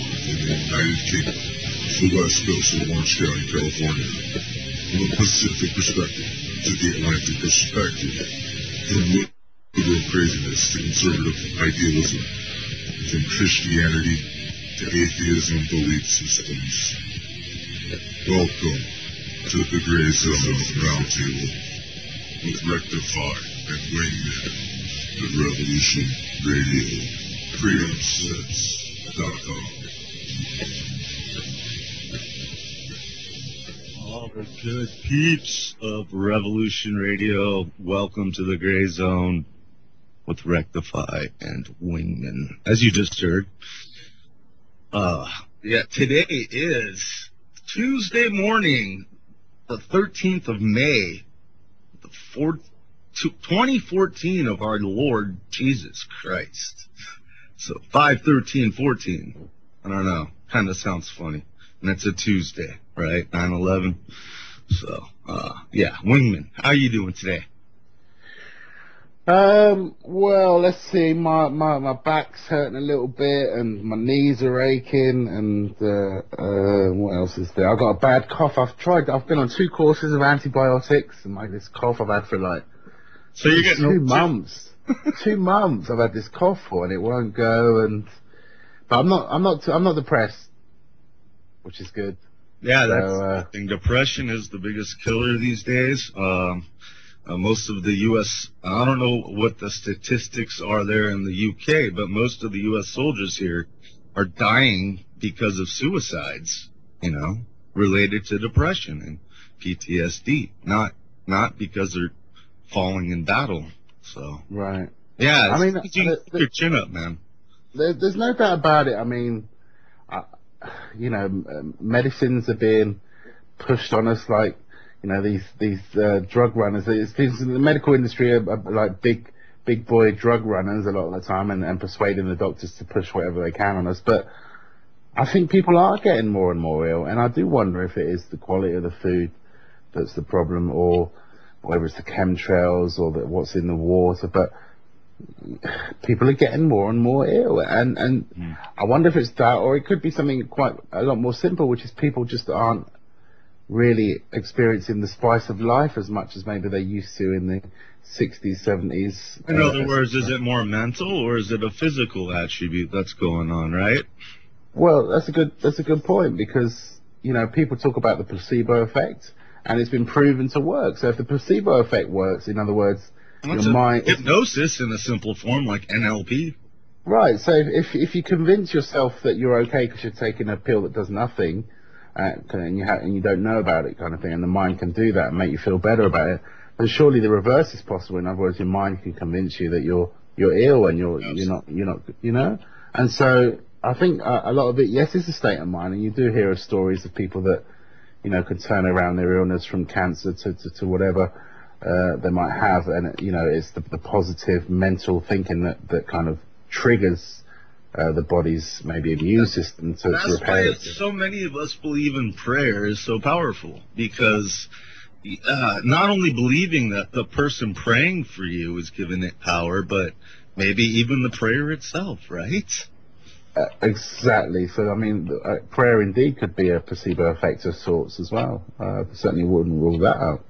in the United Kingdom, the West Coast of Orange County, California. From a Pacific perspective to the Atlantic perspective. From liberal craziness to conservative idealism. From Christianity to atheism belief systems. Welcome to the Gray Zone Roundtable with Rectify and Wingman, the Revolution Radio, freedomsets.com. All the good peeps of Revolution Radio, welcome to the Gray Zone with Rectify and Wingman. As you just heard, today is Tuesday morning, the 13th of May, 2014 of our Lord Jesus Christ. So 5/13/14. I don't know. Kind of sounds funny. And it's a Tuesday, right? 9/11. So, Wingman, how are you doing today? Well, let's see. My back's hurting a little bit, and my knees are aching, and what else is there? I've got a bad cough. I've been on 2 courses of antibiotics, and this cough I've had for so you're getting 2 months. 2 months I've had this cough for, and it won't go. But I'm not depressed, which is good. Yeah, that's the thing. Depression is the biggest killer these days. Most of the U.S., I don't know what the statistics are there in the U.K., but most of the U.S. soldiers here are dying because of suicides, related to depression and PTSD, not because they're falling in battle. So, right. Yeah, keep your chin up, man. There's no doubt about it. Medicines are being pushed on us like, these drug runners. The medical industry are like big boy drug runners a lot of the time, and persuading the doctors to push whatever they can on us. But I think people are getting more and more ill, and I do wonder if it is the quality of the food that's the problem, or whether it's the chemtrails or what's in the water. But people are getting more and more ill, and I wonder if it's that, or it could be something quite a lot more simple, which is people just aren't really experiencing the spice of life as much as maybe they used to in the 60s, 70s. In other words, is it more mental, or is it a physical attribute that's going on, right? Well, that's a good point, because people talk about the placebo effect, and it's been proven to work. So if the placebo effect works, in other words, your mind, hypnosis in a simple form like NLP. Right. So if you convince yourself that you're okay because you're taking a pill that does nothing, and you don't know about it, kind of thing, and the mind can do that and make you feel better about it, then surely the reverse is possible. In other words, your mind can convince you that you're ill and you're not. And so I think a lot of it, yes, is a state of mind, and you do hear of stories of people that can turn around their illness from cancer to whatever they might have, and it's the positive mental thinking that kind of triggers the body's maybe immune system to repair it. That's why so many of us believe in prayer is so powerful, because not only believing that the person praying for you is giving it power, but maybe even the prayer itself, right? Exactly. So, prayer indeed could be a placebo effect of sorts as well. Certainly wouldn't rule that out.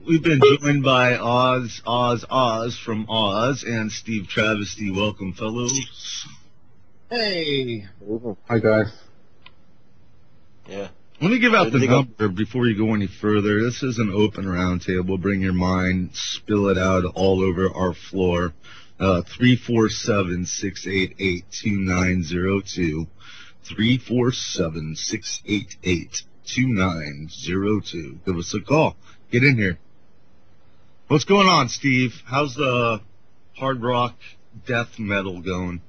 We've been joined by Oz from Oz, and Steve Travesty. Welcome, fellows. Hey. Hi, guys. Yeah. Let me give out the number before you go any further. This is an open roundtable. Bring your mind, spill it out all over our floor. 347-688-2902. 347-688-2902. Give us a call. Get in here. What's going on, Steve? How's the hard rock death metal going?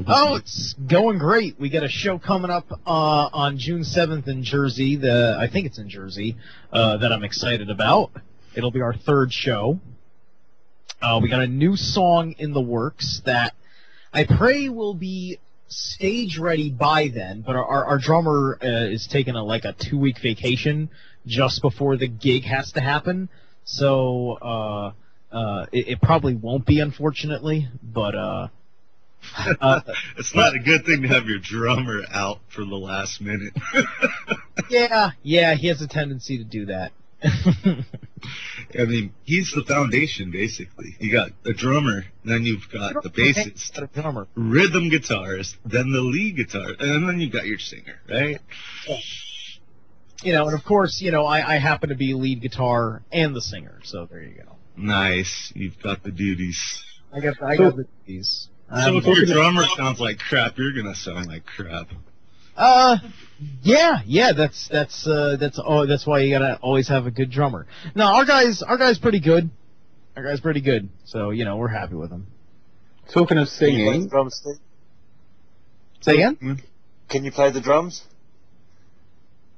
Oh, it's going great. We got a show coming up on June 7th in Jersey. I think it's in Jersey, that I'm excited about. It'll be our 3rd show. We got a new song in the works that I pray will be stage ready by then, but our drummer is taking a 2-week vacation just before the gig has to happen, so it probably won't be, unfortunately, but It's not a good thing to have your drummer out for the last minute. Yeah, he has a tendency to do that. I mean, he's the foundation, basically. You got a drummer, then you've got the bassist, A drummer. rhythm guitarist, then the lead guitar, and then you got your singer, right? And of course, I happen to be lead guitar and the singer, so there you go. Nice. You've got the duties. I got the keys. So if your drummer sounds like crap, you're going to sound like crap. Yeah, that's why you gotta always have a good drummer. No, our guy's pretty good. So, we're happy with him. Talking of Can you play the singing, drums, Steve? Say again? Can you play the drums?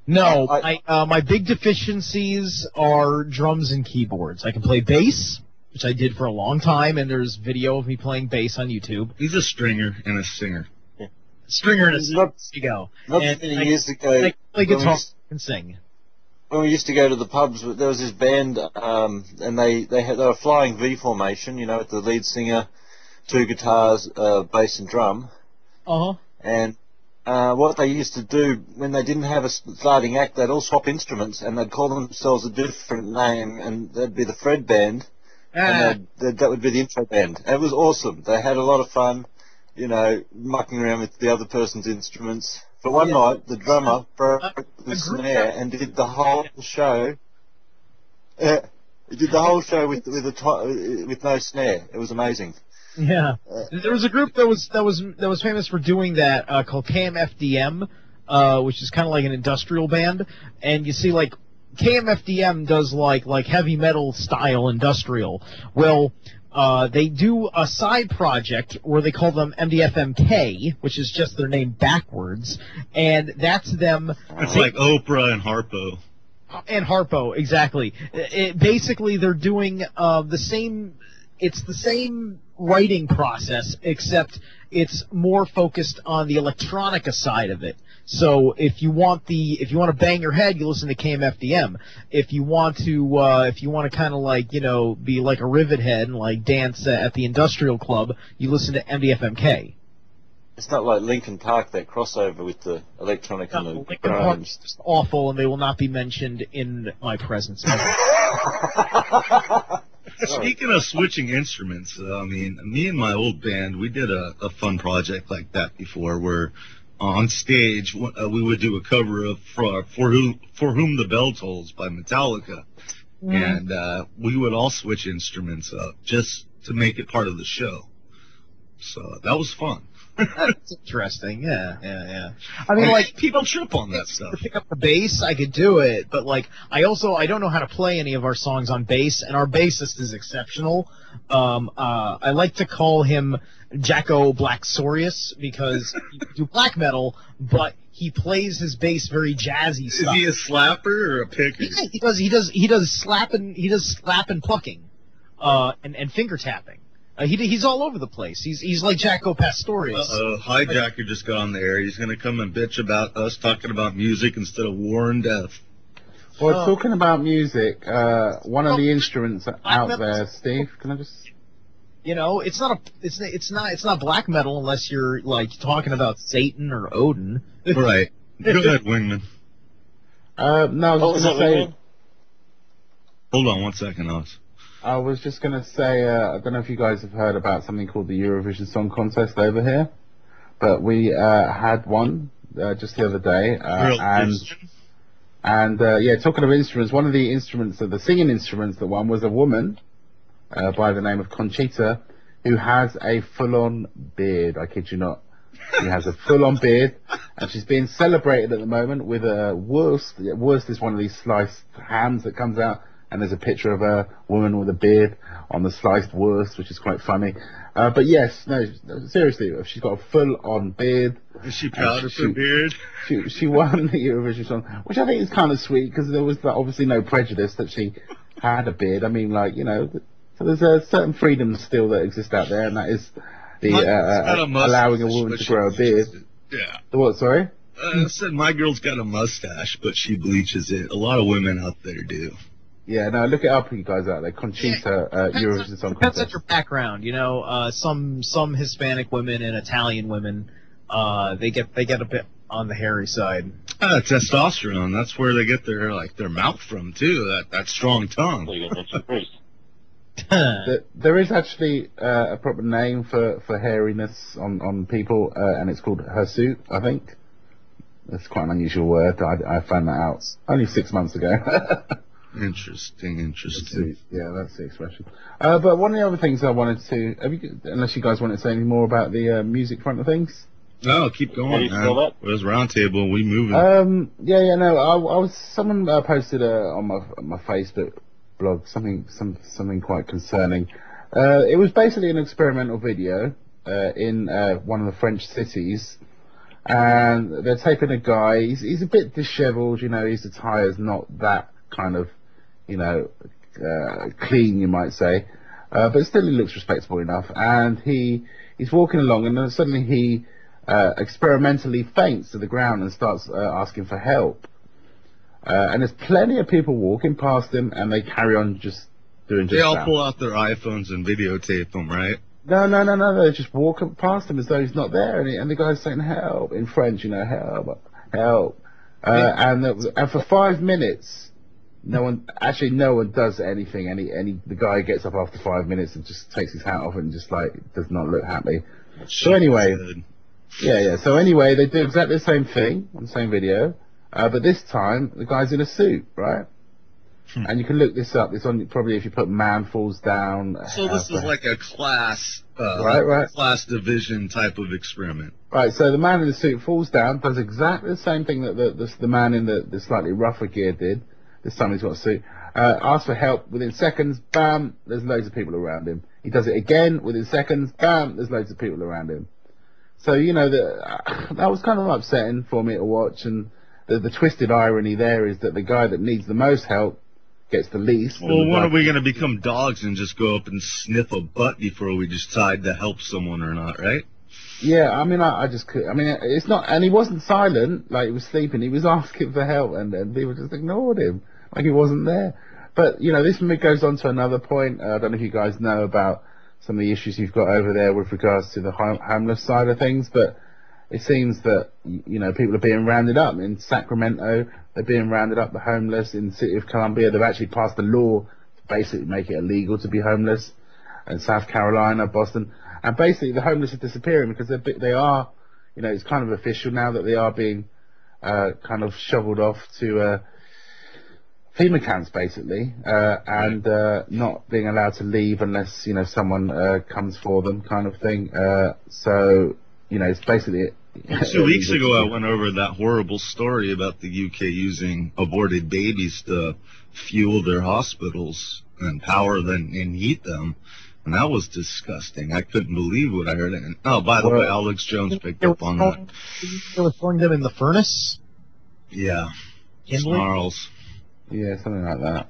No, my big deficiencies are drums and keyboards. I can play bass, which I did for a long time, and there's video of me playing bass on YouTube. He's a stringer and a singer. Stringer and a singer. There you go. Not And many years ago, I play guitar when and sing. we used to go to the pubs, there was this band, and they were flying V formation, with the lead singer, 2 guitars, bass and drum. Uh-huh. And what they used to do when they didn't have a starting act, they'd all swap instruments, and they'd call themselves a different name, and that'd be the Fred Band, and that would be the intro band. And it was awesome. They had a lot of fun, mucking around with the other person's instruments. But one night, the drummer broke the snare and did the whole show. He did the whole show with no snare. It was amazing. Yeah, there was a group that was famous for doing that called KMFDM, which is kind of like an industrial band. And you see, like KMFDM does like heavy metal style industrial. Well, they do a side project where they call them MDFMK, which is just their name backwards, and that's them. It's like Oprah and Harpo. And Harpo, exactly. Basically, they're doing the same. It's the same writing process, except it's more focused on the electronica side of it. So if you want to bang your head, you listen to KMFDM. If you want to kind of like be like a rivet head and like dance at the industrial club, you listen to MDFMK. It's not like Linkin Park, that crossover with the electronic and the Linkin Park is just awful, and they will not be mentioned in my presence. Speaking of switching instruments, I mean, me and my old band, we did a fun project like that before, where on stage we would do a cover of For Whom the Bell Tolls by Metallica, and we would all switch instruments up just to make it part of the show. So that was fun. That's interesting. Yeah. I mean, like, people trip on that stuff. To pick up the bass, I could do it, but like, I don't know how to play any of our songs on bass, and our bassist is exceptional. I like to call him Jacko Blacksorius because he can do black metal, but he plays his bass very jazzy stuff. Is he a slapper or a picker? Yeah, he does slap and plucking, and finger tapping. He's all over the place. He's like Jacko Pastorius. Hijacker just got on the air. He's going to come and bitch about us talking about music instead of war and death. well, talking about music, one of the instruments out there, Steve, can I just... it's not black metal unless you're like talking about Satan or Odin. Right. Go ahead, Wingman. No, I was going to say... Hold on one second, Oz. I was just going to say, I don't know if you guys have heard about something called the Eurovision Song Contest over here, but we had one just the other day, and talking of instruments, one of the instruments, the singing instruments that won was a woman by the name of Conchita, who has a full-on beard. I kid you not. She has a full-on beard, and she's being celebrated at the moment with a wurst. Wurst is one of these sliced hams that comes out, and there's a picture of a woman with a beard on the sliced wurst, which is quite funny. But yes, no, seriously, she's got a full-on beard. Is she proud of her beard? She won the Eurovision song, which I think is kind of sweet, because there was obviously no prejudice that she had a beard. I mean, so there's a certain freedoms still that exist out there, and that is the allowing a woman to grow a beard. Yeah. The what, sorry? I said my girl's got a mustache, but she bleaches it. A lot of women out there do. Yeah, no, look it up, you guys out there. Conchita, Eurovision Song Depends on Contest. your background, you know. Some Hispanic women and Italian women, they get a bit on the hairy side. Testosterone. That's where they get their mouth from too. That strong tongue. There is actually a proper name for hairiness on people, and it's called hirsute, I think. That's quite an unusual word. I found that out only 6 months ago. Interesting. Yeah, that's the expression. But one of the other things I wanted to, unless you guys wanted to say anything more about the music front of things. No, keep going, man. It was roundtable. We moving. Someone posted on my Facebook blog something quite concerning. It was basically an experimental video in one of the French cities, and they're taping a guy. He's a bit dishevelled, you know. His attire's not that kind of, you know, clean, you might say, but still he looks respectable enough. And he's walking along, and then suddenly he experimentally faints to the ground and starts asking for help. And there's plenty of people walking past him, and they carry on just doing just that. They all pull out their iPhones and videotape him, right? No. They just walk past him as though he's not there, and the guy's saying help in French, you know, help. And for 5 minutes, no one does anything. The guy gets up after 5 minutes and just takes his hat off and just does not look happy. So anyway, So anyway, they do exactly the same thing on the same video, but this time the guy's in a suit, right? And you can look this up. It's on probably if you put "man falls down." So this is like a class, right. class division type of experiment. Right. So the man in the suit falls down, does exactly the same thing that the man in the slightly rougher gear did. This time he's got a suit. Asks for help. Within seconds, bam, there's loads of people around him. He does it again. Within seconds, bam, there's loads of people around him. So, you know, that was kind of upsetting for me to watch. And the twisted irony there is that the guy that needs the most help gets the least. Well, when are we going to become dogs and just go up and sniff a butt before we decide to help someone or not, right? Yeah, I mean, I just could. I mean, it's not, and he wasn't silent, like he was sleeping. He was asking for help, and people just ignored him, like he wasn't there. But, you know, this goes on to another point. I don't know if you guys know about some of the issues you've got over there with regards to the homeless side of things, but it seems that, you know, people are being rounded up. In Sacramento, they're being rounded up, the homeless. In the city of Columbia, they've actually passed a law to basically make it illegal to be homeless. In South Carolina, Boston. And basically the homeless are disappearing because they are, you know, it's kind of official now that they are being kind of shoveled off to FEMA camps, basically, and not being allowed to leave unless, you know, someone comes for them, kind of thing. So, you know, it's basically... 2 weeks ago, I went over that horrible story about the UK using aborted babies to fuel their hospitals and power them and heat them. And that was disgusting. I couldn't believe what I heard. And, oh, by the way, Alex Jones picked up on that. They were throwing them in the furnace? Yeah. Snarls. Yeah, something like that.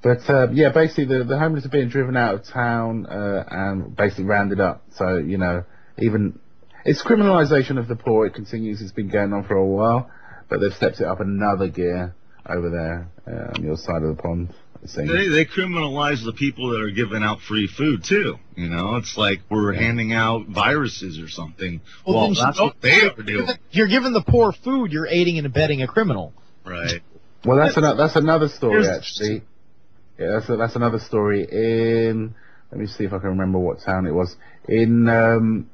But, yeah, basically the homeless are being driven out of town and basically rounded up. So, you know, even... It's criminalisation of the poor. It continues. It's been going on for a while. But they've stepped it up another gear over there on your side of the pond. They criminalize the people that are giving out free food, too. You know, it's like we're handing out viruses or something. Well, that's what they are doing. If you're giving the poor food, you're aiding and abetting a criminal. Right. Well, that's another story, actually. Yeah, that's another story in... Let me see if I can remember what town it was. In...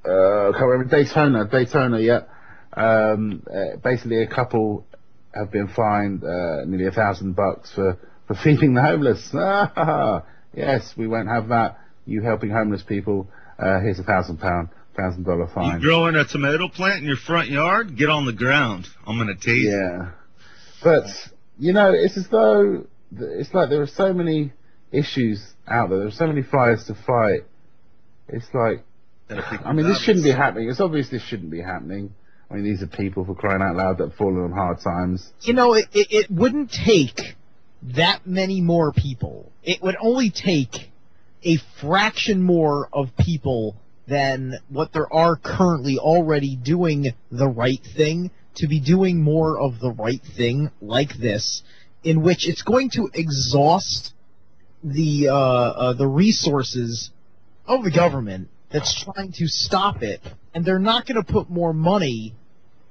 I can't remember. Daytona, yeah. Basically, a couple have been fined nearly $1,000 for feeding the homeless. Yes, we won't have that. You helping homeless people. Here's $1,000 fine. You growing a tomato plant in your front yard? Get on the ground. I'm gonna tase you. Yeah, but you know, it's as though it's like there are so many issues out there. There are so many fires to fight. It's like, I mean, this shouldn't be happening. It's obvious this shouldn't be happening. I mean, these are people, for crying out loud, that have fallen on hard times. You know, it wouldn't take that many more people. It would only take a fraction more of people than what there are currently already doing the right thing to be doing more of the right thing like this in which it's going to exhaust the resources of the government that's trying to stop it, and they're not going to put more money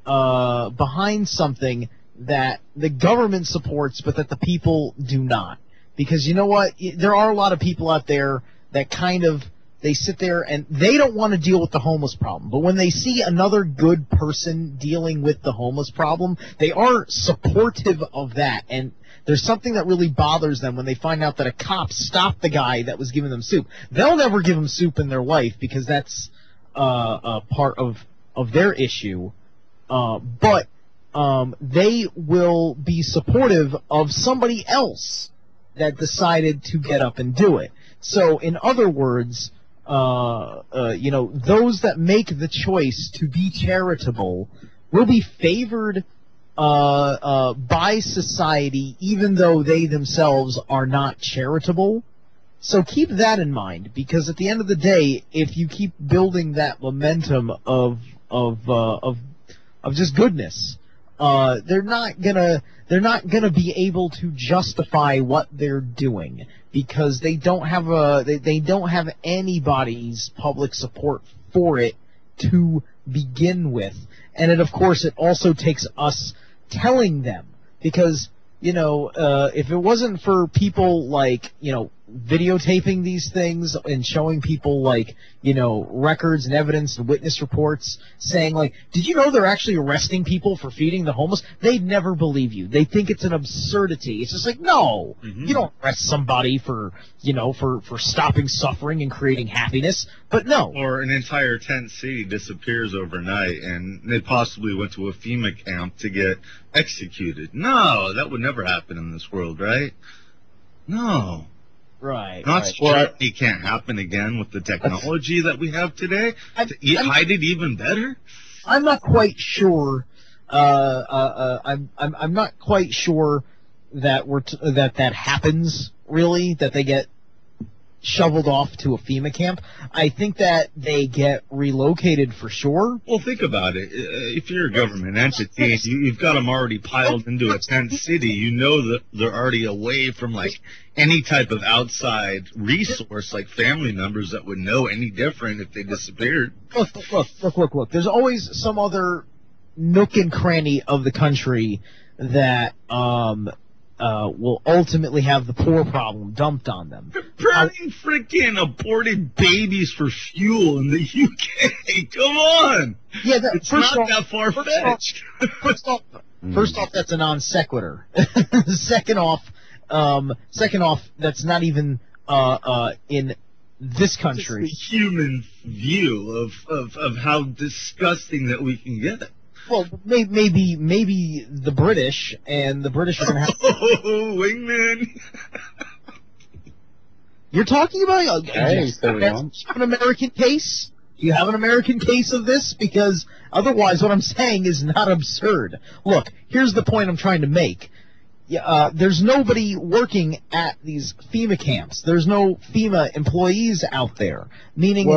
behind something that the government supports but that the people do not. Because you know what? There are a lot of people out there that kind of, they sit there and they don't want to deal with the homeless problem. But when they see another good person dealing with the homeless problem, they are supportive of that. And there's something that really bothers them when they find out that a cop stopped the guy that was giving them soup. They'll never give them soup in their life because that's a part of their issue. But they will be supportive of somebody else that decided to get up and do it. So, in other words, you know, those that make the choice to be charitable will be favored by society, even though they themselves are not charitable. So keep that in mind, because at the end of the day, if you keep building that momentum of just goodness, they're not gonna be able to justify what they're doing because they don't have they don't have anybody's public support for it to begin with. And of course it also takes us telling them, because you know, if it wasn't for people like, you know, videotaping these things and showing people, like, you know, records and evidence and witness reports saying, like, did you know they're actually arresting people for feeding the homeless? They'd never believe you. They think it's an absurdity. It's just like, no, you don't arrest somebody for, you know, for stopping suffering and creating happiness. But no. Or an entire tent city disappears overnight and they possibly went to a FEMA camp to get executed. No, that would never happen in this world, right? No. Right. Not right. certainly can't happen again with the technology that we have today. Hide it even better. I'm not quite sure. I'm not quite sure that that happens really. That they get shoveled off to a FEMA camp. I think that they get relocated for sure. Well, think about it. If you're a government entity, you've got them already piled into a tent city. You know that they're already away from, like, any type of outside resource, like family members that would know any different if they disappeared. Look. There's always some other nook and cranny of the country that will ultimately have the poor problem dumped on them. They're burning freaking aborted babies for fuel in the UK. Come on. Yeah, it's not that far-fetched. First off, that's a non sequitur. Second off, that's not even in this country. It's the human view of how disgusting that we can get. Well, maybe the British, and the British are going to have... Oh, Wingman! You're talking about... Hey, do you have an American case? Do you have an American case of this? Because otherwise what I'm saying is not absurd. Look, here's the point I'm trying to make. There's nobody working at these FEMA camps. There's no FEMA employees out there, meaning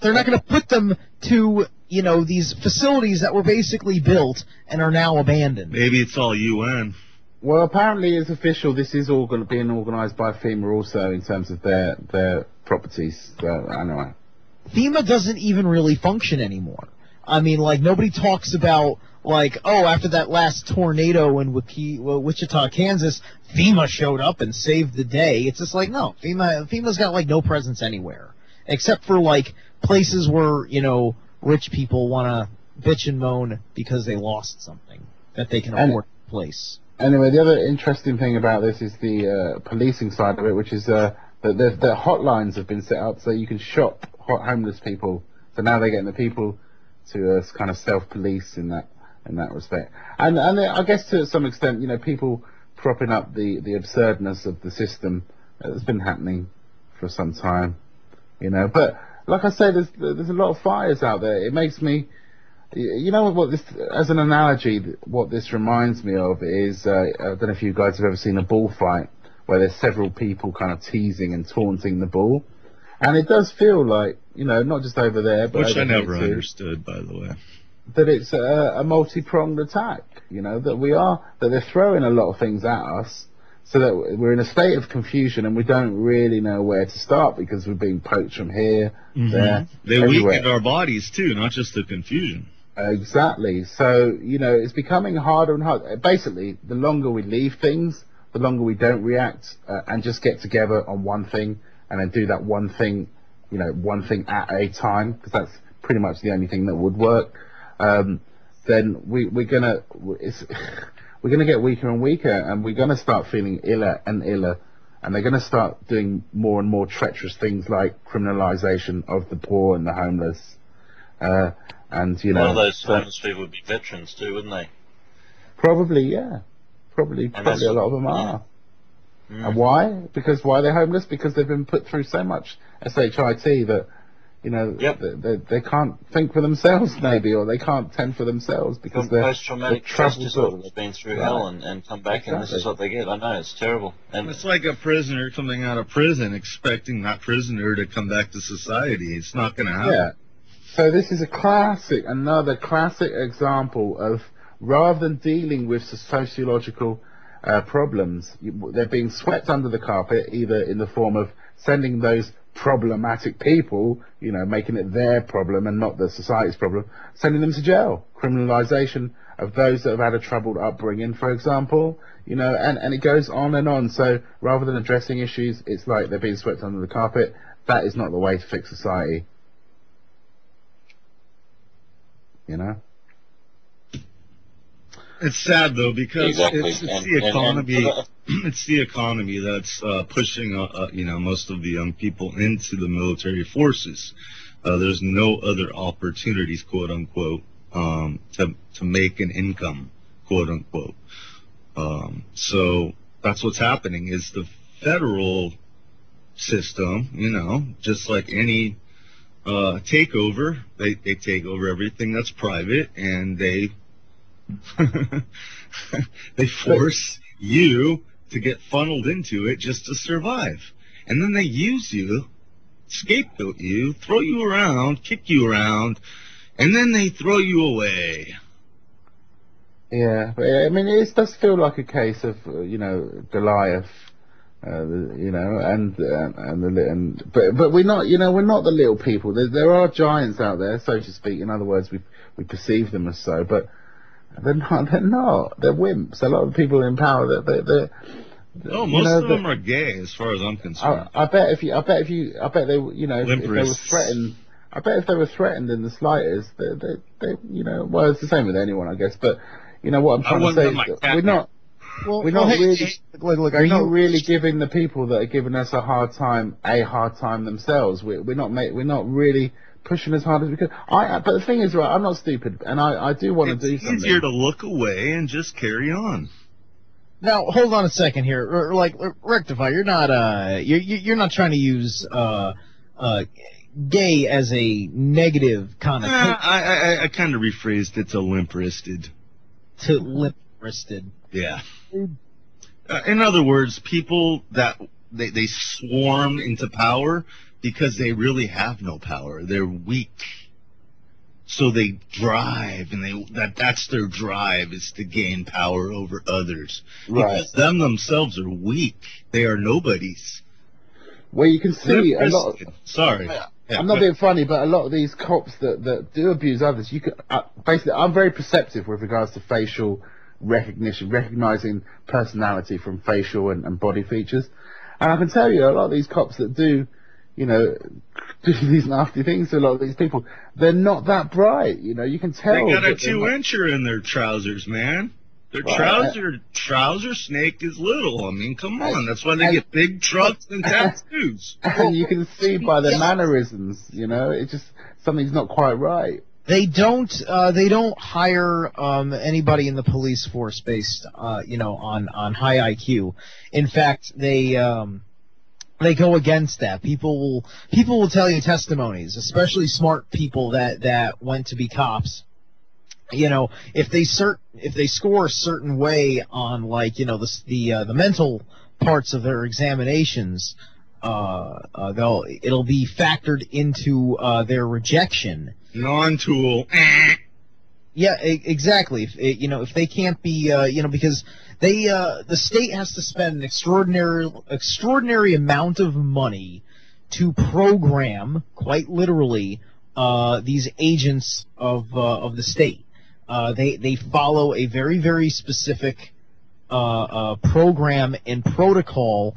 they're not going to put them to... you know, these facilities that were basically built and are now abandoned. Maybe it's all UN. Well, apparently it's official. This is all going to be organised by FEMA also in terms of their properties. So, anyway. FEMA doesn't even really function anymore. I mean, like, nobody talks about, like, oh, after that last tornado in Wichita, Kansas, FEMA showed up and saved the day. It's just like, no, FEMA's got, like, no presence anywhere. Except for, like, places where, you know, rich people want to bitch and moan because they lost something that they can afford to replace. Anyway, the other interesting thing about this is the policing side of it, which is that the hotlines have been set up so you can shop homeless people. So now they're getting the people to kind of self-police in that respect. And I guess to some extent, you know, people propping up the absurdness of the system that's been happening for some time, you know. But like I say, there's a lot of fires out there. It makes me, you know what this, as an analogy, what this reminds me of is, I don't know if you guys have ever seen a bullfight where there's several people kind of teasing and taunting the bull. And it does feel like, you know, not just over there, but which I never understood, by the way. That it's a multi-pronged attack, you know, that they're throwing a lot of things at us, so that we're in a state of confusion and we don't really know where to start because we're being poked from here, there, They everywhere. weakened our bodies too, not just the confusion. Exactly. So, it's becoming harder and harder. Basically, the longer we leave things, the longer we don't react and just get together on one thing and then do that one thing, one thing at a time, because that's pretty much the only thing that would work. Then we're gonna get weaker and weaker, and we're gonna start feeling iller and iller, and they're gonna start doing more and more treacherous things like criminalization of the poor and the homeless. And a lot of those homeless people would be veterans too, wouldn't they? Probably, yeah. Probably a lot of them are. And why? Because why they're homeless? Because they've been put through so much SHIT that, they can't think for themselves maybe, or they can't tend for themselves because they're post-traumatic stress disorder. They've been through hell and come back, and this is what they get. I know, it's terrible. And it's like a prisoner coming out of prison expecting that prisoner to come back to society. It's not going to happen. Yeah. So this is another classic example of, rather than dealing with the sociological problems, they're being swept under the carpet, either in the form of sending those problematic people, making it their problem and not the society's problem, sending them to jail. Criminalization of those that have had a troubled upbringing, for example, and it goes on and on. So rather than addressing issues, it's like they're being swept under the carpet. That is not the way to fix society. It's sad though, because exactly. it's the economy. It's the economy that's pushing, most of the young people into the military forces. There's no other opportunities, quote unquote, to make an income, quote unquote. So that's what's happening. Is the federal system, just like any takeover, they take over everything that's private, and they they force you to get funneled into it just to survive. And then they use you, scapegoat you, throw you around, kick you around, and then they throw you away. Yeah, but I mean, it does feel like a case of, Goliath, but we're not, we're not the little people. There are giants out there, so to speak. In other words, we perceive them as so, but they're not. They're wimps. A lot of the people in power, they're most of them are gay, as far as I'm concerned. I bet if they, if they were threatened, I bet if they were threatened in the slightest, they well, it's the same with anyone, I guess. But what I'm trying to say is that we're not. Well, we're not really giving the people that are giving us a hard time themselves. We're not really pushing as hard as we could. But the thing is, right, I'm not stupid, and I do want to do something. It's easier to look away and just carry on. Now, hold on a second here. Rectify. You're not trying to use gay as a negative connotation. I kind of rephrased it to limp-wristed. To limp-wristed. Yeah. In other words, people that they swarm into power because they really have no power. They're weak. So they drive, and that's their drive, is to gain power over others. Right. Because them themselves are weak. They are nobodies. Well, you can see a lot of... Sorry. I'm not being funny, but a lot of these cops that do abuse others, you can basically, I'm very perceptive with regards to facial recognition, recognizing personality from facial and body features, and I can tell you a lot of these cops that do these nasty things to a lot of these people, they're not that bright. You can tell. They got a 2-incher in their trousers, man. Their trouser snake is little. I mean, come on. That's why they get big trucks and tattoos. And you can see by their mannerisms, it's just something's not quite right. They don't hire anybody in the police force based on high IQ. In fact, they go against that. People will tell you testimonies, especially smart people that went to be cops. If they score a certain way on the mental parts of their examinations, it'll be factored into their rejection. Non-tool. Yeah, exactly. If they can't be, because the state has to spend an extraordinary amount of money to program, quite literally, these agents of the state. They follow a very, very specific program and protocol,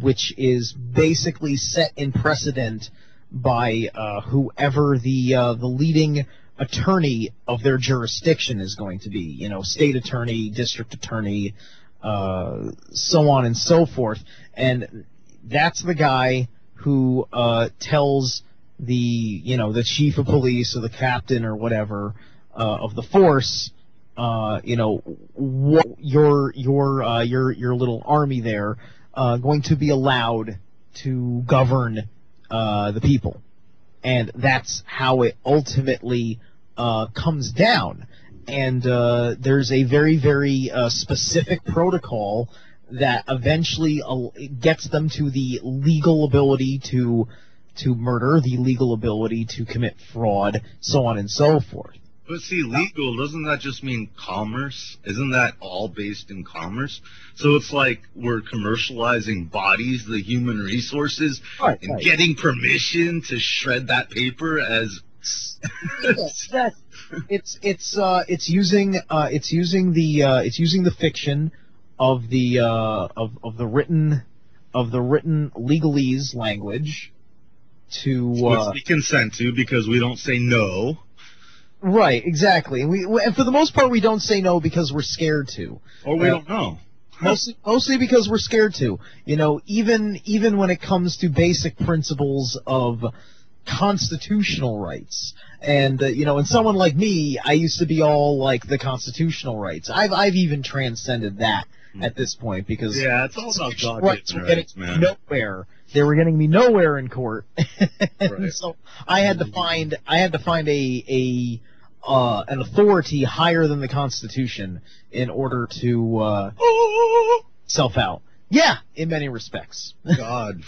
which is basically set in precedent by whoever the leading attorney of their jurisdiction is going to be, state attorney, district attorney, so on and so forth. And that's the guy who tells the chief of police or the captain or whatever of the force, what your little army there going to be allowed to govern the people. And that's how it ultimately comes down. And there's a very, very specific protocol that eventually gets them to the legal ability to murder, the legal ability to commit fraud, so on and so forth. But see, legal, doesn't that just mean commerce? Isn't that all based in commerce? So it's like we're commercializing bodies, the human resources, and getting permission to shred that paper as... It's using the fiction of the written legalese language to which we consent to because we don't say no. Right, exactly. And for the most part, we don't say no because we're scared to, or we don't know. Mostly because we're scared to. Even when it comes to basic principles of constitutional rights, and and someone like me, I used to be all like the constitutional rights. I've even transcended that at this point because it's all about God rights, man. Nowhere. They were getting me nowhere in court, and so I had to find an authority higher than the Constitution in order to self out. Yeah, in many respects. God.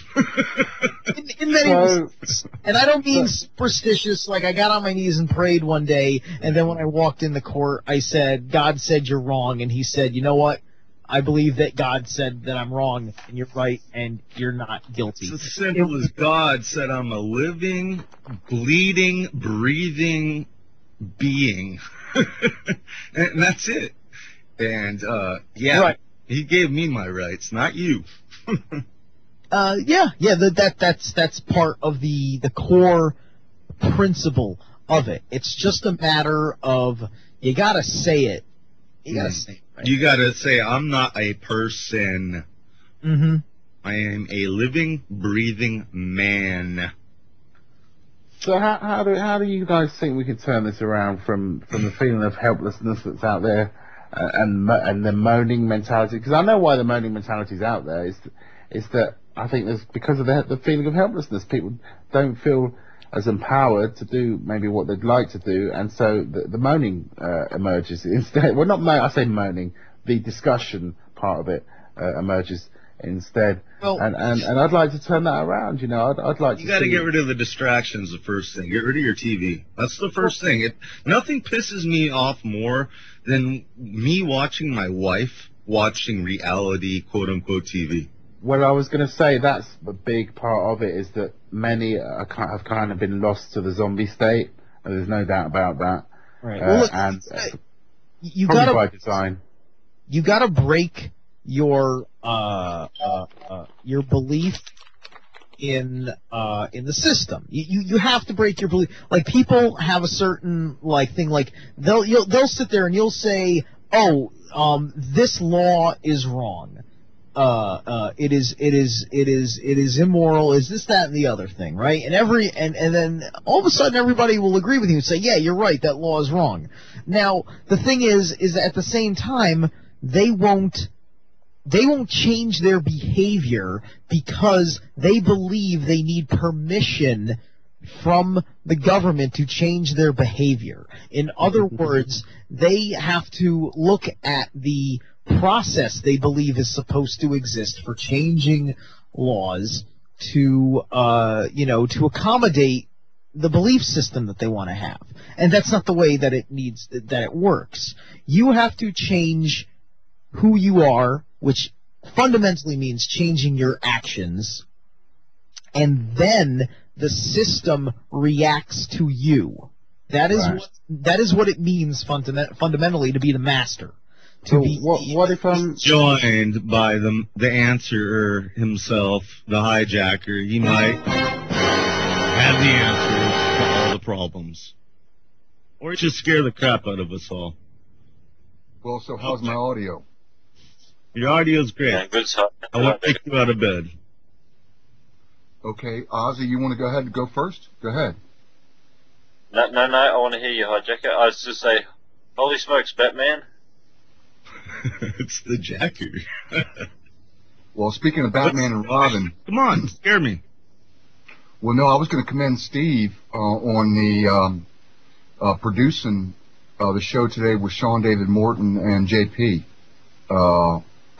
in many respects. And I don't mean superstitious, like I got on my knees and prayed one day, and then when I walked in the court, I said, God said you're wrong, and he said, you know what? I believe that God said that I'm wrong, and you're right, and you're not guilty. It's as simple as God said I'm a living, bleeding, breathing being. And that's it. And, right. He gave me my rights, not you. That's part of the core principle of it. It's just a matter of you gotta say it. You gotta say it. Right? You gotta say I'm not a person. Mm-hmm. I am a living, breathing man. So how do you guys think we could turn this around from the feeling of helplessness that's out there and the moaning mentality? Because I know why the moaning mentality is out there. Is that I think there's because of the feeling of helplessness. People don't feel as empowered to do maybe what they'd like to do, and so the moaning emerges instead. Well, not I say moaning. The discussion part of it emerges instead. Well, and I'd like to turn that around. I'd like to. You got to get rid of the distractions. The first thing, get rid of your TV. That's the first thing. Nothing pisses me off more than me watching my wife watching reality, quote unquote, TV. Well, I was going to say that's a big part of it is that many have kind of been lost to the zombie state. And there's no doubt about that. Right. Well, look, you gotta by design. You gotta break your belief in the system. You have to break your belief. Like people have a certain thing. Like they'll sit there and you'll say, this law is wrong. It is immoral. Is this, that, and the other thing, right? And then all of a sudden everybody will agree with you and say, yeah, you're right. That law is wrong. Now the thing is that at the same time they won't change their behavior because they believe they need permission from the government to change their behavior. In other words, they have to look at the process they believe is supposed to exist for changing laws to accommodate the belief system that they want to have. And that's not the way that it works. You have to change who you are, which fundamentally means changing your actions, and then the system reacts to you. That is what it means fundamentally to be the master. What if I'm joined by the answerer himself, the hijacker? He might have the answers to all the problems, or just scare the crap out of us all. Well, so how's my audio? Your audio's great. Yeah, good stuff. I won't take you out of bed. Okay, Ozzy, you want to go ahead and go first? Go ahead. No, I want to hear you, hijacker. I was just say, holy smokes, Batman. It's the Jacker. Well, speaking of Batman and Robin... Come on, scare me. Well, no, I was going to commend Steve on the producing the show today with Sean David Morton and JP.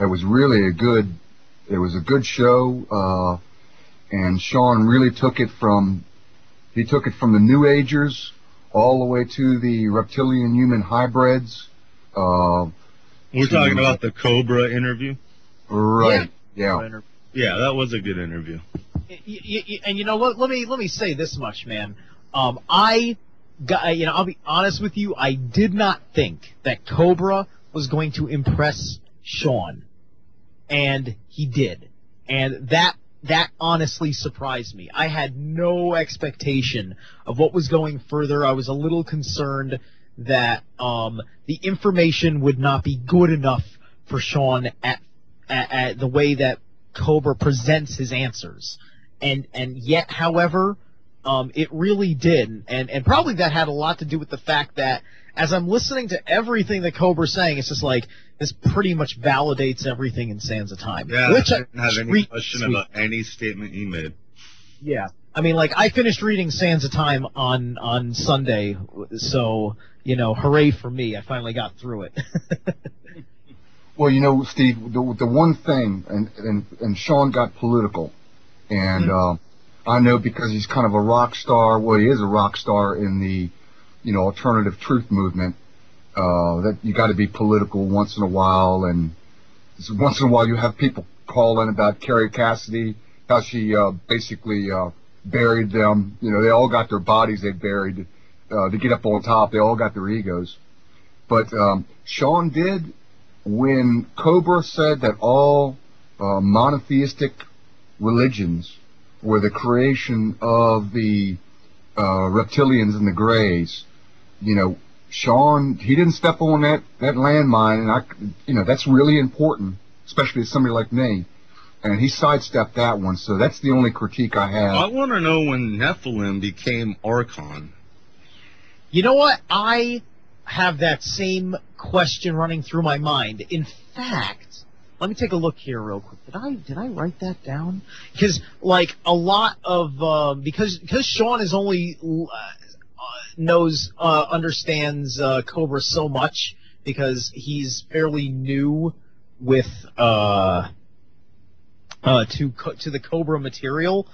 It was really a good show, and Sean really took it from the New Agers all the way to the reptilian human hybrids. We're talking about the Cobra interview? Right, yeah. Yeah, that was a good interview. And you know what? Let me say this much, man. I'll be honest with you. I did not think that Cobra was going to impress Sean, and he did, and that honestly surprised me. I had no expectation of what was going further. I was a little concerned that the information would not be good enough for Sean at the way that Cobra presents his answers, and yet, however, it really did, and probably that had a lot to do with the fact that as I'm listening to everything that Cobra's saying, it's just like this pretty much validates everything in Sands of Time. Yeah, I didn't have any question about any statement he made. Yeah, I mean, like, I finished reading Sands of Time on Sunday, so, you know, hooray for me. I finally got through it. Well, you know, Steve, the one thing, and Sean got political, and I know because he's kind of a rock star, well, he is a rock star in the, you know, alternative truth movement, that you got to be political once in a while, and once in a while you have people call in about Carrie Cassidy, how she basically buried them. You know, they all got their bodies they buried to get up on top. They all got their egos. But Sean did, when Cobra said that all monotheistic religions were the creation of the reptilians and the Greys, you know, Sean, he didn't step on that landmine, and you know, that's really important, especially to somebody like me. And he sidestepped that one, so that's the only critique I have. I want to know when Nephilim became Archon. You know what? I have that same question running through my mind. In fact, let me take a look here real quick. Did I write that down? Because, like, a lot of because Sean is only understands Cobra so much because he's fairly new with to the Cobra material.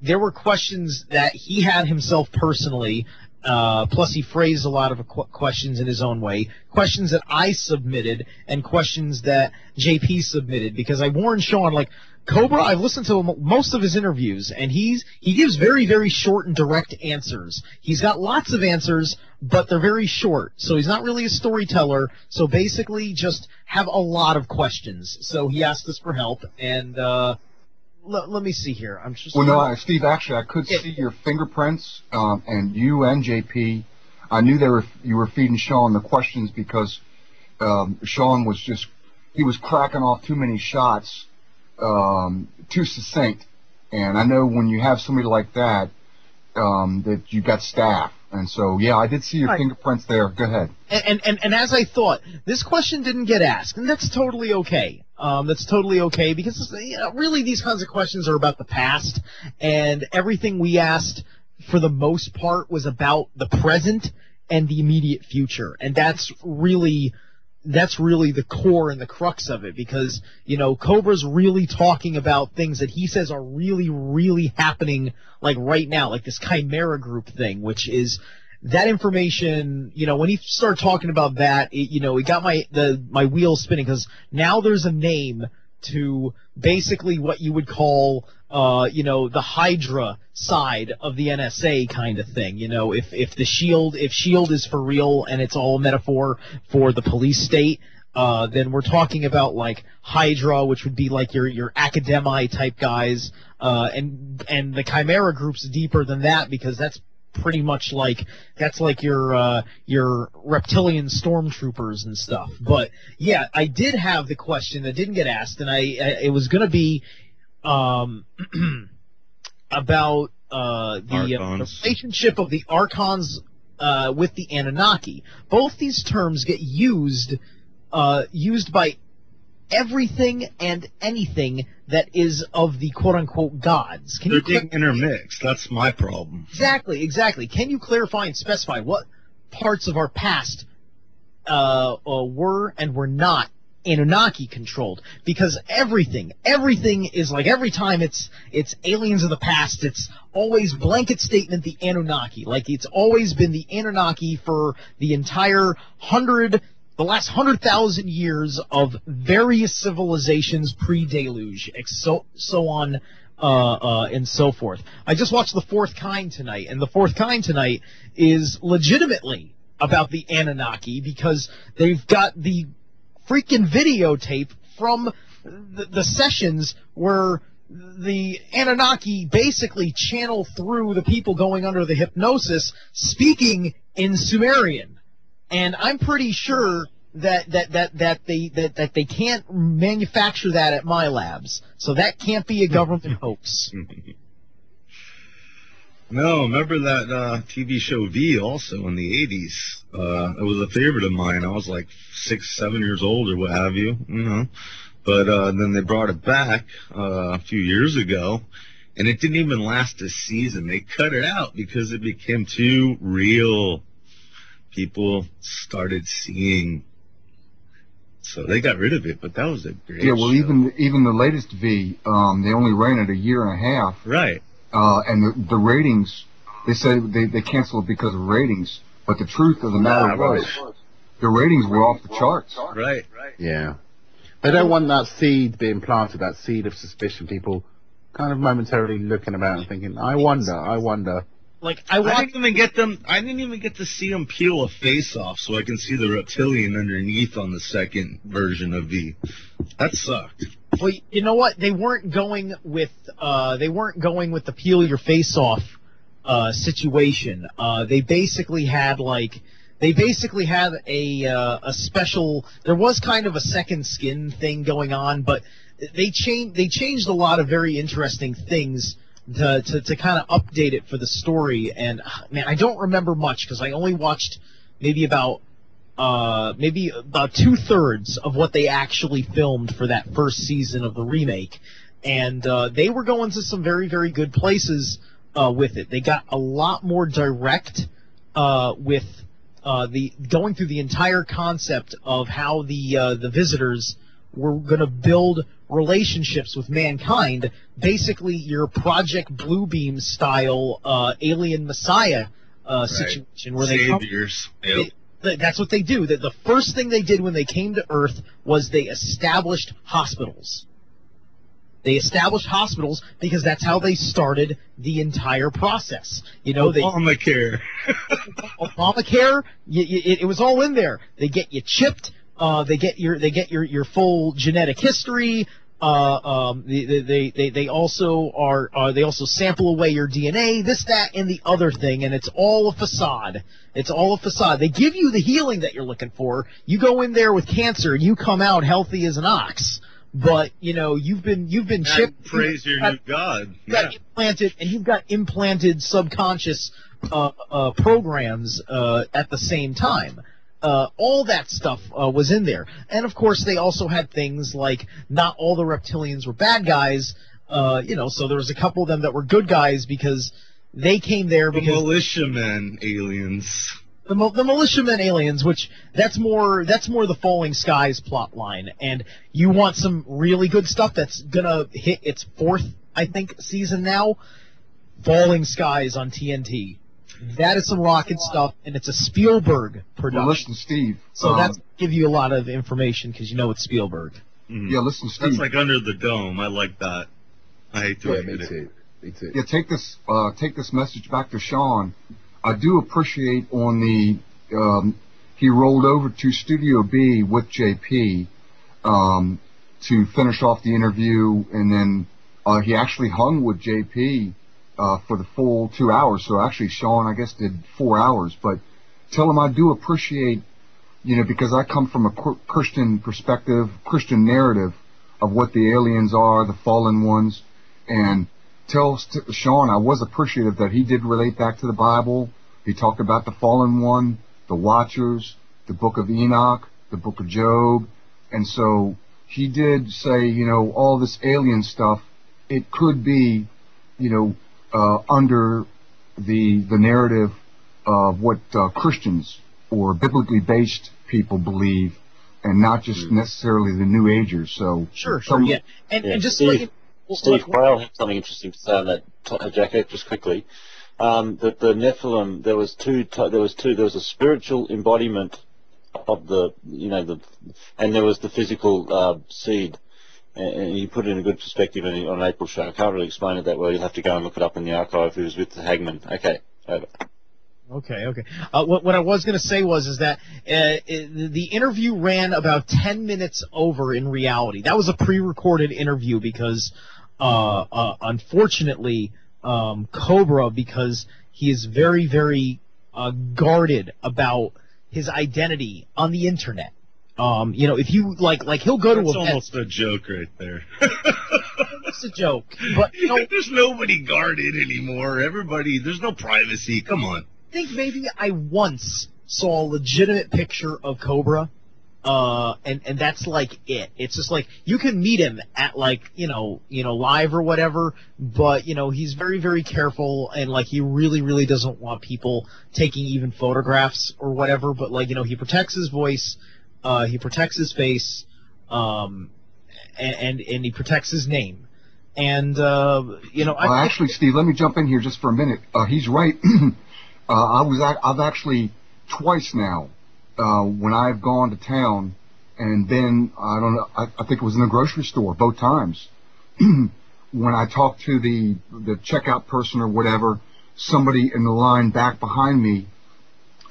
There were questions that he had himself personally. Plus, he phrased a lot of questions in his own way. Questions that I submitted and questions that JP submitted, because I warned Sean, like, Cobra, I've listened to most of his interviews, and he gives very, very short and direct answers. He's got lots of answers, but they're very short. So he's not really a storyteller. So basically, just have a lot of questions. So he asked us for help, and let me see here. I'm just. Well, no, Steve. Actually, I could see your fingerprints, and you and JP. I knew you were feeding Sean the questions because Sean was cracking off too many shots, too succinct. And I know when you have somebody like that, that you got staff. And so, yeah, I did see your fingerprints there. Go ahead. And as I thought, this question didn't get asked, and that's totally okay. That's totally okay, because, you know, really these kinds of questions are about the past, and everything we asked, for the most part, was about the present and the immediate future. And that's really that's really the core and the crux of it, because, you know, Cobra's really talking about things that he says are really, really happening, like right now, like this Chimera Group thing, which is that information. You know, when he started talking about that, it got my wheels spinning, because now there's a name to basically what you would call, the Hydra side of the NSA kind of thing. You know, if SHIELD is for real and it's all a metaphor for the police state, then we're talking about like Hydra, which would be like your academi type guys, and the Chimera Group's deeper than that, because that's pretty much like your reptilian stormtroopers and stuff. But yeah, I did have the question that didn't get asked, and it was going to be about the relationship of the Archons with the Anunnaki. Both these terms get used by everything and anything that is of the quote-unquote gods. They're being intermixed. That's my problem. Exactly. Can you clarify and specify what parts of our past were and were not Anunnaki controlled? Because everything is like, every time it's aliens of the past, it's always blanket statement the Anunnaki. Like, it's always been the Anunnaki for the entire the last 100,000 years of various civilizations pre-deluge, so on and so forth. I just watched The Fourth Kind tonight, and The Fourth Kind tonight is legitimately about the Anunnaki, because they've got the freaking videotape from the sessions where the Anunnaki basically channel through the people going under the hypnosis speaking in Sumerian. And I'm pretty sure that they can't manufacture that at my labs, so that can't be a government hoax. No, remember that TV show V also in the 80s? It was a favorite of mine. I was like 6, 7 years old or what have you, But then they brought it back a few years ago, and it didn't even last a season. They cut it out because it became too real. People started seeing, so they got rid of it. But that was a great show. Even the latest V, they only ran it a year and a half. Right. And the ratings, they said they canceled it because of ratings. But the truth of the matter was, the ratings were off the charts. Right. Yeah. They don't want that seed being planted, that seed of suspicion. People kind of momentarily looking about and thinking, I wonder. Like, I didn't even get to see them peel a face off so I can see the reptilian underneath on the second version of V. That sucked. Well, you know what? They weren't going with the peel your face off situation. They basically had a special. There was kind of a second skin thing going on, but they changed a lot of very interesting things to kind of update it for the story. And man, I don't remember much because I only watched maybe about 2/3 of what they actually filmed for that first season of the remake. And they were going to some very, very good places with it. They got a lot more direct with going through the entire concept of how the visitors were going to build relationships with mankind, basically your Project Bluebeam style alien messiah situation, where Saviors. That's what they do. The first thing they did when they came to Earth was they established hospitals. They established hospitals because that's how they started the entire process. Obamacare. Obamacare, it was all in there. They get you chipped. They get your full genetic history. They also sample away your DNA, this, that, and the other thing, and it's all a facade. It's all a facade. They give you the healing that you're looking for. You go in there with cancer, and you come out healthy as an ox. But you've been chipped. Praise your new God. You've got implanted subconscious programs at the same time. All that stuff was in there. And, of course, they also had things like not all the reptilians were bad guys, so there was a couple of them that were good guys because they came there because... militiamen aliens. The militiamen aliens, which that's more the Falling Skies plot line, and you want some really good stuff that's gonna hit its fourth, I think, season now. Falling Skies on TNT. That is some rocket stuff, and it's a Spielberg production. Well, listen, Steve. So that's give you a lot of information because you know it's Spielberg. Mm-hmm. Yeah, listen, Steve. That's like Under the Dome. I like that. I hate to admit it. Me too. Yeah, take this message back to Sean. I do appreciate on the he rolled over to Studio B with JP to finish off the interview, and then he actually hung with JP for the full 2 hours. So actually, Sean, I guess, did 4 hours. But tell him I do appreciate, because I come from a Christian perspective, Christian narrative of what the aliens are, the fallen ones, and tell Sean I was appreciative that he did relate back to the Bible. He talked about the fallen one, the Watchers, the Book of Enoch, the Book of Job, and so he did say, all this alien stuff, it could be, under the narrative of what Christians or biblically based people believe, and not just necessarily the New Agers. So sure, yeah, and just Steve Quayle had something interesting to say on that, Jacko, just quickly. That the Nephilim, there was a spiritual embodiment of and there was the physical seed. And you put it in a good perspective on an April show. I can't really explain it that well. You'll have to go and look it up in the archive. Who was with the Hagman? Okay, over. Okay. What I was going to say is that the interview ran about 10 minutes over in reality. That was a pre-recorded interview because, unfortunately, Cobra, because he is very, very guarded about his identity on the internet. If you like he'll go to That's events. almost a joke right there. It's a joke, but there's nobody guarded anymore. There's no privacy. Come on. I think maybe I once saw a legitimate picture of Cobra, and that's like it. It's just like you can meet him at live or whatever, but he's very, very careful, and he really, really doesn't want people taking even photographs or whatever. But he protects his voice. He protects his face, and he protects his name. And actually, Steve, let me jump in here just for a minute. He's right. I've actually twice now when I've gone to town and been, I think it was in a grocery store both times. When I talked to the checkout person or whatever, somebody in the line back behind me,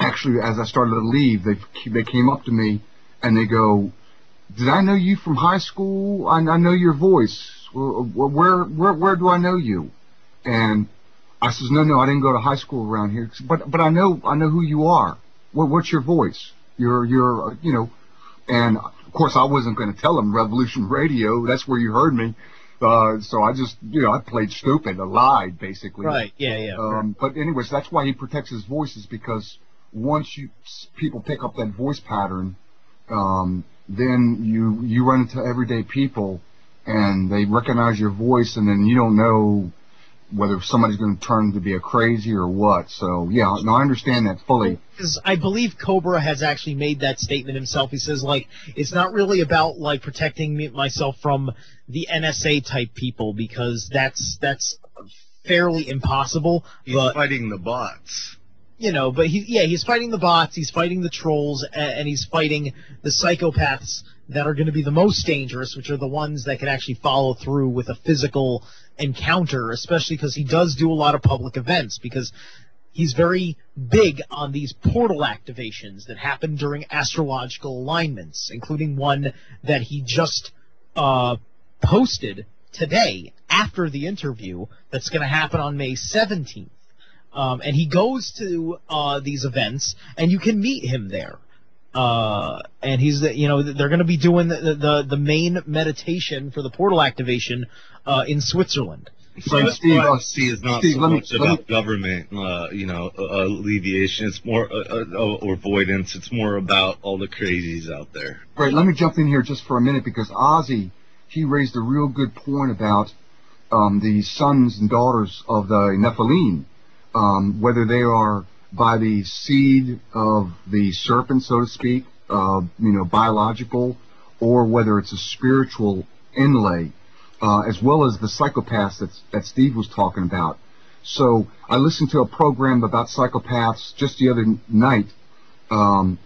actually as I started to leave, they came up to me. And they go, "Did I know you from high school? I know your voice. Where do I know you?" And I says, "No, I didn't go to high school around here. But I know who you are. What's your voice? You're And of course, I wasn't going to tell them Revolution Radio. That's where you heard me. So I just, I played stupid. I lied, basically. Right. Yeah. But anyways, that's why he protects his voice, is because once people pick up that voice pattern. Then you run into everyday people, and they recognize your voice, and then you don't know whether somebody's going to turn to be a crazy or what. So yeah, no, I understand that fully. Because I believe Cobra has actually made that statement himself. He says it's not really about protecting myself from the NSA type people, because that's fairly impossible. He's fighting the bots. But he's fighting the bots, he's fighting the trolls, and he's fighting the psychopaths that are going to be the most dangerous, which are the ones that can actually follow through with a physical encounter, especially because he does do a lot of public events, because he's very big on these portal activations that happen during astrological alignments, including one that he just posted today after the interview that's going to happen on May 17th. And he goes to these events, and you can meet him there. And he's, they're going to be doing the main meditation for the portal activation in Switzerland. So Steve, is not so much about government, alleviation. It's more or avoidance. It's more about all the crazies out there. Right. Let me jump in here just for a minute, because Ozzy, he raised a real good point about the sons and daughters of the Nephilim. Whether they are by the seed of the serpent, so to speak, biological, or whether it's a spiritual inlay, as well as the psychopaths that Steve was talking about. So I listened to a program about psychopaths just the other night, and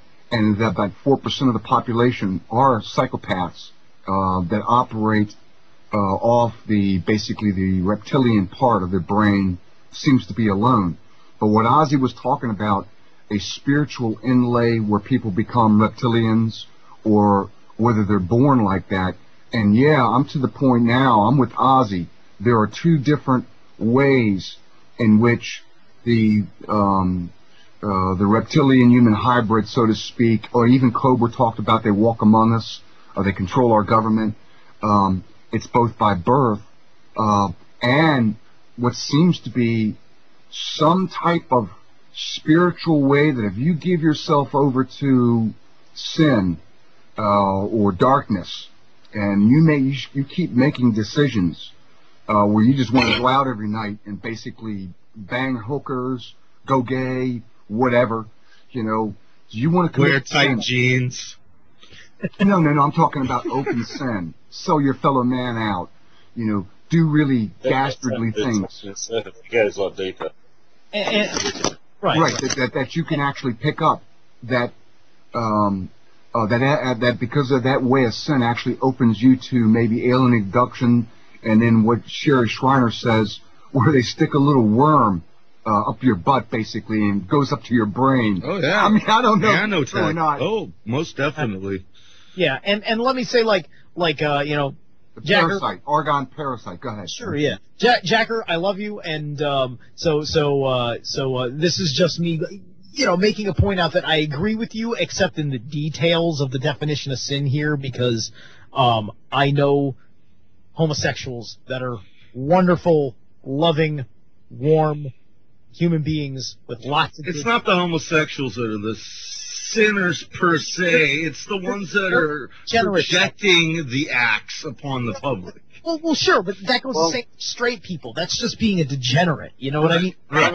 that about 4% of the population are psychopaths that operate off basically the reptilian part of their brain, seems to be alone. But what Ozzy was talking about, a spiritual inlay where people become reptilians, or whether they're born like that. And yeah, I'm to the point now, I'm with Ozzy. There are two different ways in which the reptilian human hybrid, so to speak, or even Cobra talked about, they walk among us, or they control our government. It's both by birth and what seems to be some type of spiritual way that if you give yourself over to sin or darkness, and you keep making decisions where you just want to go out every night and basically bang hookers, go gay, whatever, you want to wear tight jeans. No, I'm talking about open sin. Sell your fellow man out, do really dastardly things. It goes a lot deeper. Right. That you can actually pick up that because of that way of sin actually opens you to maybe alien abduction, and then what Sherry Shriner says, where they stick a little worm up your butt basically and goes up to your brain. Oh yeah. I mean, I don't know. Nanotech. Or not. Oh, most definitely. Yeah, and let me say The Jacker, parasite, argon parasite. Go ahead. Sure, yeah. Jacker, I love you, and so this is just me, making a point out that I agree with you, except in the details of the definition of sin here, because I know homosexuals that are wonderful, loving, warm human beings with lots of. It's not the homosexuals that are the sinners per se. It's the ones that are projecting the acts upon the public. Well, sure, but that goes the same for straight people. That's just being a degenerate. You know what I mean? Right.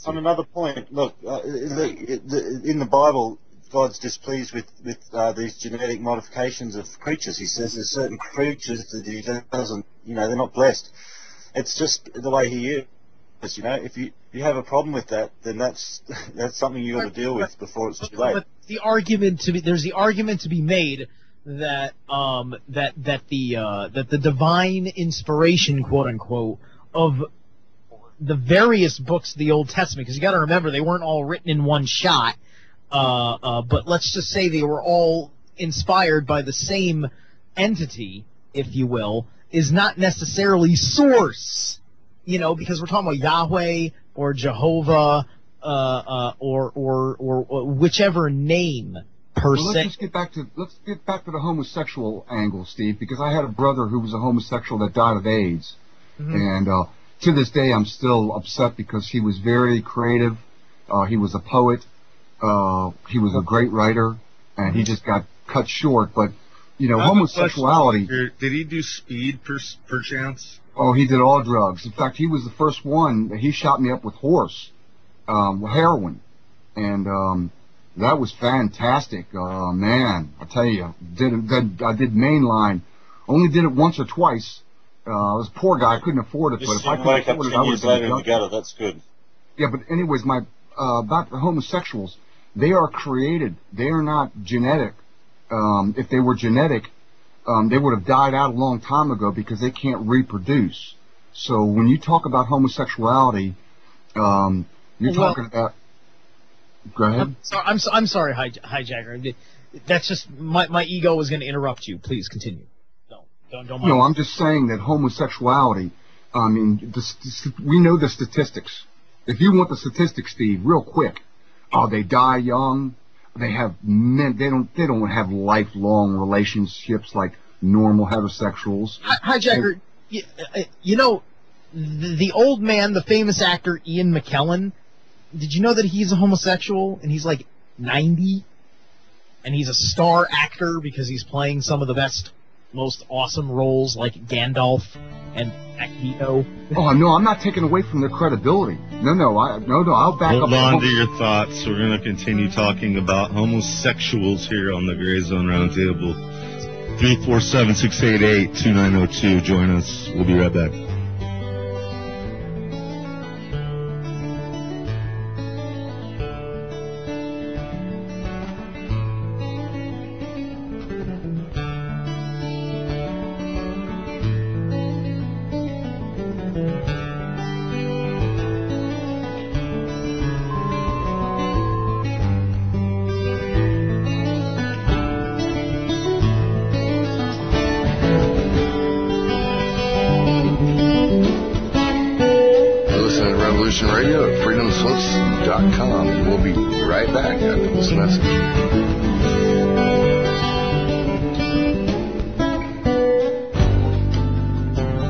On another point, look, in the Bible, God's displeased with these genetic modifications of creatures. He says there's certain creatures that he doesn't, they're not blessed. It's just the way he is. If you have a problem with that, then that's something you got to deal with before it's too late. But there's the argument to be made that the divine inspiration, quote unquote, of the various books of the Old Testament, because you got to remember they weren't all written in one shot, but let's just say they were all inspired by the same entity, if you will, is not necessarily source. Because we're talking about Yahweh or Jehovah or whichever name per se. Let's get back to the homosexual angle, Steve, because I had a brother who was a homosexual that died of AIDS, and to this day I'm still upset because he was very creative. He was a poet. He was a great writer, and he just got cut short. But homosexuality. Did he do speed perchance? Oh, he did all drugs. In fact, he was the first one. He shot me up with heroin, and that was fantastic. Man, I tell you, I did mainline. Only did it once or twice. I was a poor guy. I couldn't afford it, but if I could afford it, I would have done it. That's good. Yeah, but anyways, about the homosexuals, they are created. They are not genetic. If they were genetic, they would have died out a long time ago because they can't reproduce. So when you talk about homosexuality, you're talking about. Go ahead. I'm sorry, hijacker. That's just my ego was going to interrupt you. Please continue. Don't mind. No, I'm just saying that homosexuality. I mean, we know the statistics. If you want the statistics, Steve, real quick, they die young. They have they don't have lifelong relationships like normal heterosexuals. Hijacker, the old man, the famous actor Ian McKellen. Did you know that he's a homosexual and he's like 90, and he's a star actor because he's playing some of the best most awesome roles like Gandalf and Magneto. Oh no, I'm not taking away from their credibility. No, I'll back up. Hold on to your thoughts. We're going to continue talking about homosexuals here on the Gray Zone Roundtable. 347-688-2902. Join us. We'll be right back. Radio at freedomslips.com. We'll be right back after this message.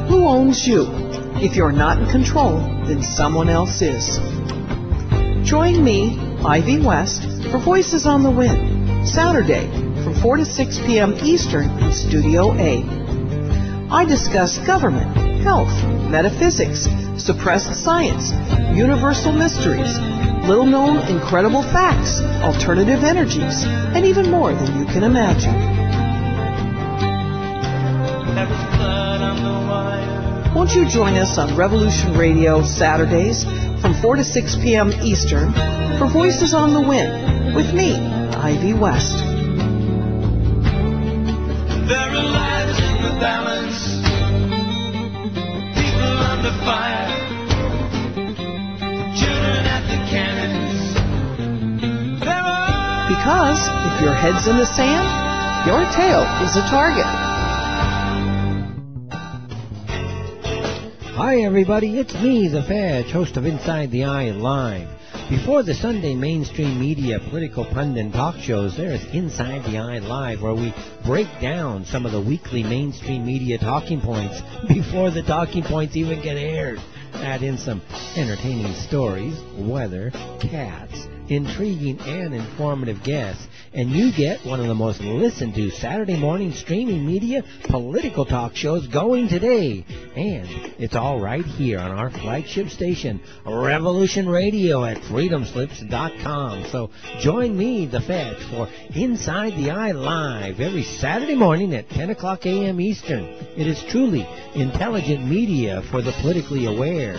Who owns you? If you're not in control, then someone else is. Join me, Ivy West, for Voices on the Wind, Saturday from 4 to 6 p.m. Eastern in Studio A. I discuss government, health, metaphysics, suppressed science, universal mysteries, little-known incredible facts, alternative energies, and even more than you can imagine. Won't you join us on Revolution Radio Saturdays from 4 to 6 p.m. Eastern for Voices on the Wind with me, Ivy West. There are lives in the balance, people under fire, children at the cannons. Because if your head's in the sand, your tail is a target. Hi everybody, it's me, the Fetch, host of Inside the Eye Live. Before the Sunday mainstream media political pundit talk shows, there is Inside the Eye Live, where we break down some of the weekly mainstream media talking points before the talking points even get aired. Add in some entertaining stories, weather, cats, intriguing and informative guests, and you get one of the most listened to Saturday morning streaming media political talk shows going today. And it's all right here on our flagship station, Revolution Radio at freedomslips.com. So join me, the Fetch, for Inside the Eye Live every Saturday morning at 10 o'clock a.m. Eastern. It is truly intelligent media for the politically aware.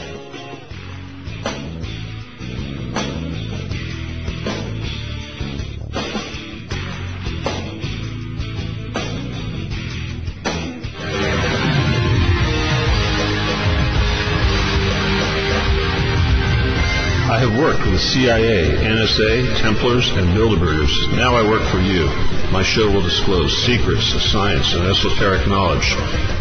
I have worked with the CIA, NSA, Templars, and Bilderbergers. Now I work for you. My show will disclose secrets of science and esoteric knowledge.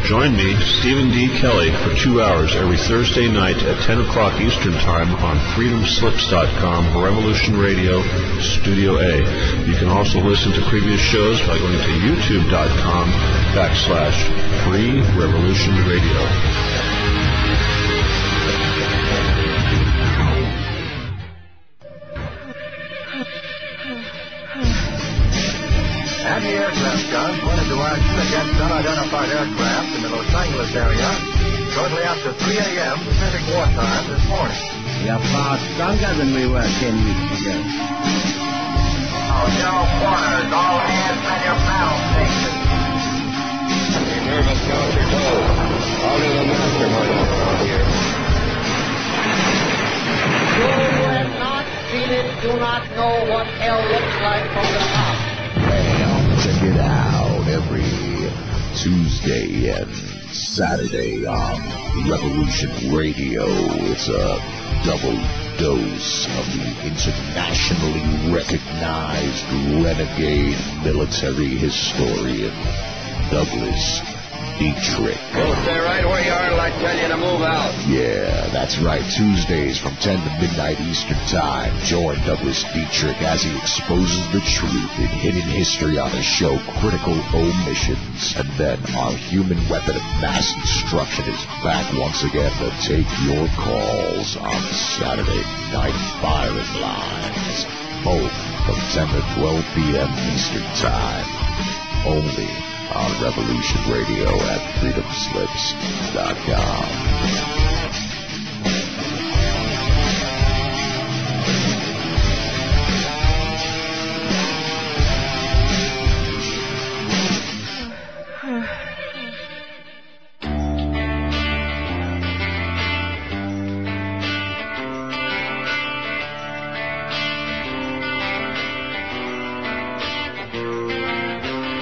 Join me, Stephen D. Kelly, for 2 hours every Thursday night at 10 o'clock Eastern Time on freedomslips.com, Revolution Radio, Studio A. You can also listen to previous shows by going to youtube.com/Free Revolution Radio. Anti-aircraft guns went into action against unidentified aircraft in the Los Angeles area shortly after 3 a.m. Pacific wartime this morning. We are far stronger than we were 10 weeks ago. Zero quarters, all hands on your battle stations. Be nervous, count your toes. I'll do the mastermind around here. You who have not seen it do not know what hell looks like from the top. Well, check it out every Tuesday and Saturday on Revolution Radio. It's a double dose of the internationally recognized renegade military historian Douglas Dietrich. You'll stay right where you are until I tell you to move out. Yeah, that's right. Tuesdays from 10 to midnight Eastern Time. Join Douglas Dietrich as he exposes the truth in hidden history on his show Critical Omissions. And then our human weapon of mass destruction is back once again to take your calls on Saturday Night Firing Lines. Both from 10 to 12 p.m. Eastern Time. Only on Revolution Radio at freedomslips.com.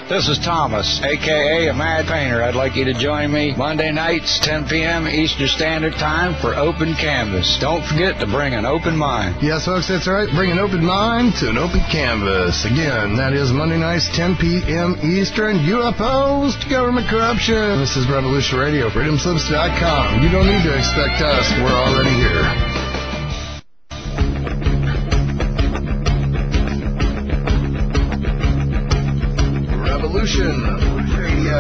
This is Thomas, a.k.a. a Mad Painter. I'd like you to join me Monday nights, 10 p.m. Eastern Standard Time for Open Canvas. Don't forget to bring an open mind. Yes, folks, that's right. Bring an open mind to an open canvas. Again, that is Monday nights, 10 p.m. Eastern. You opposed to government corruption. This is Revolution Radio, freedomslips.com. You don't need to expect us. We're already here. Revolution Radio.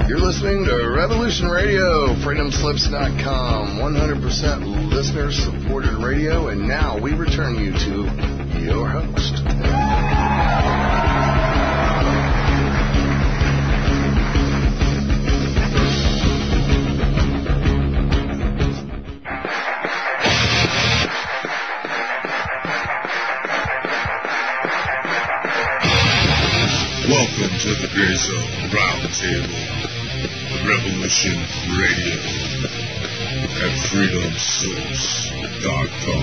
You're listening to Revolution Radio, freedomslips.com, 100% listener-supported radio, and now we return you to your host. Welcome to the TheGrayZone Roundtable, Revolution Radio at freedomslips.com.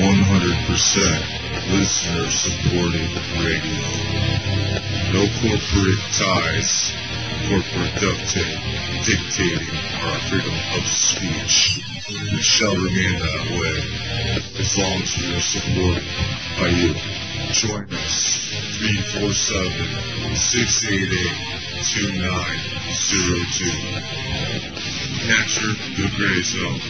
100% listener-supported radio. No corporate ties, corporate duct tape dictating our freedom of speech. It shall remain that way as long as we are supported by you. Join us, 347-688-2902. Capture the Gray Zone.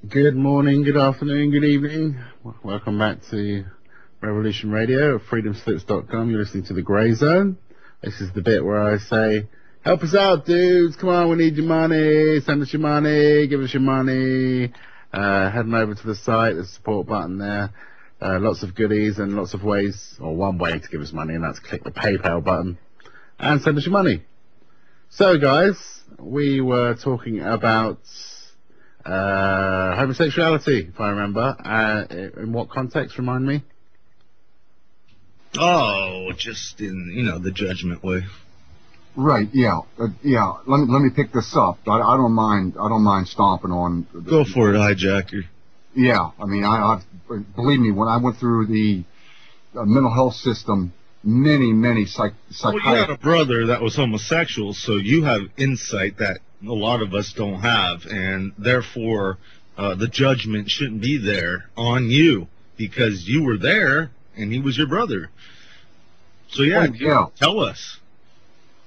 Good morning, good afternoon, good evening. Welcome back to Revolution Radio at freedomslips.com. You're listening to The Gray Zone. This is the bit where I say, help us out, dudes. Come on, we need your money. Send us your money. Give us your money. Heading over to the site, there's a support button there. Lots of goodies and lots of ways, or one way to give us money, and that's click the PayPal button and send us your money. So, guys, we were talking about homosexuality, if I remember. In what context, remind me? Oh, just in, the judgment way. Right, yeah. Let me pick this up. I don't mind stomping on. Go for it, hijacker. Yeah, I mean, I believe me, when I went through the mental health system, many psychiatrists. Well, you had a brother that was homosexual, so you have insight that a lot of us don't have, and therefore the judgment shouldn't be there on you because you were there and he was your brother. So tell us.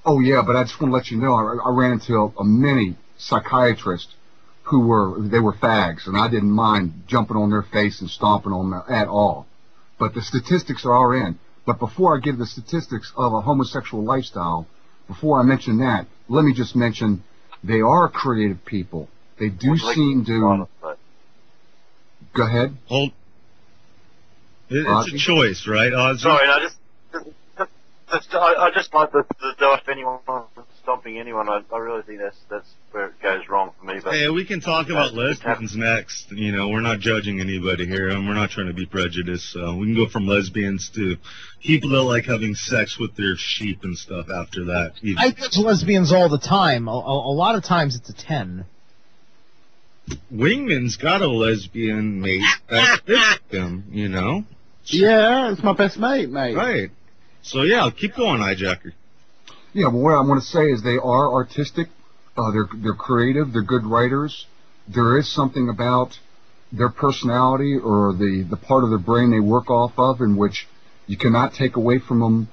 Oh yeah, but I just want to let you know, I ran into many psychiatrists who were fags, and I didn't mind jumping on their face and stomping on them at all. But the statistics are in. But before I give the statistics of a homosexual lifestyle, before I mention that, let me just mention they are creative people. They do seem to. Go ahead. It's a choice, right, Ozzy? Sorry, I just like the if anyone stomping anyone. I really think that's where it goes wrong for me. But hey, we can talk about lesbians next. We're not judging anybody here, and we're not trying to be prejudiced. So we can go from lesbians to people that like having sex with their sheep and stuff after that. I judge lesbians all the time. A lot of times it's a 10. Wingman's got a lesbian mate that fits him, Yeah, it's my best mate. Right. So, yeah, keep going, hijacker. Yeah, well, what I want to say is they are artistic. They're creative. They're good writers. There is something about their personality or the part of their brain they work off of in which you cannot take away from them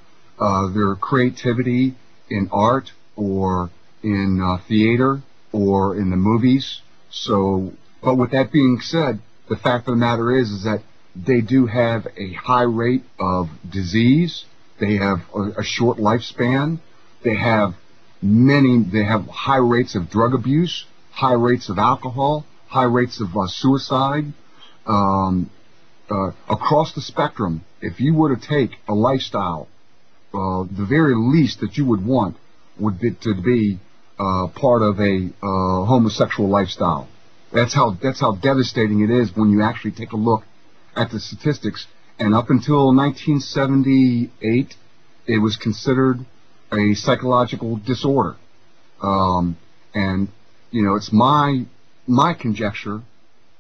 their creativity in art or in theater or in the movies. So, but with that being said, the fact of the matter is that they do have a high rate of disease. They have a short lifespan. They have high rates of drug abuse, high rates of alcohol, high rates of suicide. Across the spectrum, if you were to take a lifestyle, the very least that you would want would be to be part of a homosexual lifestyle. That's how devastating it is when you actually take a look at the statistics. And up until 1978, it was considered a psychological disorder. And you know, it's my conjecture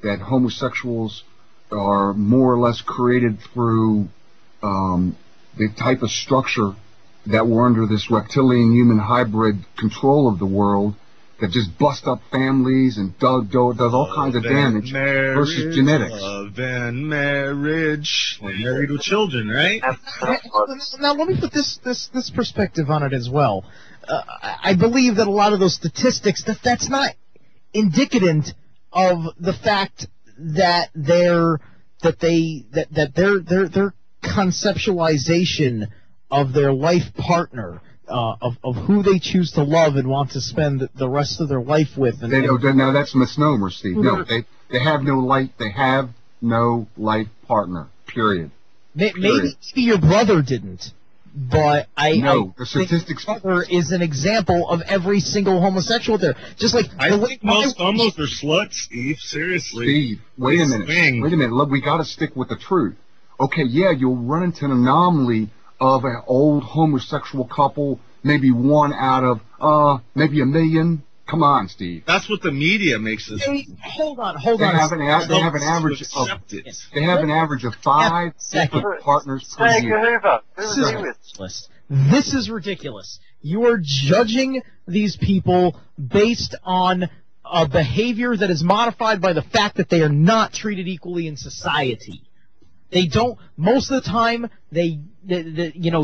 that homosexuals are more or less created through the type of structure that we're under, this reptilian human hybrid control of the world that just bust up families and does all kinds of damage versus genetics. Love and marriage. We're married with children, right? Now let me put this perspective on it as well. I believe that a lot of those statistics that's not indicative of the fact that their conceptualization of their life partner, of who they choose to love and want to spend the rest of their life with. And now that's a misnomer, Steve. No, they have no life. They have no life partner. Period. Maybe your brother didn't, but the statistics. My brother is an example of every single homosexual there. Just like I think most homos are sluts, Steve. Seriously. Steve, wait a minute. Look, we got to stick with the truth. Okay, yeah, you'll run into an anomaly of an old homosexual couple, maybe one out of maybe a million. Come on, Steve. That's what the media makes us. Hold on. They have an average of 5 different partners per year. This is ridiculous. You are judging these people based on a behavior that is modified by the fact that they are not treated equally in society. They don't, most of the time, they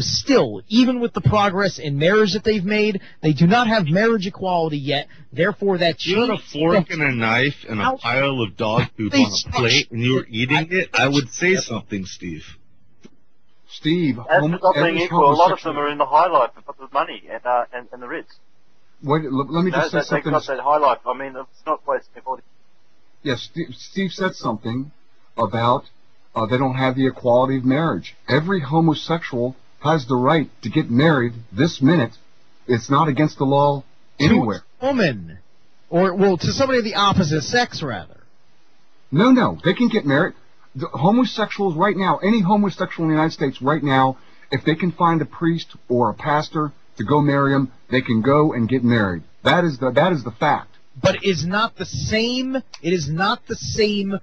still, even with the progress in marriage that they've made, they do not have marriage equality yet. Therefore, that you had a fork and a knife and a pile of dog poop on a plate and you were eating it, I would say something, Steve. Steve, as not being equal, a lot of them are in the high life but with money and the Ritz. Wait, let me just say something. They've got that high life. I mean, it's not wasting their body. Yes, Steve said something about they don't have the equality of marriage. Every homosexual has the right to get married this minute. It's not against the law anywhere. To a woman. To somebody of the opposite sex, rather. No, they can get married. The homosexuals right now, any homosexual in the United States right now, if they can find a priest or a pastor to go marry them, they can go and get married. That is the fact. But it is not the same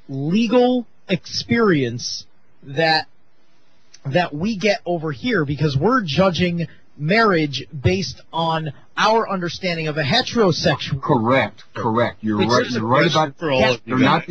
legal experience that we get over here, because we're judging marriage based on our understanding of a heterosexual. Correct. You're right about they're not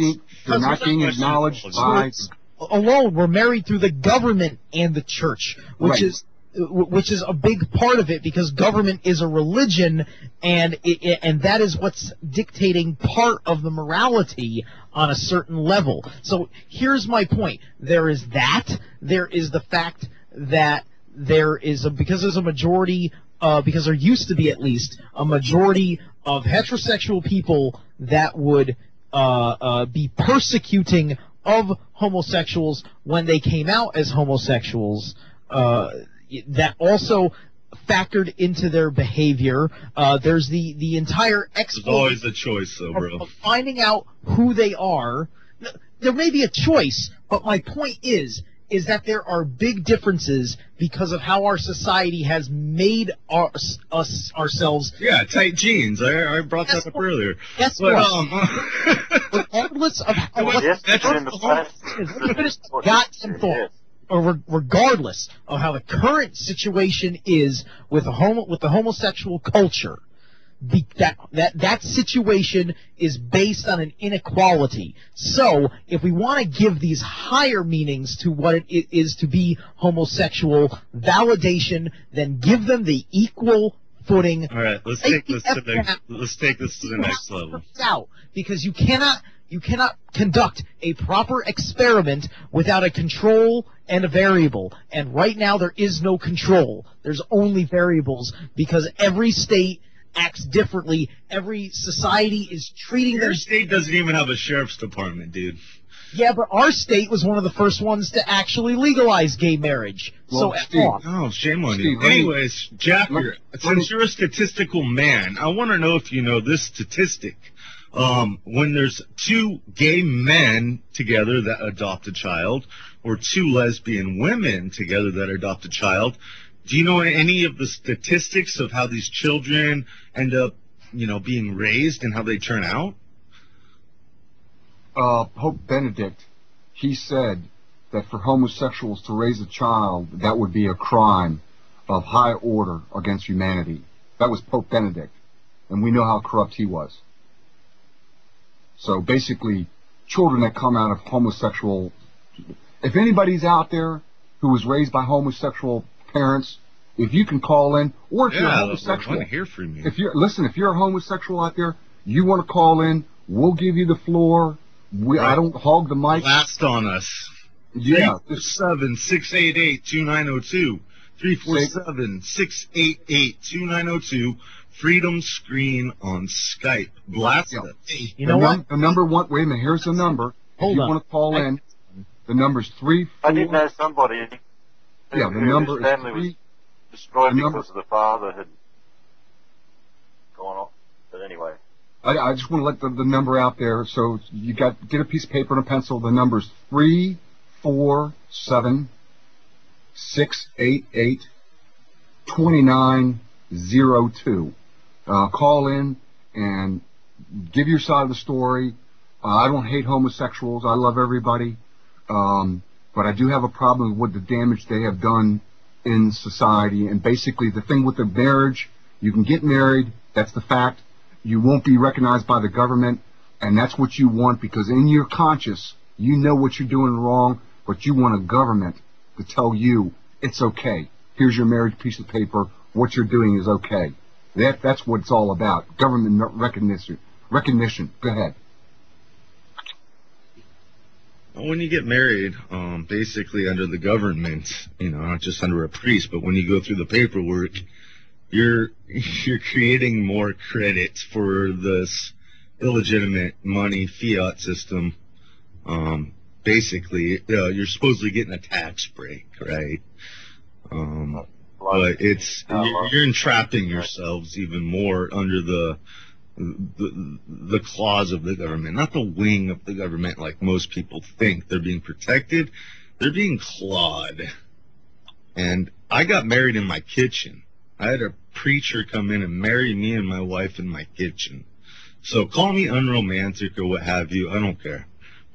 being acknowledged by. Alone, we're married through the government and the church, which is a big part of it, because government is a religion, and that is what's dictating part of the morality on a certain level. So here's my point. There is that. There is the fact that because there's a majority, because there used to be at least a majority of heterosexual people that would be persecuting of homosexuals when they came out as homosexuals. That also factored into their behavior. There's the entire There's always a choice, though, bro. Of finding out who they are. There may be a choice, but my point is that there are big differences because of how our society has made ourselves. Yeah, tight jeans. I brought that up earlier. Guess what? Regardless of regardless of how the current situation is with the homosexual culture, that situation is based on an inequality. So, if we want to give these higher meanings to what it is to be homosexual, validation, then give them the equal footing. All right, let's take this to the next level. Because you cannot You cannot conduct a proper experiment without a control and a variable. And right now there is no control. There's only variables because every state acts differently. Every society is treating Your state doesn't even have a sheriff's department, dude. Yeah, but our state was one of the first ones to actually legalize gay marriage. Well, so, Steve, oh, shame on Steve, you. Anyways, Jacker, since you're a statistical man, I want to know if you know this statistic. When there's two gay men together that adopt a child, or two lesbian women together that adopt a child, do you know any of the statistics of how these children end up, being raised and how they turn out? Pope Benedict, he said that for homosexuals to raise a child, that would be a crime of high order against humanity. That was Pope Benedict, and we know how corrupt he was. So basically, children that come out of homosexual, if anybody's out there who was raised by homosexual parents, if you can call in, or if you're homosexual, I want to hear from you. if you're a homosexual out there, you want to call in, we'll give you the floor. I don't hog the mic. Blast on us. Yeah. 347-688-2902. 347-688-2902. Freedom Screen on Skype. Blast us. You know what? The number one, wait a minute, here's the number. Hold if you on. want to call in, the number's 3. I did know somebody Yeah, the number whose family is was 3. destroyed the number- because the father had gone off. But anyway. I just want to let the number out there. So you get a piece of paper and a pencil. The number's 347-688-2902. Call in and give your side of the story. I don't hate homosexuals. I love everybody. But I do have a problem with the damage they have done in society. And basically the thing with the marriage, you can get married. That's the fact. You won't be recognized by the government, and that's what you want because in your conscience, you know what you're doing wrong, but you want a government to tell you it's okay. Here's your marriage piece of paper. What you're doing is okay. That's what it's all about. Government recognition. Go ahead. Well, when you get married, basically under the government, not just under a priest, but when you go through the paperwork, you're creating more credit for this illegitimate money fiat system. Basically, you're supposedly getting a tax break, right? But you're entrapping yourselves even more under the claws of the government, not the wing of the government like most people think. They're being protected. They're being clawed. And I got married in my kitchen. I had a preacher come in and marry me and my wife in my kitchen. So call me unromantic or what have you. I don't care.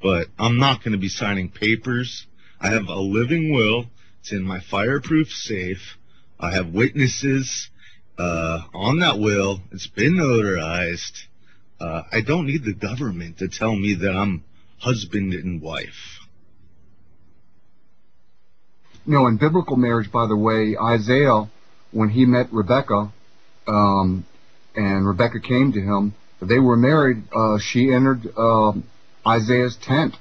But I'm not going to be signing papers. I have a living will. It's in my fireproof safe. I have witnesses on that will. It's been notarized. I don't need the government to tell me that I'm husband and wife. No, in biblical marriage, by the way, Isaiah, when he met Rebecca, and Rebecca came to him, they were married. She entered Isaiah's tent,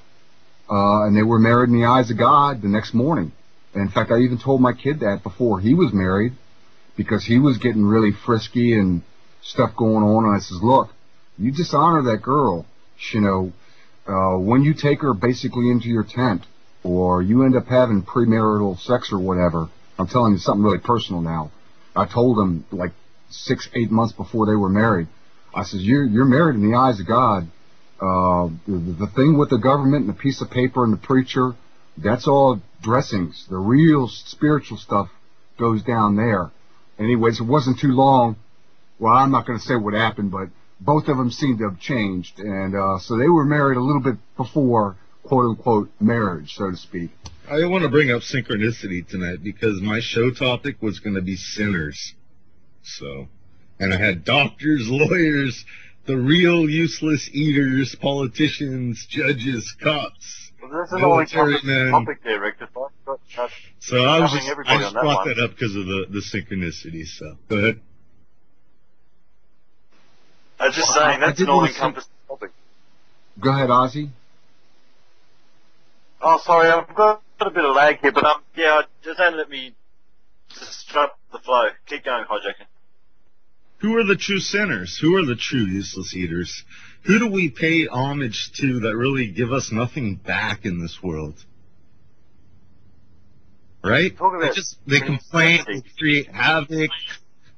and they were married in the eyes of God the next morning. And in fact, I even told my kid that before he was married, because he was getting really frisky and stuff going on. And I says, look, you dishonor that girl, when you take her basically into your tent, or you end up having premarital sex or whatever. I'm telling you something really personal now. I told them like 6-8 months before they were married. I says, you're married in the eyes of God. The thing with the government and the piece of paper and the preacher, that's all dressings. The real spiritual stuff goes down there. Anyways, it wasn't too long. Well, I'm not going to say what happened, but both of them seemed to have changed. And so they were married a little bit before, quote-unquote, marriage, so to speak. I want to bring up synchronicity tonight because my show topic was going to be sinners. And I had doctors, lawyers, the real useless eaters, politicians, judges, cops, Well, there's an always military men. topic there, Rick. Just like, So I covering just everybody on that brought one. that up because of the synchronicity. So go ahead. I was just saying, that's an all-encompassing topic. Go ahead, Ozzy. Oh, sorry, I've got a bit of lag here, but yeah, just don't let me disrupt the flow. Keep going, Hijacker. Who are the true sinners? Who are the true useless eaters? Who do we pay homage to that really give us nothing back in this world? Right? They complain, they create havoc.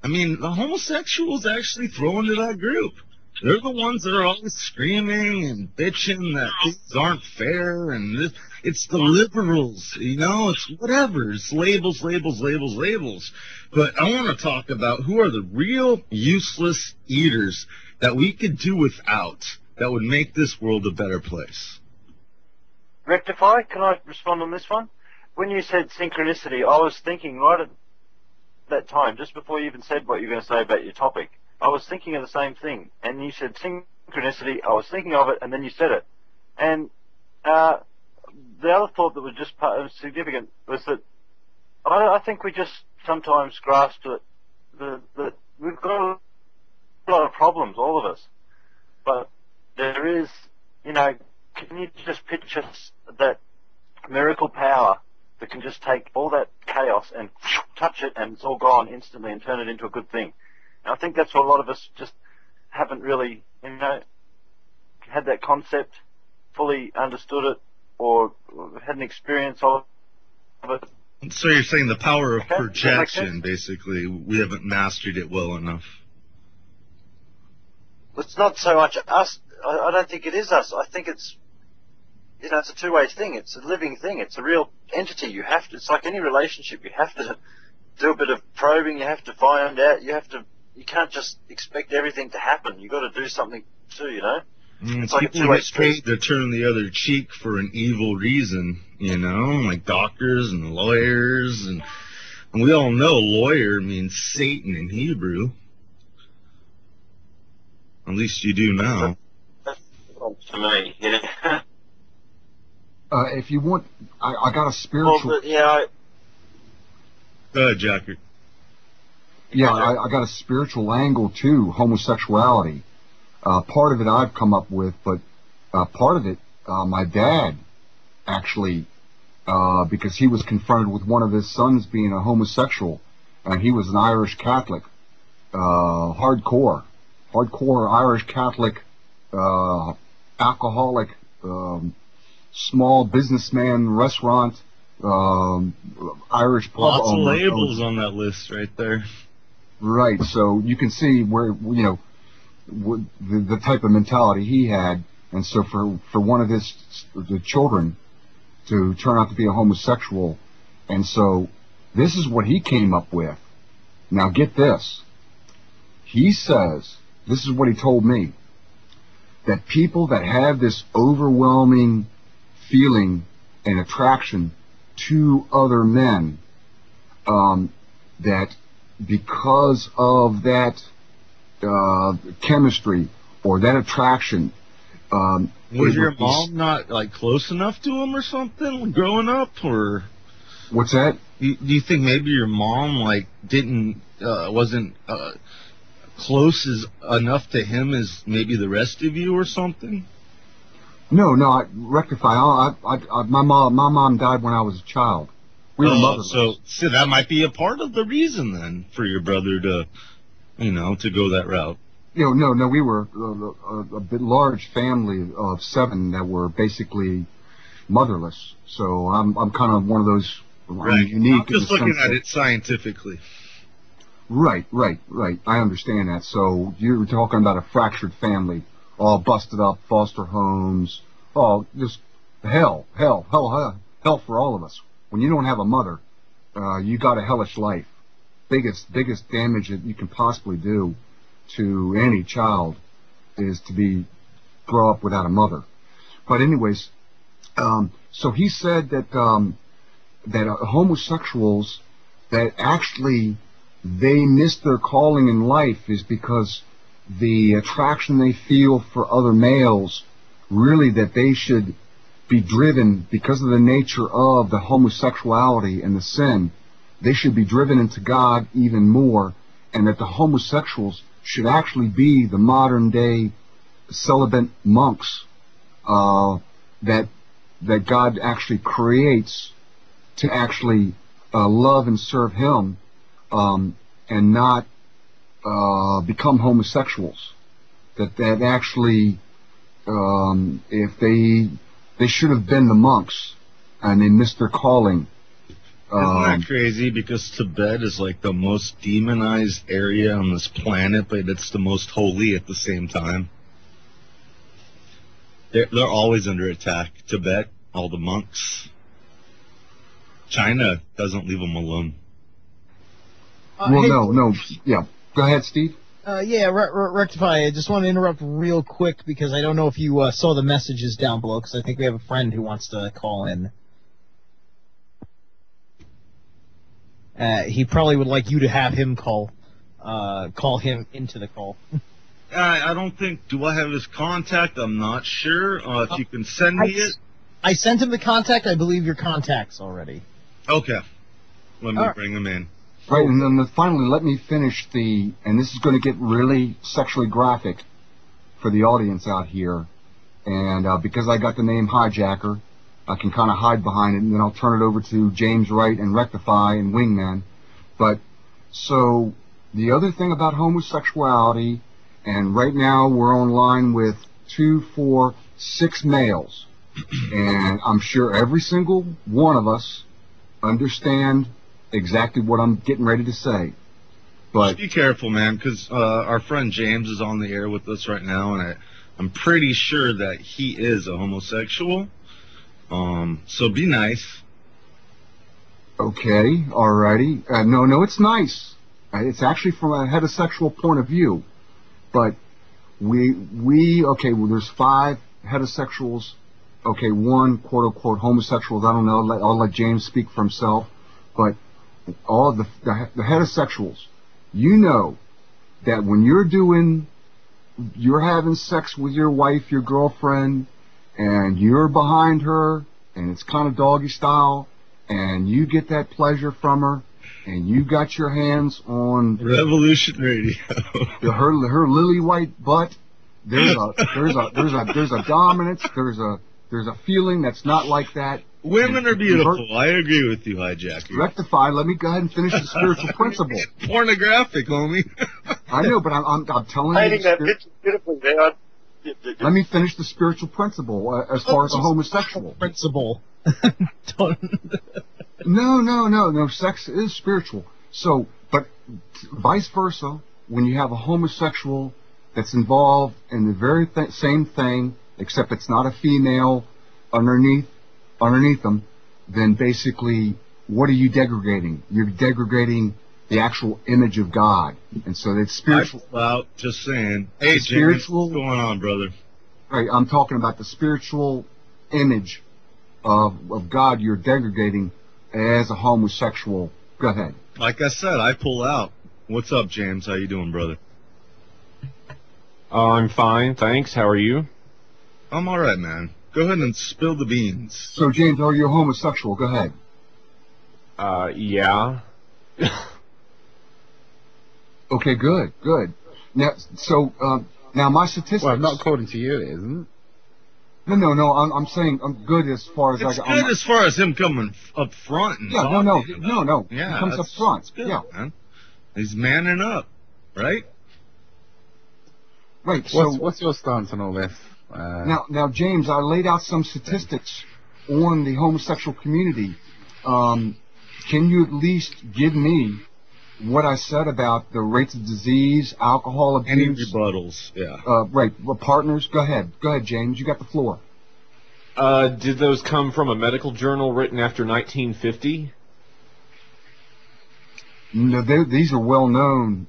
I mean, the homosexuals actually throw into that group. They're the ones that are always screaming and bitching that things aren't fair, and this, it's the liberals, you know, it's whatever. It's labels, labels, labels, labels. But I want to talk about who are the real useless eaters that we could do without that would make this world a better place. Rectify, can I respond on this one? When you said synchronicity, I was thinking right at that time, just before you even said what you were going to say about your topic, I was thinking of the same thing. And you said synchronicity, I was thinking of it, and then you said it. And the other thought that was just significant was that I think we just sometimes grasp that we've got a lot of problems, all of us. But there is, you know, can you just picture that miracle power that can just take all that chaos and touch it and it's all gone instantly and turn it into a good thing? And I think that's what a lot of us just haven't really, you know, had that concept, fully understood it, or had an experience of it. So you're saying the power of projection, basically, we haven't mastered it well enough. It's not so much us. I don't think it is us. I think it's, you know, it's a two-way thing. It's a living thing. It's a real entity. You have to, it's like any relationship. You have to do a bit of probing. You have to find out. You can't just expect everything to happen. You've got to do something too, you know? It's like a two-way street. To turn the other cheek for an evil reason, you know, like doctors and lawyers, and we all know lawyer means Satan in Hebrew. At least you do now. To me, yeah. If you want, I got a spiritual. Well, yeah. Go ahead, Jacker. Yeah, I got a spiritual angle to homosexuality. Part of it I've come up with, but part of it, my dad actually, because he was confronted with one of his sons being a homosexual, and he was an Irish Catholic, hardcore Irish Catholic, alcoholic, small businessman, restaurant, Irish pub Lots of owner. labels on that list right there. Right, so you can see where, you know, the type of mentality he had, and so for one of the children to turn out to be a homosexual, and so this is what he came up with. Now get this. He says, this is what he told me, that people that have this overwhelming feeling and attraction to other men, that because of that chemistry or that attraction, was your mom not like close enough to him or something growing up, or what's that? Do you think maybe your mom like wasn't close enough to him as maybe the rest of you or something? No, I rectify. My mom died when I was a child. We were motherless. So that might be a part of the reason then for your brother to, you know, to go that route. You know, no, we were a bit large family of 7 that were basically motherless. So I'm kind of one of those. Right. I'm unique. I'm just looking at it scientifically. Right. I understand that. So you're talking about a fractured family, all busted up, foster homes, all just hell for all of us. When you don't have a mother, you got a hellish life. Biggest damage that you can possibly do to any child is to grow up without a mother. But anyways, so he said that homosexuals, that actually they miss their calling in life is because the attraction they feel for other males, really that they should be driven, because of the nature of the homosexuality and the sin, they should be driven into God even more, and that the homosexuals should actually be the modern day celibate monks that God actually creates to actually love and serve Him, and not become homosexuals. That actually, if they should have been the monks, and they missed their calling. Isn't that crazy? Because Tibet is like the most demonized area on this planet, but it's the most holy at the same time. They're always under attack. Tibet, all the monks. China doesn't leave them alone. Well, no. Yeah. Go ahead, Steve. Rectify. I just want to interrupt real quick because I don't know if you saw the messages down below, because I think we have a friend who wants to call in. He probably would like you to have him call him into the call. I don't think. Do I have his contact? I'm not sure. If you can send me it. I sent him the contact. I believe your contacts already. Okay. Let me bring him in. Right, and then finally, let me finish and this is going to get really sexually graphic for the audience out here, and because I got the name Hijacker, I can kind of hide behind it, and then I'll turn it over to James Wright and Rectify and Wingman. But, so, the other thing about homosexuality, and right now we're online with 2, 4, 6 males, and I'm sure every single one of us understand exactly what I'm getting ready to say. But just be careful, man, because our friend James is on the air with us right now, and I'm pretty sure that he is a homosexual. So be nice. Okay, alrighty. No, it's nice. It's actually from a heterosexual point of view. But okay, well, there's 5 heterosexuals. Okay, 1 quote-unquote homosexuals. I don't know. I'll let James speak for himself. But all the heterosexuals, you know that when you're having sex with your wife, your girlfriend, and you're behind her, and it's kind of doggy style, and you get that pleasure from her, and you got your hands on Revolution Radio, her lily white butt. There's a dominance. There's a feeling that's not like that. Women are beautiful. I agree with you, Hijacker. Rectify. Let me go ahead and finish the spiritual principle. Pornographic, homie. I know, but I'm telling you. Painting that picture beautifully there. Let me finish the spiritual principle as far as a homosexual. Principle. No. Sex is spiritual. So, but vice versa, when you have a homosexual that's involved in the very same thing, except it's not a female underneath them, then basically, what are you degrading? You're degrading the actual image of God, and so it's spiritual. Well, just saying. Hey, spiritual. James, what's going on, brother? Right, I'm talking about the spiritual image of God. You're degrading as a homosexual. Go ahead. Like I said, I pull out. What's up, James? How you doing, brother? I'm fine, thanks. How are you? I'm all right, man. Go ahead and spill the beans. So, James, are you a homosexual? Go ahead. Yeah. Okay, good. Now, now my statistics. Well, not according to you, it isn't. No. I'm saying I'm good as far as it's good as far as him coming up front. And yeah, no. Yeah, he comes up front. Good, yeah, man. He's manning up, right? Right. What's your stance on all this? Now, James, I laid out some statistics on the homosexual community. Can you at least give me what I said about the rates of disease, alcohol abuse? Any rebuttals? Yeah. Right. Well, partners, go ahead, James. You got the floor. Did those come from a medical journal written after 1950? No, these are well known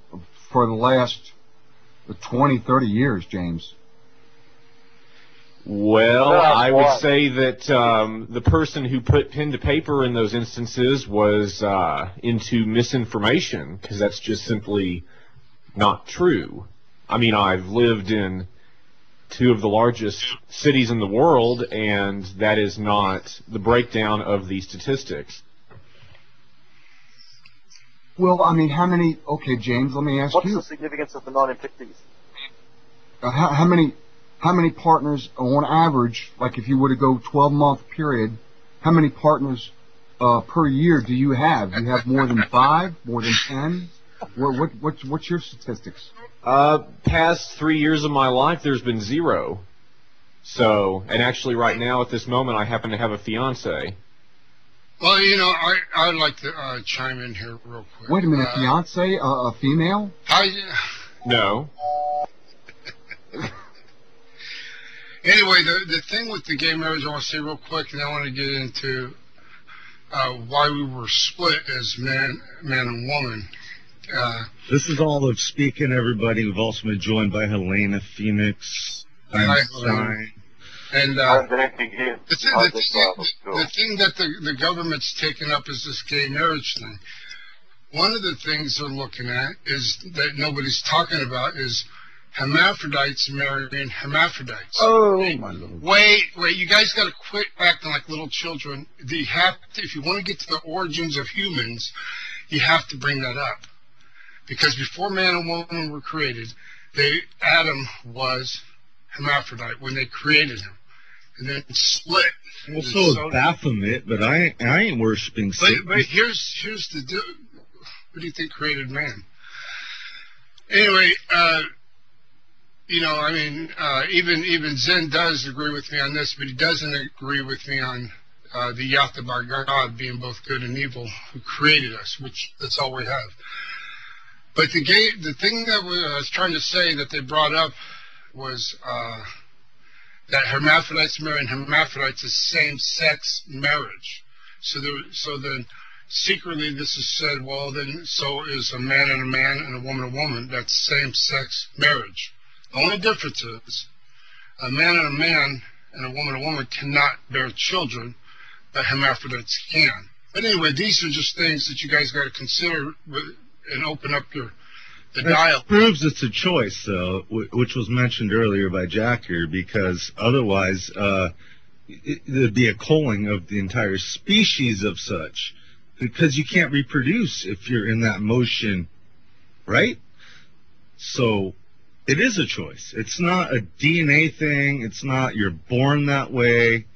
for the last 20, 30 years, James. Well, I would say that the person who put pen to paper in those instances was into misinformation, because that's just simply not true. I mean, I've lived in 2 of the largest cities in the world, and that is not the breakdown of the statistics. Well, I mean, how many... Okay, James, let me ask you. What's the significance of the 1950s? how many partners on average, like if you were to go 12-month period, how many partners per year do you have? Do you have more than 5, more than 10? What's your statistics? Past 3 years of my life, there's been 0. So, and actually right now at this moment, I happen to have a fiance. Well, I'd like to chime in here real quick. Wait a minute, fiance, a female? No. Anyway, the thing with the gay marriage, I want to say real quick, and I want to get into why we were split as man and woman. This is all of speaking, everybody. We've also been joined by Helena Phoenix. Einstein. And the thing that the government's taken up is this gay marriage thing. One of the things they're looking at is that nobody's talking about is hermaphrodites marrying hermaphrodites. Oh, my Lord. Wait, you guys got to quit acting like little children. If you want to get to the origins of humans, you have to bring that up. Because before man and woman were created, Adam was hermaphrodite when they created him, and then split. Well, so is Baphomet, but I ain't worshiping Satan. But here's the deal. What do you think created man? Anyway, even Zen does agree with me on this, but he doesn't agree with me on the Yahweh God being both good and evil, who created us, which that's all we have. But the thing that I was trying to say that they brought up was that hermaphrodites marrying hermaphrodites is same-sex marriage. So then secretly this is said, well, then so is a man and a man and a woman. That's same-sex marriage. The only difference is a man and a woman cannot bear children, but hermaphrodites can. But anyway, these are just things that you guys got to consider and open up the dial. It proves it's a choice, though, which was mentioned earlier by Jack here, because otherwise there'd be a culling of the entire species of such, because you can't reproduce if you're in that motion, right? So it is a choice. It's not a DNA thing. It's not you're born that way.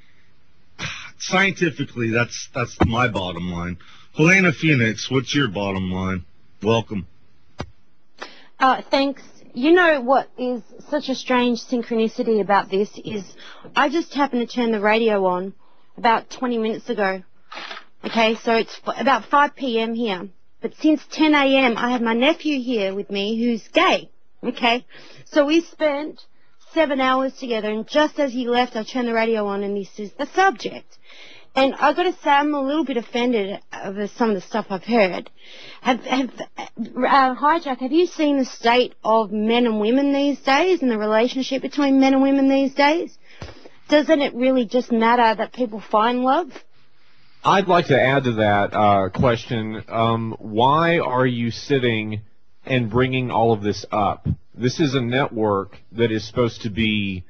Scientifically, that's my bottom line. Helena Phoenix, what's your bottom line? Welcome. Thanks. You know what is such a strange synchronicity about this is I just happened to turn the radio on about 20 minutes ago. Okay, so it's about 5 p.m. here. But since 10 a.m. I have my nephew here with me who's gay. Okay, so we spent 7 hours together, and just as he left I turned the radio on and this is the subject. And I've got to say, I'm a little bit offended over some of the stuff I've heard. Hi, Jack, have you seen the state of men and women these days and the relationship between men and women these days? Doesn't it really just matter that people find love? I'd like to add to that question. Why are you sitting and bringing all of this up? This is a network that is supposed to be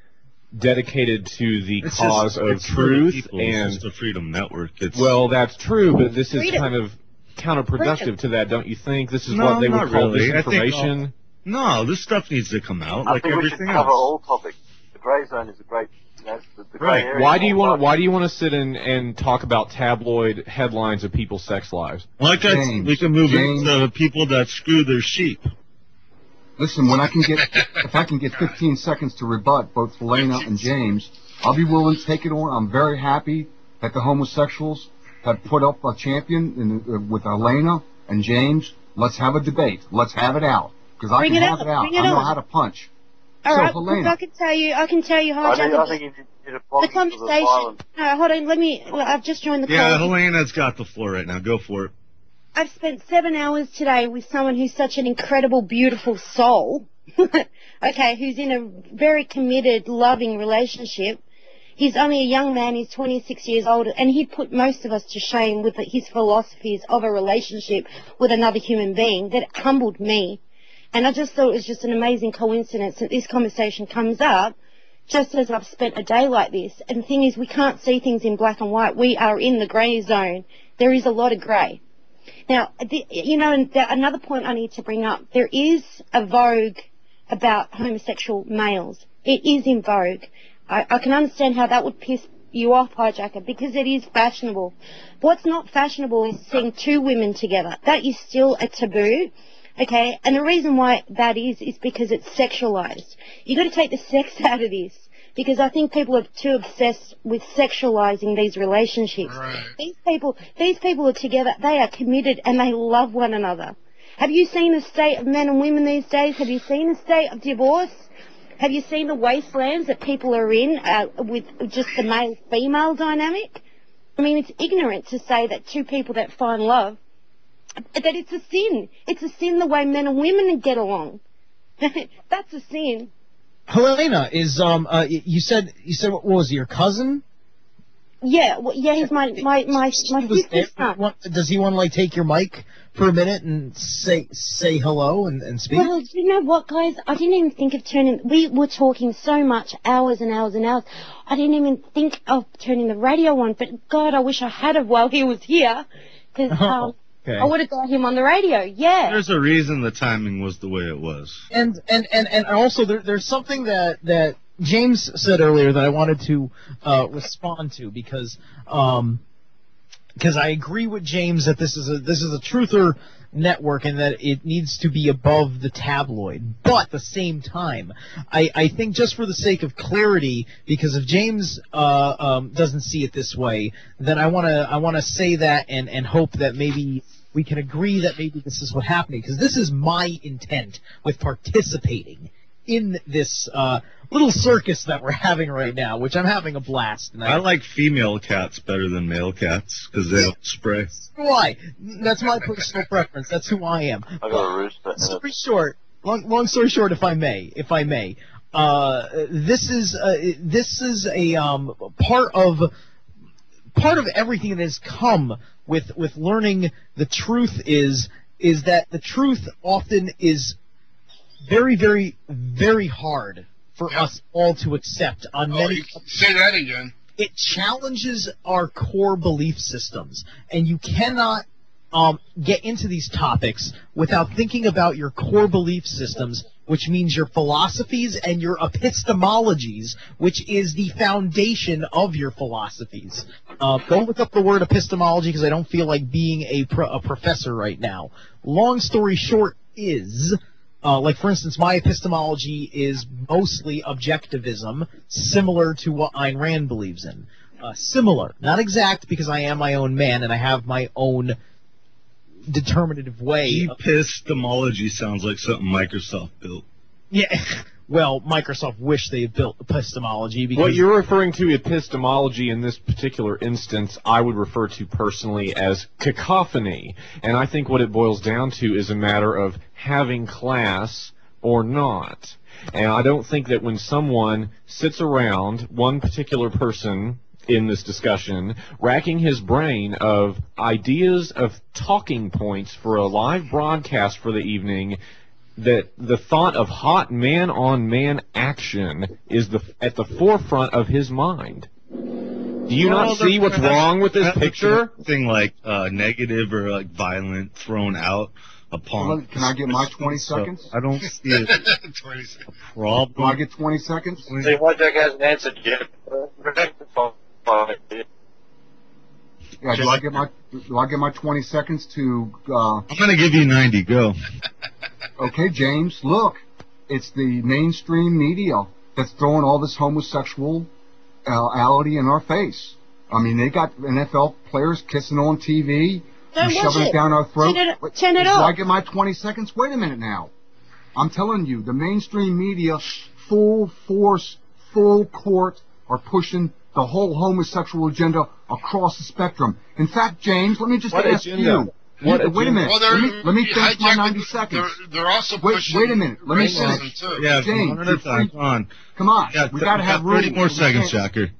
dedicated to the cause of truth, and it's the Freedom Network. Well, that's true, but this is kind of counterproductive to that, don't you think? This is what they would call disinformation. No, this stuff needs to come out I think we should cover all topics. The Gray Zone is a great. The gray area. Why do you want to sit and talk about tabloid headlines of people's sex lives? We can move into people that screw their sheep. Listen, if I can get 15 seconds to rebut both Helena and James, I'll be willing to take it on. I'm very happy that the homosexuals have put up a champion with Helena and James. Let's have a debate. Let's have it out, because I can have it out. I know how to punch. All right, Helena, I can tell you, I think you did the conversation. No, hold on, I've just joined the call. Yeah, Helena's got the floor right now. Go for it. I've spent 7 hours today with someone who's such an incredible, beautiful soul, okay, who's in a very committed, loving relationship. He's only a young man, he's 26 years old, and he put most of us to shame with his philosophies of a relationship with another human being that humbled me. And I just thought it was just an amazing coincidence that this conversation comes up just as I've spent a day like this. And the thing is, we can't see things in black and white. We are in the grey zone. There is a lot of grey. Now, another point I need to bring up, there is a Vogue about homosexual males. It is in vogue. I can understand how that would piss you off, Hijacker, because it is fashionable. What's not fashionable is seeing two women together. That is still a taboo. Okay, and the reason why that is because it's sexualized. You've got to take the sex out of this, because I think people are too obsessed with sexualizing these relationships. Right. These people are together, they are committed, and they love one another. Have you seen the state of men and women these days? Have you seen the state of divorce? Have you seen the wastelands that people are in with just the male-female dynamic? I mean, it's ignorant to say that two people that find love, that it's a sin. It's a sin the way men and women get along. That's a sin. Helena, is you said what was it, your cousin? Yeah, well, yeah, he's my sister's son. Does he want to like take your mic for a minute and say hello and speak? Well, you know what, guys? I didn't even think of turning. We were talking so much, hours and hours and hours. I didn't even think of turning the radio on. But God, I wish I had it while he was here, because okay. I would have got him on the radio. Yeah. There's a reason the timing was the way it was. And also there's something that James said earlier that I wanted to respond to, because I agree with James that this is a truther network and that it needs to be above the tabloid. But at the same time, I think just for the sake of clarity, because if James doesn't see it this way, then I wanna say that and hope that maybe we can agree that maybe this is what's happening, because this is my intent with participating in this little circus that we're having right now, which I'm having a blast. And I like female cats better than male cats because they don't spray. Why? That's my personal preference. That's who I am. I got a rooster. Long story short, if I may, this is a part of everything that has come with learning the truth is that the truth often is very, very, very hard for us all to accept on many. Say that again. It challenges our core belief systems, and you cannot get into these topics without thinking about your core belief systems, which means your philosophies and your epistemologies, which is the foundation of your philosophies. Don't look up the word epistemology because I don't feel like being a professor right now. Long story short is, like, for instance, my epistemology is mostly objectivism, similar to what Ayn Rand believes in. Similar. Not exact, because I am my own man and I have my own determinative way. Epistemology sounds like something Microsoft built. Yeah. Well, Microsoft wished they had built epistemology because... What you're referring to epistemology in this particular instance, I would refer to personally as cacophony. And I think what it boils down to is a matter of having class or not. And I don't think that when someone sits around, one particular person in this discussion, racking his brain of ideas of talking points for a live broadcast for the evening, that the thought of hot man-on-man action is at the forefront of his mind. Do you not see what's wrong with this picture? Thing like negative or like violent thrown out upon. Can I get my 20 seconds? I don't see it. 20 seconds. Problem. Do I get 20 seconds? See, Wojak hasn't answered yet. Yeah, do I get my 20 seconds to... I'm going to give you 90. Go. Okay, James, look. It's the mainstream media that's throwing all this homosexuality in our face. I mean, they got NFL players kissing on TV and shoving it down our throat. Turn it Do off. I get my 20 seconds? Wait a minute now. I'm telling you, the mainstream media, full force, full court, are pushing the whole homosexual agenda across the spectrum. In fact, James, let me just ask you. Wait a minute. Well, let me finish my 90 seconds. They're also pushing. Wait a minute. Let me finish. Yeah, James, one at a time. Come on. Come on. Yeah, We got to have 30 rules. more seconds, Jacker.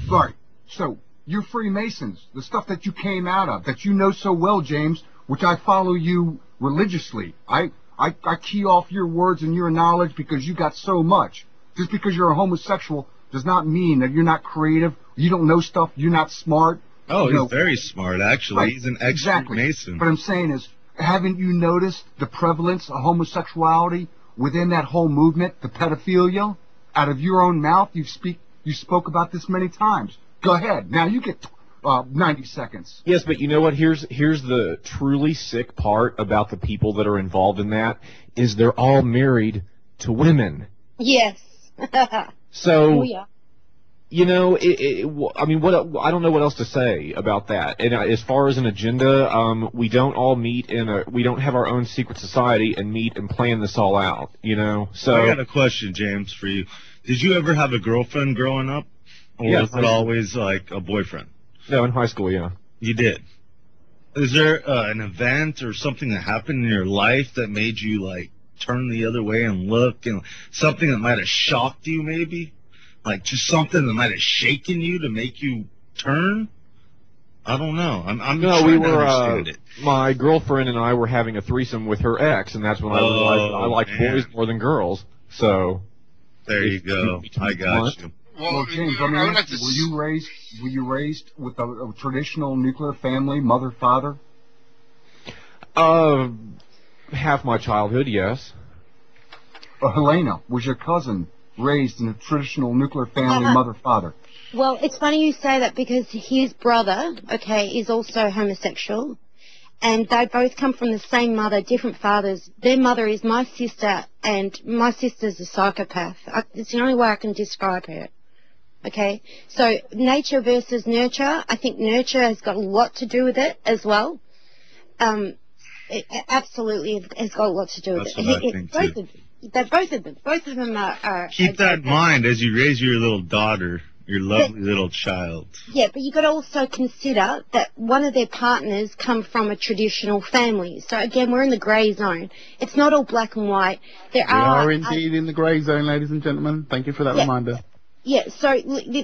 Right. So, you're Freemasons, the stuff that you came out of, that you know so well, James, which I follow you religiously. I key off your words and your knowledge because you got so much. Just because you're a homosexual does not mean that you're not creative, you don't know stuff, you're not smart. Oh, he's very smart, actually. Right. He's an expert Mason. What I'm saying is, haven't you noticed the prevalence of homosexuality within that whole movement, the pedophilia, out of your own mouth, you spoke about this many times. Go ahead. Now you get 90 seconds. Yes, but you know what? Here's the truly sick part about the people that are involved in that is they're all married to women. Yes. So, Oh, yeah. you know, I mean, I don't know what else to say about that. And as far as an agenda, we don't all meet we don't have our own secret society and meet and plan this all out, you know? So I got a question, James, for you. Did you ever have a girlfriend growing up? Or Yeah, was it always like a boyfriend? No, in high school, yeah. You did. Is there an event or something that happened in your life that made you, like, turn the other way and look, and something that might have shocked you, maybe? Like, just something that might have shaken you to make you turn? I don't know. I'm No, trying we to were, understand it. my girlfriend and I were having a threesome with her ex, and that's when I realized that I like boys more than girls. So there you go. I got you. Well, James, let me ask you, were you raised with a traditional nuclear family, mother, father? Half my childhood, yes. Helena, was your cousin raised in a traditional nuclear family, mother, father? Well, it's funny you say that because his brother, okay, is also homosexual, and they both come from the same mother, different fathers. Their mother is my sister, and my sister's a psychopath. It's the only way I can describe her. Okay, so nature versus nurture. I think nurture has got a lot to do with it as well. It absolutely has got a lot to do with That's it. what I think, too. Both of them are. Keep that in mind as you raise your little daughter, your lovely little child. Yeah, but you've got to also consider that one of their partners come from a traditional family. So again, we're in the grey zone. It's not all black and white. We are indeed in the grey zone, ladies and gentlemen. Thank you for that reminder. Yeah, so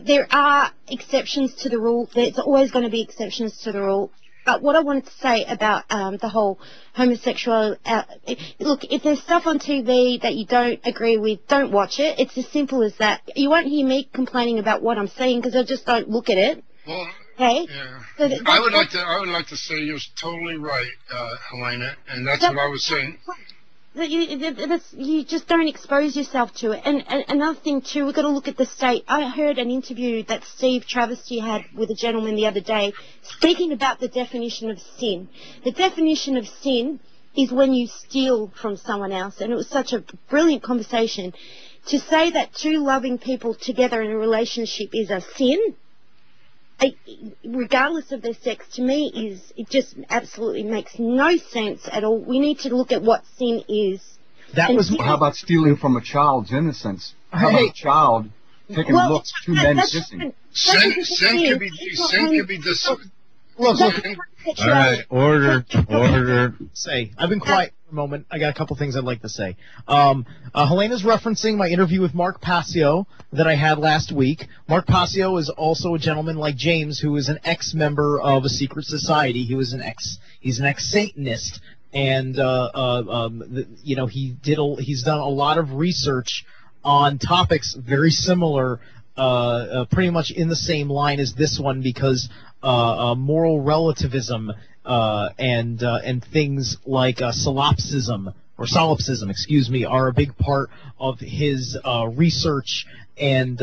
there are exceptions to the rule. There's always going to be exceptions to the rule. But what I wanted to say about the whole homosexual, look, if there's stuff on TV that you don't agree with, don't watch it. It's as simple as that. You won't hear me complaining about what I'm saying because I just don't look at it. Well, okay? Yeah. So I would like to say you're totally right, Helena, and that's what I was saying. You just don't expose yourself to it. And another thing too, we've got to look at the state. I heard an interview that Steve Travesty had with a gentleman the other day speaking about the definition of sin. The definition of sin is when you steal from someone else, and it was such a brilliant conversation. To say that two loving people together in a relationship is a sin, regardless of their sex, to me it just absolutely makes no sense at all. We need to look at what sin is. How about stealing from a child's innocence? How about a child taking looks, two men kissing? Sin can be Look. All right, order. I've been quiet for a moment. I got a couple things I'd like to say. Helena's referencing my interview with Mark Passio that I had last week. Mark Passio is also a gentleman like James who is an ex-member of a secret society. He's an ex-Satanist, and he's done a lot of research on topics very similar, pretty much in the same line as this one, because moral relativism and things like solipsism, are a big part of his research and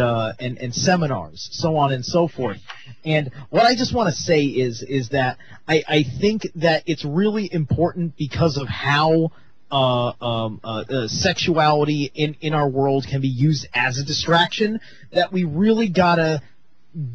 seminars, so on and so forth. And what I just want to say is that I think that it's really important because of how sexuality in our world can be used as a distraction, that we really gotta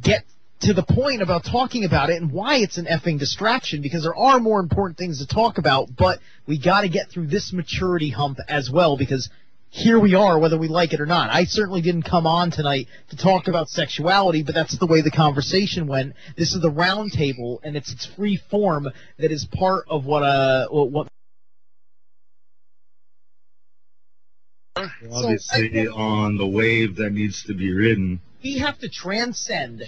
get to the point about talking about it and why it's an effing distraction, because there are more important things to talk about, but we got to get through this maturity hump as well, because here we are, whether we like it or not. I certainly didn't come on tonight to talk about sexuality, but that's the way the conversation went. This is the round table, and it's free form that is part of what obviously on the wave that needs to be ridden. We have to transcend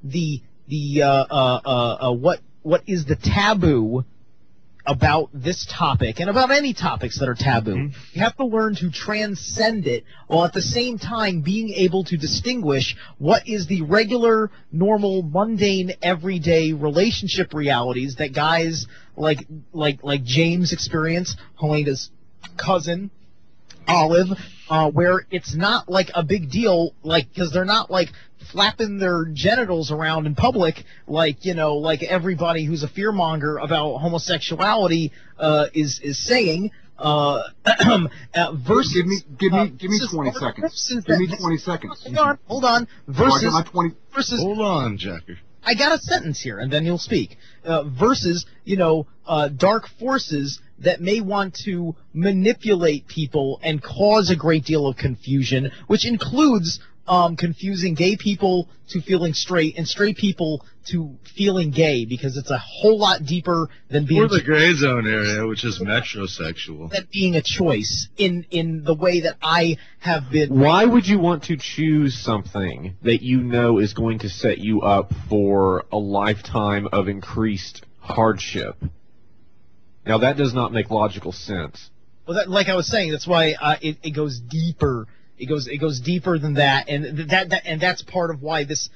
the what is the taboo about this topic and about any topics that are taboo. Mm-hmm. You have to learn to transcend it while at the same time being able to distinguish what is the regular, normal, mundane, everyday relationship realities that guys like James experience, Helena's cousin, Olive, where it's not like a big deal, like, because they're not like flapping their genitals around in public, like, you know, like everybody who's a fearmonger about homosexuality is saying. Versus, give me 20 seconds. Give me 20 seconds. Hold on. Versus, Hold on, Jacker. I got a sentence here, and then you'll speak. Versus, you know, dark forces that may want to manipulate people and cause a great deal of confusion, which includes confusing gay people to feeling straight and straight people to feeling gay, because it's a whole lot deeper than being... Or the gray zone area, which is metrosexual. That being a choice in the way that I have been... Why would you want to choose something that you know is going to set you up for a lifetime of increased hardship? Now, that does not make logical sense. Well, that, like I was saying, that's why it goes deeper. It goes deeper than that, and that's part of why this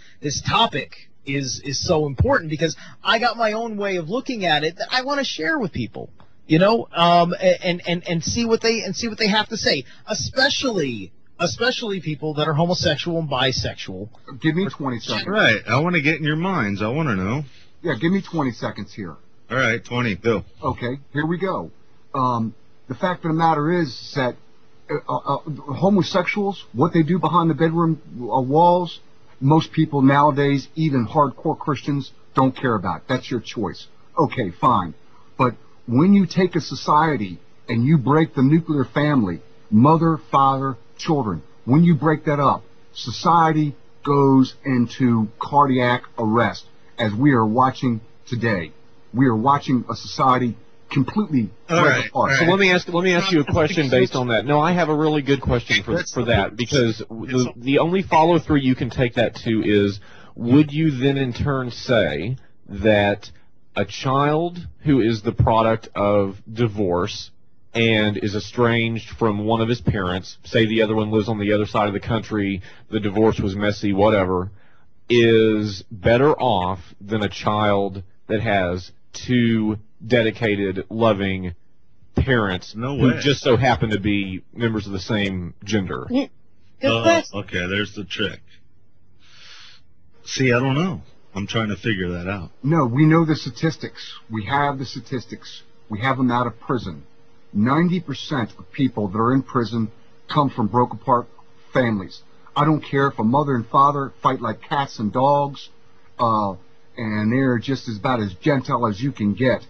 topic is so important, because I got my own way of looking at it that I want to share with people, you know, and see what they have to say, especially people that are homosexual and bisexual. Give me 20 seconds. Right, I want to get in your minds. I want to know. Yeah, give me 20 seconds here. All right, 20, go. Okay, here we go. The fact of the matter is that homosexuals, what they do behind the bedroom walls, most people nowadays, even hardcore Christians, don't care about. That's your choice. Okay, fine. But when you take a society and you break the nuclear family, mother, father, children, when you break that up, society goes into cardiac arrest, as we are watching today. We are watching a society completely break apart. So let me ask you a question based on that. No, I have a really good question for that, because the only follow through you can take that to is, would you then in turn say that a child who is the product of divorce and is estranged from one of his parents, say the other one lives on the other side of the country, the divorce was messy, whatever, is better off than a child that has two dedicated, loving parents who just so happen to be members of the same gender? Okay, there's the trick. See, I don't know. I'm trying to figure that out. No, we know the statistics. We have the statistics. We have them out of prison. 90% of people that are in prison come from broke-apart families. I don't care if a mother and father fight like cats and dogs, and they're just about as Gentile as you can get.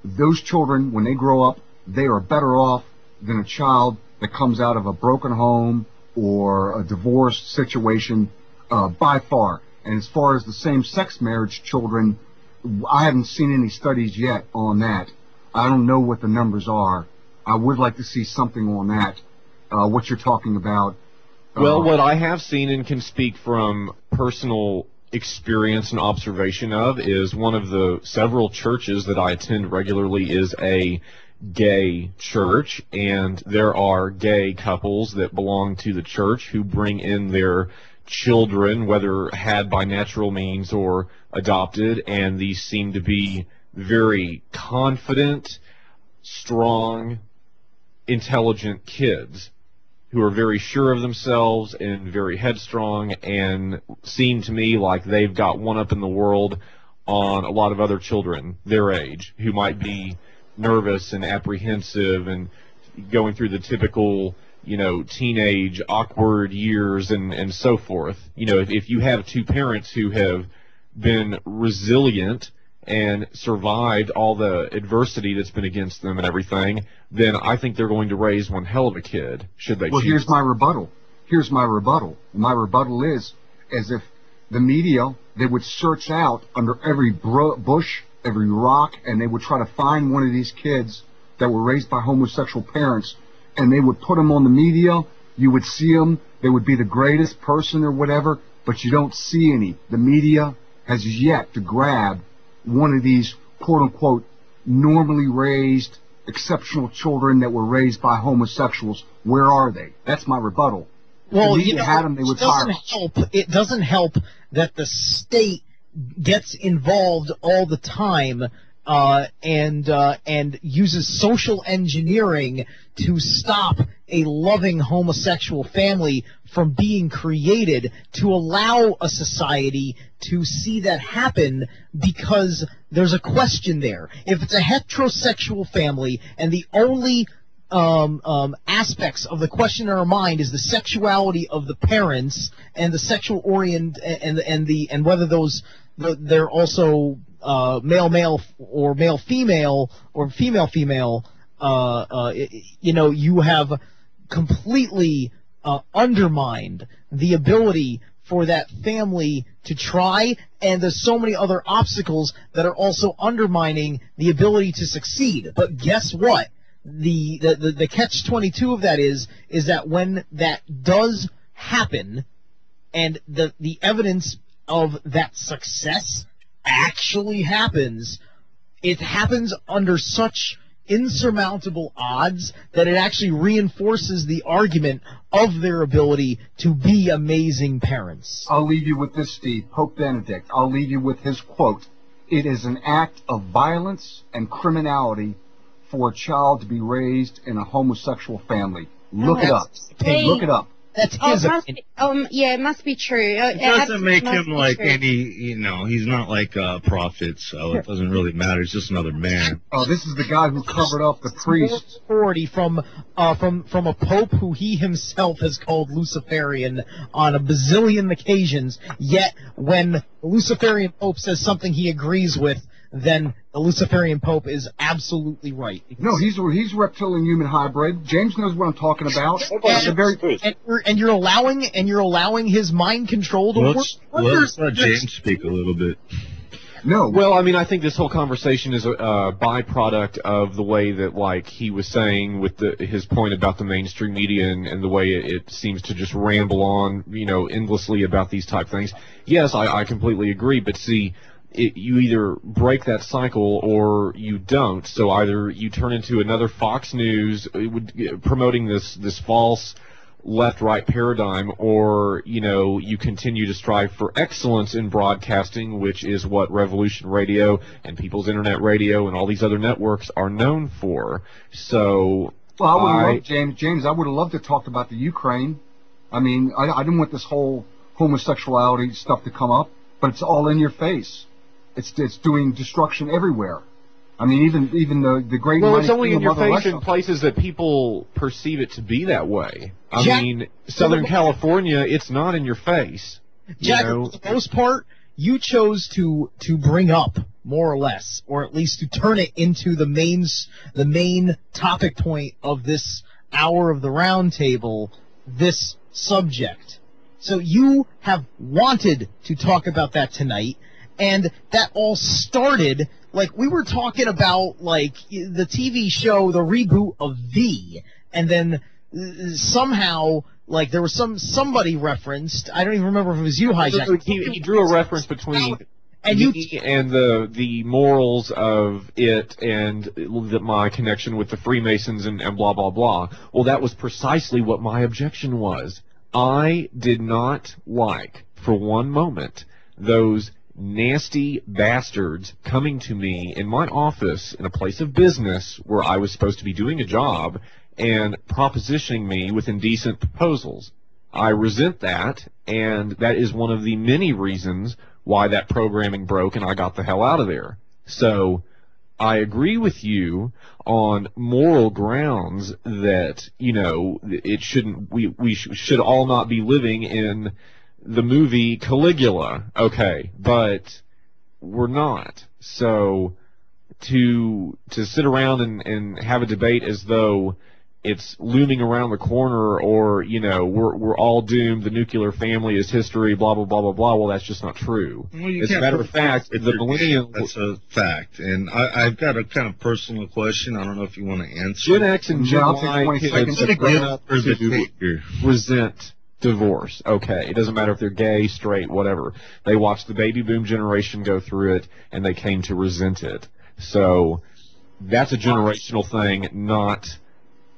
Those children, when they grow up, they are better off than a child that comes out of a broken home or a divorce situation, by far. And as far as the same-sex marriage children, I haven't seen any studies yet on that. I don't know what the numbers are. I would like to see something on that, what you're talking about. Well, what I have seen and can speak from personal experience and observation of is one of the several churches that I attend regularly is a gay church, and there are gay couples that belong to the church who bring in their children, whether had by natural means or adopted, and these seem to be very confident, strong, intelligent kids who are very sure of themselves and very headstrong, and seem to me like they've got one up in the world on a lot of other children their age who might be nervous and apprehensive and going through the typical, you know, teenage awkward years and so forth. You know, if you have two parents who have been resilient and survived all the adversity that's been against them and everything, then I think they're going to raise one hell of a kid, should they choose. Well, here's my rebuttal. Here's my rebuttal. My rebuttal is, as if the media, they would search out under every bush, every rock, and they would try to find one of these kids that were raised by homosexual parents, and they would put them on the media. You would see them. They would be the greatest person or whatever, but you don't see any. The media has yet to grab one of these quote-unquote normally raised exceptional children that were raised by homosexuals. Where are they? That's my rebuttal. Well, you know, had them, they would fire. It doesn't help that the state gets involved all the time and uses social engineering to stop a loving homosexual family from being created, to allow a society to see that happen, because there's a question there. If it's a heterosexual family and the only aspects of the question in our mind is the sexuality of the parents and the sexual and whether they're also male or male female or female female, you have completely undermined the ability for that family to try, and there's so many other obstacles that are also undermining the ability to succeed. But guess what? The catch-22 of that is that when that does happen, and the evidence of that success actually happens, it happens under such insurmountable odds that it actually reinforces the argument of their ability to be amazing parents. I'll leave you with this, Steve. Pope Benedict. I'll leave you with his quote. It is an act of violence and criminality for a child to be raised in a homosexual family. Look it up. Look it up. That's his opinion. Yeah, it must be true. It doesn't make him like any, he's not like a prophet, so it doesn't really matter. He's just another man. Oh, this is the guy who covered up the priest. Authority from a pope who he himself has called Luciferian on a bazillion occasions, yet when the Luciferian pope says something he agrees with, then the Luciferian Pope is absolutely right. No, he's reptilian human hybrid. James knows what I'm talking about. And you're allowing his mind control to work. Let's let James speak a little bit. No. Well, I mean, I think this whole conversation is a byproduct of the way that, like he was saying with his point about the mainstream media and the way it seems to just ramble on, endlessly about these type things. Yes, I completely agree, but see, you either break that cycle or you don't. So either you turn into another Fox News promoting this false left-right paradigm, or you continue to strive for excellence in broadcasting, which is what Revolution Radio and People's Internet Radio and all these other networks are known for. So, well, I would love, James, I would have loved to talk about the Ukraine. I mean, I didn't want this whole homosexuality stuff to come up, but it's all in your face. It's doing destruction everywhere. I mean, even the great. Well, it's only in your face in places that people perceive it to be that way. I mean, Southern California, it's not in your face. Jack, for the most part, you chose to bring up, more or less, or at least to turn it into the main topic point of this hour of the round table, this subject. So you have wanted to talk about that tonight. And that all started, like, we were talking about, like, the TV show, the reboot of V, and then somehow, like, there was somebody referenced, I don't even remember if it was you, Hijack. He drew a reference between me and the morals of it and my connection with the Freemasons and blah, blah, blah. Well, that was precisely what my objection was. I did not like, for one moment, those nasty bastards coming to me in my office in a place of business where I was supposed to be doing a job and propositioning me with indecent proposals. I resent that, and that is one of the many reasons why that programming broke and I got the hell out of there. So I agree with you on moral grounds that, it shouldn't, we should all not be living in the movie Caligula, okay, but we're not. So to sit around and have a debate as though it's looming around the corner, or we're all doomed, the nuclear family is history, blah blah blah blah blah. Well, that's just not true. Well, as a matter of fact, the millennium. That's a fact, and I've got a kind of personal question. I don't know if you want to answer. Gen X and Gen Y kids resent divorce. Okay, it doesn't matter if they're gay, straight, whatever. They watched the baby boom generation go through it, and they came to resent it. So that's a generational thing, not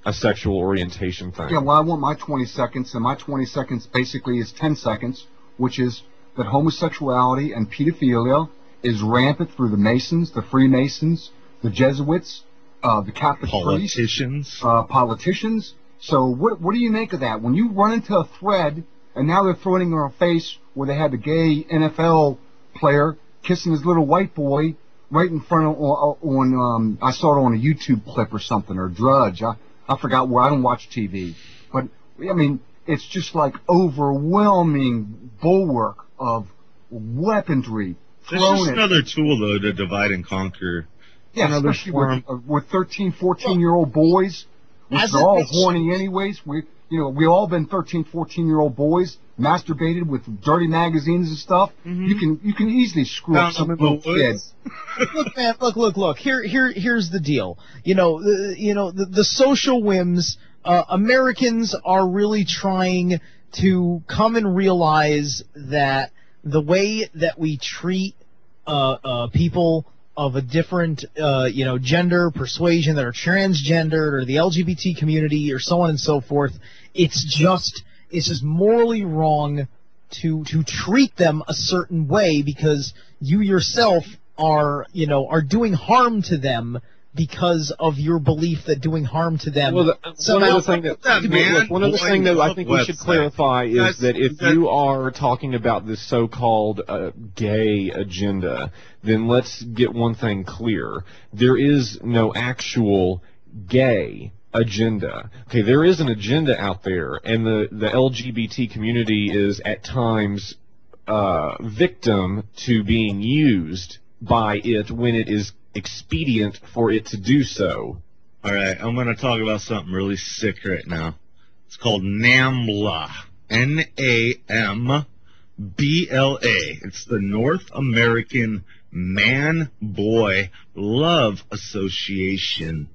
a sexual orientation thing. Yeah, well, I want my 20 seconds, and my 20 seconds basically is 10 seconds, which is that homosexuality and pedophilia is rampant through the Masons, the Freemasons, the Jesuits, the Catholic politicians. Politicians. So what do you make of that? When you run into a thread, and now they're throwing in our face where they had the gay NFL player kissing his little white boy right in front of on I saw it on a YouTube clip or something, or Drudge. I forgot where. I don't watch TV, but I mean, it's just like overwhelming bulwark of weaponry. It's just another tool, though, to divide and conquer. Yeah, especially with 13, 14-year-old boys, which are all horny anyways. We all been 13, 14-year-old boys, masturbated with dirty magazines and stuff. Mm-hmm. You can easily screw up some little kid. Look, man, look. Here's the deal. The social whims. Americans are really trying to come and realize that the way that we treat people of a different, gender, persuasion, that are transgendered, or the LGBT community, or so on and so forth, it's just morally wrong to treat them a certain way, because you yourself are doing harm to them because of your belief that doing harm to them. Well, one other thing that I think we should clarify is that if you are talking about this so-called gay agenda, then let's get one thing clear. There is no actual gay agenda. Okay, there is an agenda out there, and the LGBT community is at times victim to being used by it when it is expedient for it to do so. All right, I'm going to talk about something really sick right now. It's called NAMBLA. NAMBLA. It's the North American Man-Boy Love Association.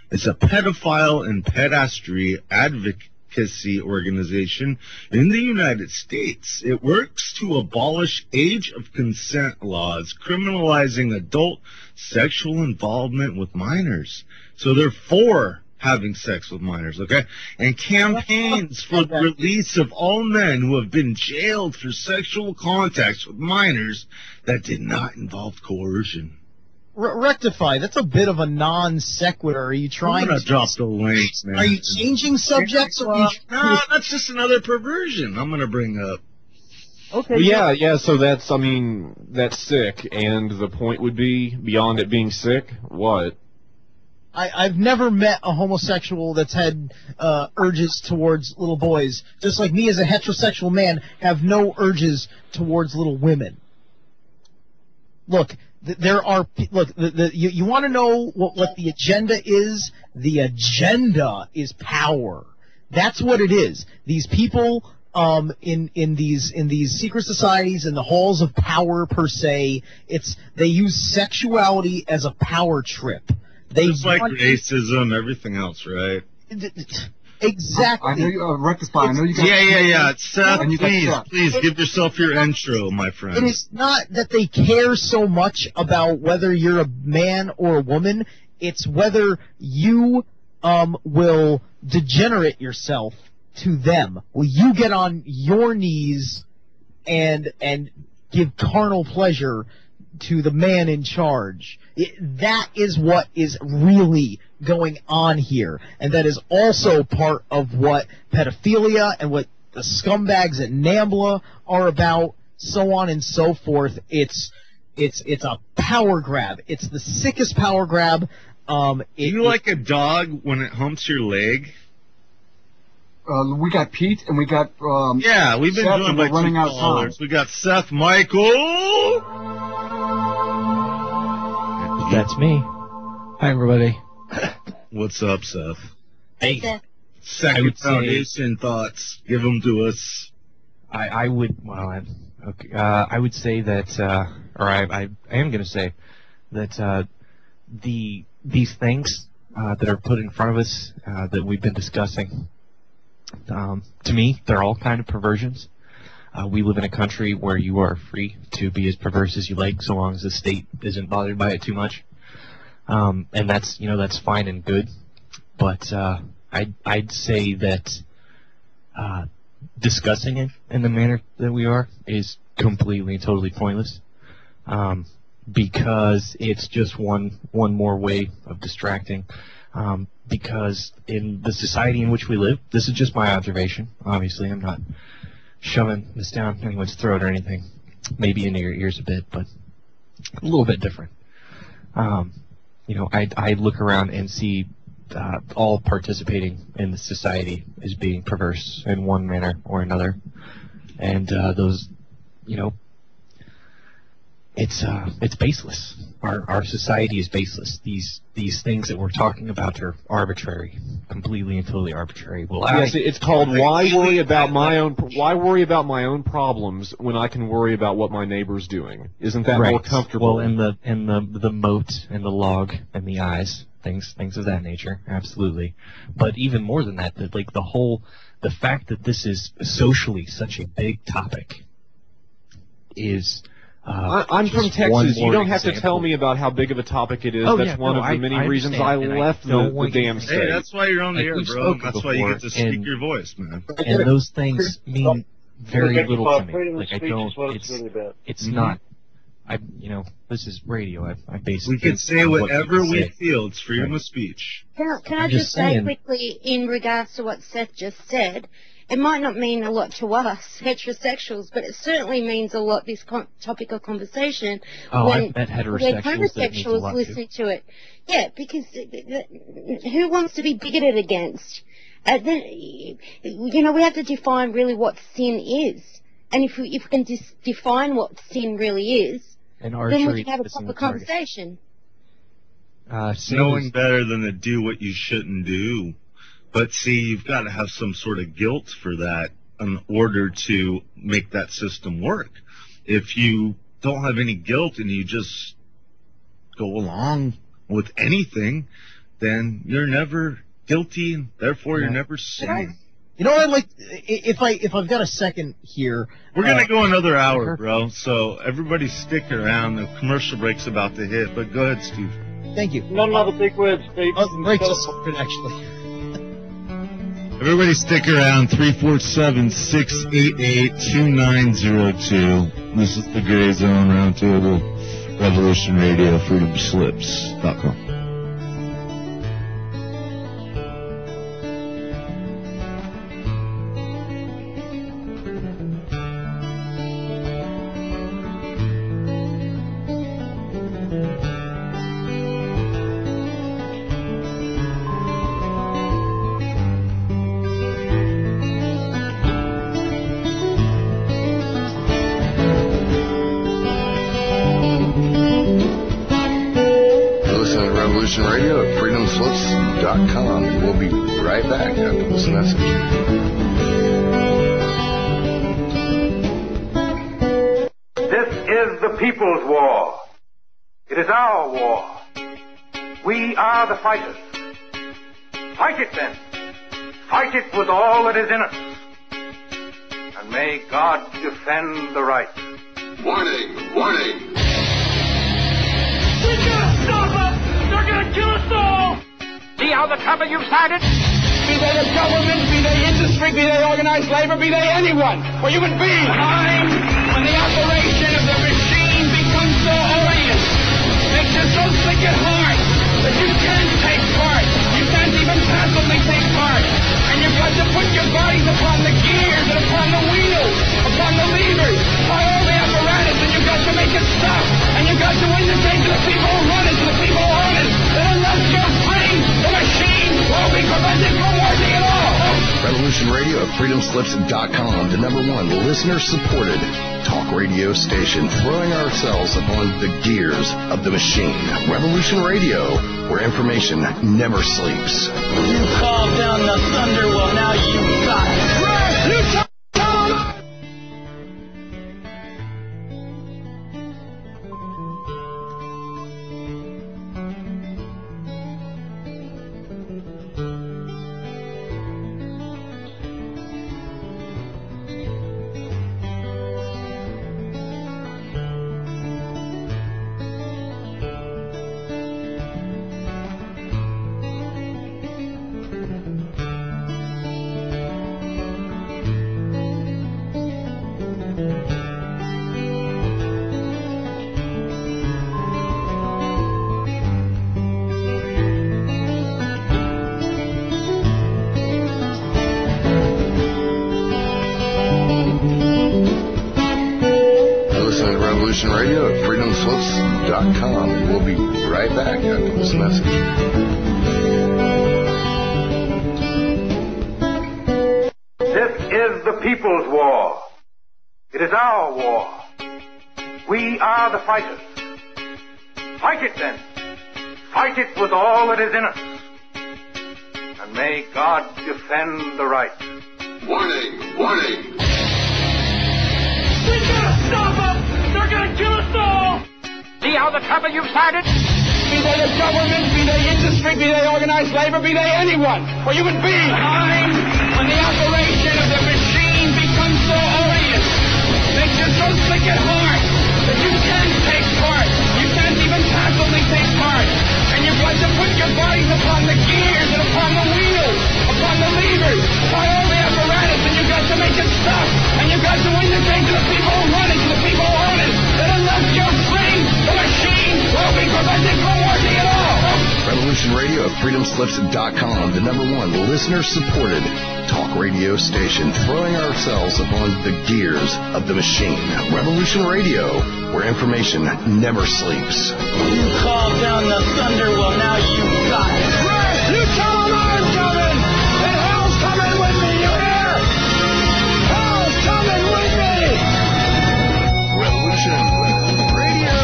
It's a pedophile and pedastry advocacy organization in the United States. It works to abolish age of consent laws, criminalizing adult sexual involvement with minors. So they're for having sex with minors, okay? And campaigns for the release of all men who have been jailed for sexual contacts with minors that did not involve coercion. Rectify. That's a bit of a non sequitur. Are you trying to drop the link, man? Are you changing subjects? No, that's just another perversion I'm going to bring up. Okay. Yeah. So that's sick. And the point would be, beyond it being sick, what? I've never met a homosexual that's had urges towards little boys. Just like me as a heterosexual man have no urges towards little women. Look. You want to know what the agenda is? The agenda is power. That's what it is. These people in these secret societies, in the halls of power per se, they use sexuality as a power trip. Just like racism, everything else, right? I Exactly. know you rectify. I know you got. Yeah. Seth, please give yourself your intro, my friend. It is not that they care so much about whether you're a man or a woman. It's whether you will degenerate yourself to them. Will you get on your knees and give carnal pleasure to the man in charge? That is what is really going on here, and that is also part of what pedophilia and what the scumbags at NAMBLA are about, so on and so forth. It's a power grab. It's the sickest power grab. You like a dog when it humps your leg? We got Pete and we got yeah, we've been Seth, doing by running out of time. We got Seth Michael. That's me. Hi, everybody. What's up, Seth? Hey. Second Foundation thoughts. Give them to us. I would say that, or I am going to say that these things that are put in front of us that we've been discussing, to me, they're all kind of perversions. We live in a country where you are free to be as perverse as you like, so long as the state isn't bothered by it too much. And that's fine and good. But I'd say that discussing it in the manner that we are is completely and totally pointless. because it's just one more way of distracting. Because in the society in which we live, this is just my observation. Obviously, I'm not shoving this down anyone's throat or anything. Maybe into your ears a bit, but a little bit different. You know, I look around and see all participating in the society as being perverse in one manner or another, and those, you know, it's baseless. Our society is baseless. These things that we're talking about are arbitrary, completely and totally arbitrary. Well, yes, it's called why worry about my own problems when I can worry about what my neighbor's doing? Isn't that more comfortable? Well, and the moat and the log and the eyes, things of that nature, absolutely. But even more than that, the fact that this is socially such a big topic is. I'm from Texas. You don't have to tell me about how big of a topic it is. That's one of the many reasons I left the damn state. Hey, that's why you're on the air, bro. That's why you get to speak your voice, man. And those things mean very little to me. Like, I don't. It's not. You know, this is radio. I basically. We can say whatever we feel. It's freedom of speech. Can I just say quickly, in regards to what Seth just said, it might not mean a lot to us, heterosexuals, but it certainly means a lot, this topic of conversation, when homosexuals listen to it. Yeah, because who wants to be bigoted against? You know, we have to define really what sin is. And if we can define what sin really is, then we can have a proper conversation. Knowing better than to do what you shouldn't do. But see, you've got to have some sort of guilt for that in order to make that system work. If you don't have any guilt and you just go along with anything, then you're never guilty, and therefore you're never sinning. You know what I'd like, if I've got a second here. We're going to go another hour, bro, so everybody stick around. The commercial break's about to hit, but go ahead, Steve. Thank you. Not another big word, Steve. Right to start, actually. Everybody stick around, 347-688-2902. This is the Gray Zone Roundtable, Revolution Radio, freedomslips.com. Radio at freedomslips.com. And we'll be right back after this message. This is the people's war. It is our war. We are the fighters. Fight it then. Fight it with all that is in us. And may God defend the right. Warning! Warning! We gotta stop them! They're gonna kill us all! See how the trouble you've started? Be they the government, be they industry, be they organized labor, be they anyone, or human beings. Time when the operation of the machine becomes so odious, makes you so sick at heart that you can't take part. You can't even passively take part. And you've got to put your bodies upon the gears and upon the wheels, upon the levers, upon all the apparatus, and you've got to make it stop. And you've got to indicate to the people who run it, to the people who own it, that unless you're free, the machine will be prevented from working at all. Revolution Radio at freedomslips.com, the #1 listener-supported talk radio station, throwing ourselves upon the gears of the machine. Revolution Radio, where information never sleeps. You called down the thunder, well now you got it. Right, you tell them. Revolution Radio at freedomslips.com. And we'll be right back after this message. This is the people's war. It is our war. We are the fighters. Fight it then. Fight it with all that is in us. And may God defend the right. Warning! Warning! We gotta stop them! They're gonna kill us all! See how the trouble you've started? Be they the government, be they industry, be they organized labor, be they anyone, or human beings. Time when the operation of the machine becomes so odious, makes you so sick at heart that you can't take part. You can't even passively take part. And you've got to put your bodies upon the gears and upon the wheels, upon the levers, upon all the apparatus, and you've got to make it stop. And you've got to indicate to the people who run it, to the people who own it, that unless you're free, the machine will be prevented from working at all. Revolution Radio at freedomslips.com, the #1 listener-supported talk radio station, throwing ourselves upon the gears of the machine. Revolution Radio, where information never sleeps. You called down the thunder, well now you got it. Right, you tell them I'm coming, and hell's coming with me, you hear? Hell's coming with me! Revolution Radio!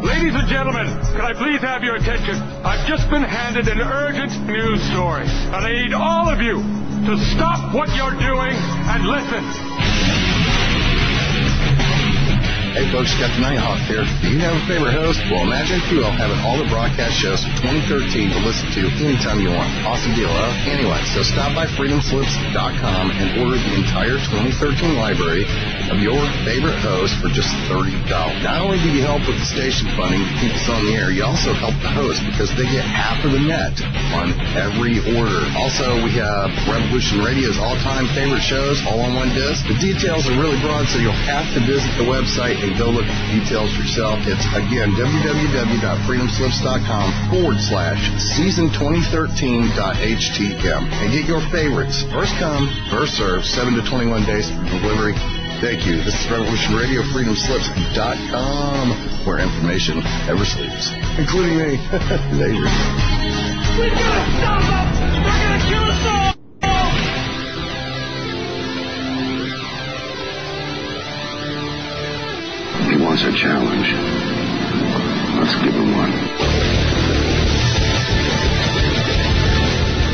Ladies and gentlemen, can I please have your attention? I've just been handed an urgent news story, and I need all of you to stop what you're doing and listen. Hey folks, Captain Nighthawk here. Do you have a favorite host? Well, imagine if you all having all the broadcast shows from 2013 to listen to anytime you want. Awesome deal, huh? Anyway, so stop by freedomslips.com and order the entire 2013 library of your favorite host for just $30. Not only do you help with the station funding to keep us on the air, you also help the host because they get half of the net on every order. Also, we have Revolution Radio's all-time favorite shows all on one disc. The details are really broad, so you'll have to visit the website and go look at the details yourself. It's, again, www.freedomslips.com/season2013.htm. And get your favorites. First come, first serve, 7 to 21 days for delivery. Thank you. This is Revolution Radio, freedomslips.com, where information never sleeps, including me. Later. We gotta stop them! They're gonna kill us all! He wants a challenge. Let's give him one.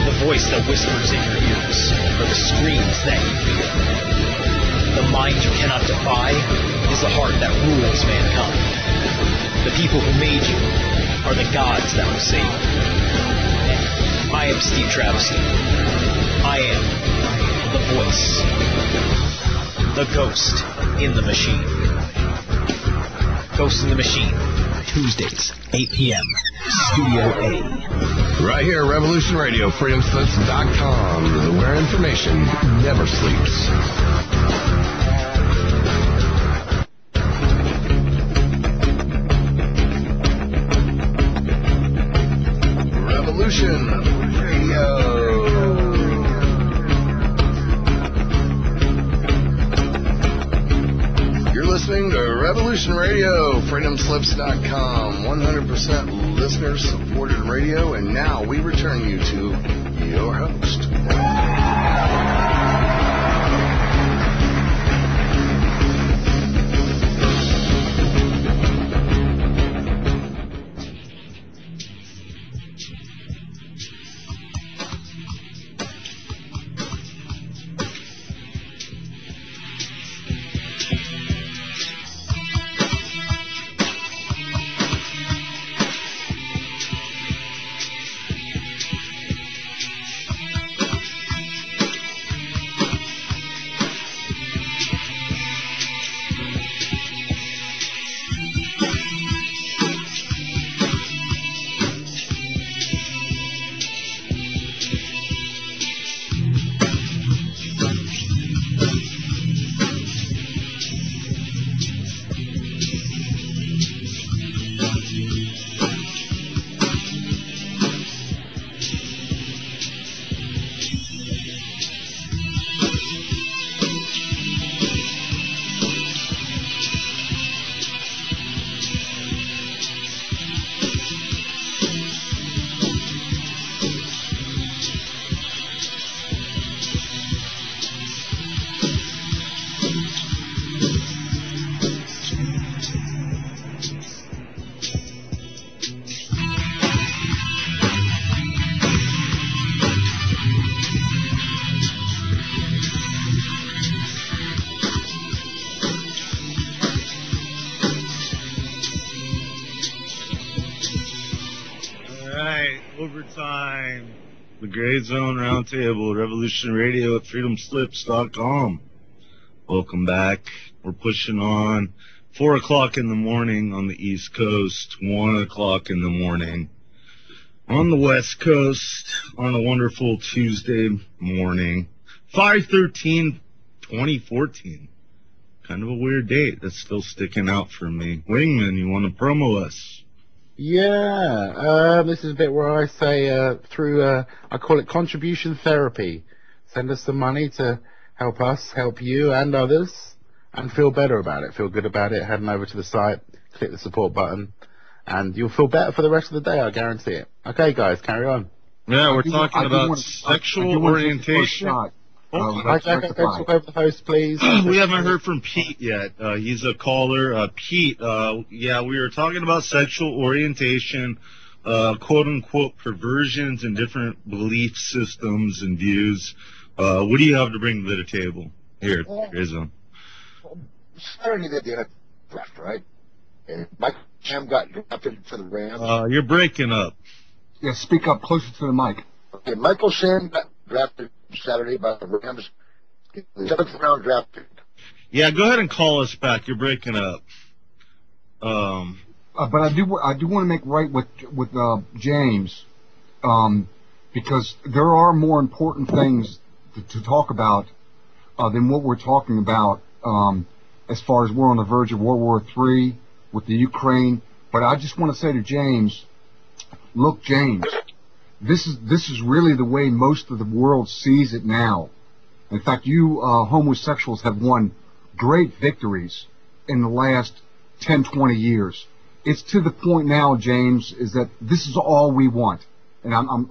The voice that whispers in your ears, or the screams that you fear. The mind you cannot defy is the heart that rules mankind. The people who made you are the gods that will save you. I am Steve Travesty. I am the voice. The ghost in the machine. Ghost in the Machine, Tuesdays, 8 p.m., Studio A. Right here, Revolution Radio, freedomslips.com, where information never sleeps. Revolution Radio. Listening to Revolution Radio, freedomslips.com, 100% listener-supported radio, and now we return you to your host. Overtime. The Gray Zone Roundtable, Revolution Radio at freedomslips.com. Welcome back. We're pushing on 4 o'clock in the morning on the East Coast, 1 o'clock in the morning on the West Coast on a wonderful Tuesday morning. 5/13/2014. Kind of a weird date that's still sticking out for me. Wingman, you want to promo us? Yeah, this is a bit where I say I call it contribution therapy. Send us some money to help us, help you and others, and feel better about it, feel good about it. Heading over to the site, click the support button, and you'll feel better for the rest of the day, I guarantee it. Okay, guys, carry on. Yeah, we're talking about sexual orientation. Hi, Jack, let's talk over the host, please. We haven't heard from Pete yet. He's a caller. Pete, yeah, we were talking about sexual orientation, quote-unquote perversions and different belief systems and views. What do you have to bring to the table here at TheGrayZone? Saturday they did a draft, right? And Michael Sam got drafted for the Rams. You're breaking up. Yeah, speak up closer to the mic. Okay, Michael Sam got drafted Saturday by the Rams. The 7th round draft pick. Yeah, go ahead and call us back. You're breaking up. But I do want to make right with James, because there are more important things to talk about than what we're talking about. As far as we're on the verge of World War III with the Ukraine, but I just want to say to James, look, James, this is really the way most of the world sees it now. In fact, you homosexuals have won great victories in the last 10, 20 years. It's to the point now, James, is that this is all we want. And I'm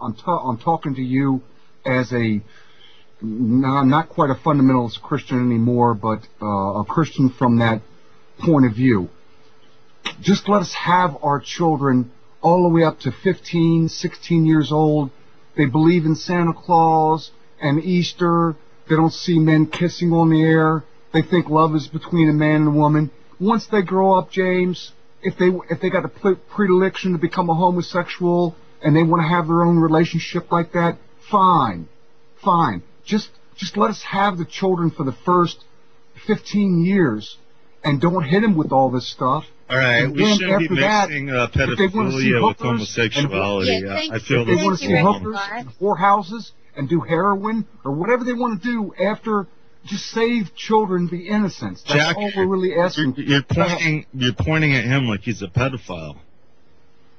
talking to you as I'm not quite a fundamentalist Christian anymore, but a Christian from that point of view. Just let us have our children all the way up to 15, 16 years old. They believe in Santa Claus and Easter. They don't see men kissing on the air. They think love is between a man and a woman. Once they grow up, James, if they got a predilection to become a homosexual and they want to have their own relationship like that, fine. Just let us have the children for the first 15 years and don't hit them with all this stuff. All right, we shouldn't be mixing pedophilia with homosexuality. I feel if they want to see hookers and whorehouses and do heroin or whatever they want to do after, just save children the innocence. That's Jack, all we're really asking. You're pointing at him like he's a pedophile.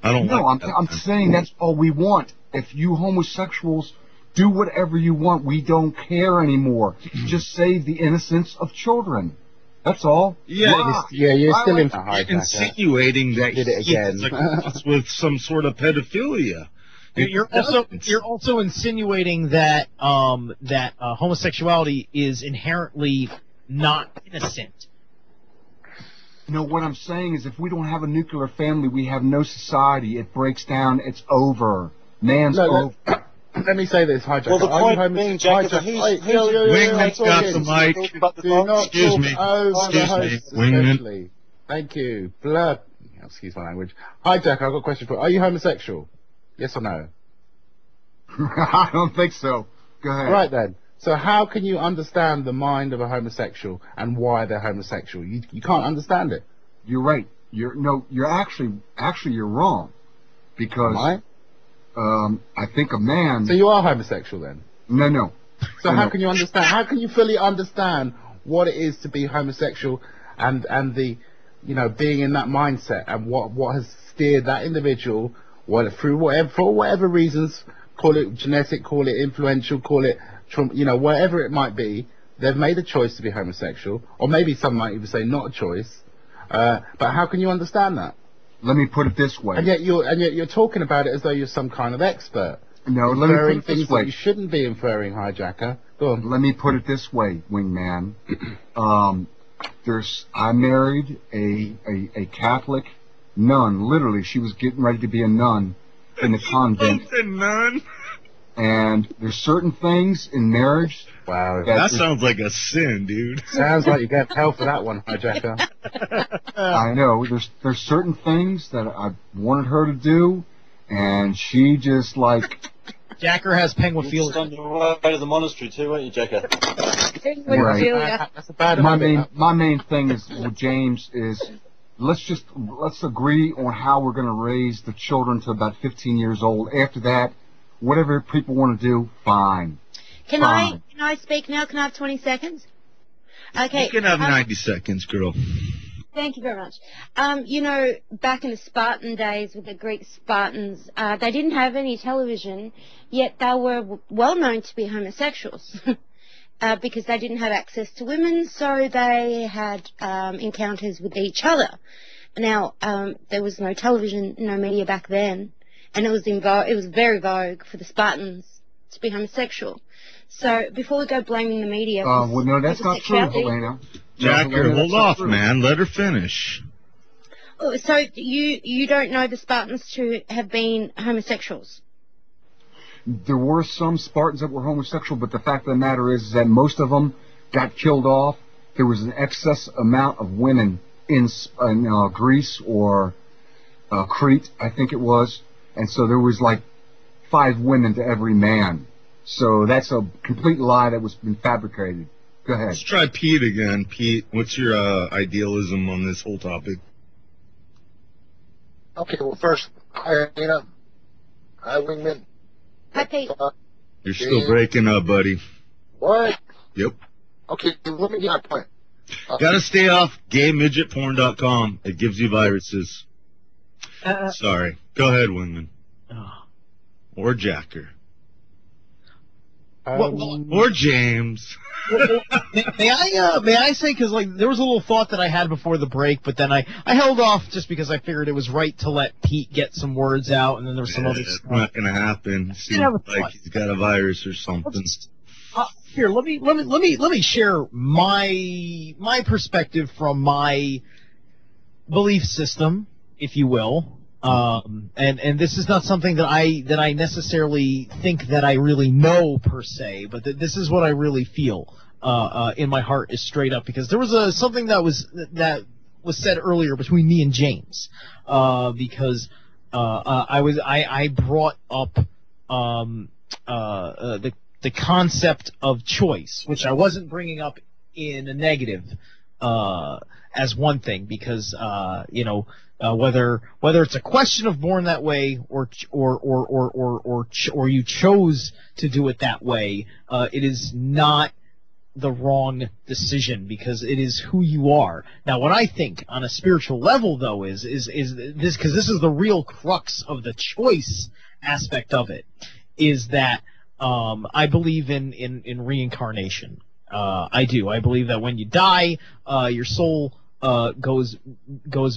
I don't. No, I'm saying that's all we want. If you homosexuals do whatever you want, we don't care anymore. Just save the innocence of children. That's all. Yeah, you're still insinuating that he is with some sort of pedophilia. You're also insinuating that homosexuality is inherently not innocent. No, what I'm saying is if we don't have a nuclear family, we have no society. It breaks down. It's over. Man's over. Let me say this, hi, Jack. Well, the point being, Jack, is Wingman's got the mic. Excuse me. Wingman. Thank you. Blood. Excuse my language. Hi, Jack, I've got a question for you. Are you homosexual? Yes or no? I don't think so. Go ahead. Right then. So how can you understand the mind of a homosexual and why they're homosexual? You can't understand it. You're right. You're actually you're wrong. Because I think a man. So you are homosexual then? No. So how can you understand? How can you fully understand what it is to be homosexual and the being in that mindset and what has steered that individual for whatever reasons, call it genetic, call it influential, call it whatever it might be, they've made a choice to be homosexual, or maybe some might even say not a choice. But how can you understand that? Let me put it this way. And yet you're talking about it as though you're some kind of expert. No, let me put it this way. That you shouldn't be inferring, hijacker. Go on. Let me put it this way, Wingman. I married a Catholic nun. Literally, she was getting ready to be a nun in the convent. A nun? And there's certain things in marriage. Wow, that sounds like a sin, dude. Sounds like you get hell for that one, hijacker. I know. There's certain things that I wanted her to do, and she just like. Jacker has penguinophilia. You're on your way to the monastery too, weren't you, Jacker? Right. That's a bad my main thing is with James is let's agree on how we're going to raise the children to about 15 years old. After that, whatever people want to do, fine. Can I speak now? Can I have 20 seconds? Okay. You can have 90 seconds, girl. Thank you very much. You know, back in the Spartan days with the Greek Spartans, they didn't have any television, yet they were well known to be homosexuals because they didn't have access to women, so they had encounters with each other. Now, there was no television, no media back then, and it was very vogue for the Spartans to be homosexual. So before we go blaming the media, well, no, that's not true, Helena. Jacker, hold off, man. Let her finish. So you don't know the Spartans to have been homosexuals? There were some Spartans that were homosexual, but the fact of the matter is that most of them got killed off. There was an excess amount of women in Greece or Crete, I think it was, and so there was like 5 women to every man. So that's a complete lie that was been fabricated. Go ahead. Let's try Pete again. Pete, what's your idealism on this whole topic? Okay, well, first, hi, Helena. Hi, Wingman. Hi, Pete. You're still breaking up, buddy. What? Yep. Okay, let me get my point. Gotta stay off gaymidgetporn.com. It gives you viruses. Sorry. Go ahead, Wingman. Or Jacker. Or James. May I say, because like there was a little thought that I had before the break, but then I held off just because I figured it was right to let Pete get some words out, and then there was some other stuff. It's not gonna happen. Seems like he's got a virus or something. Here, let me share my perspective from my belief system, if you will. And this is not something that I necessarily think that I really know per se, but this is what I really feel in my heart is straight up, because there was something that was said earlier between me and James, because I brought up the concept of choice, which I wasn't bringing up in a negative as one thing, because whether it's a question of born that way or you chose to do it that way, it is not the wrong decision, because it is who you are. Now, what I think on a spiritual level, though, is this, because this is the real crux of the choice aspect of it, is that I believe in reincarnation. I do. I believe that when you die, your soul goes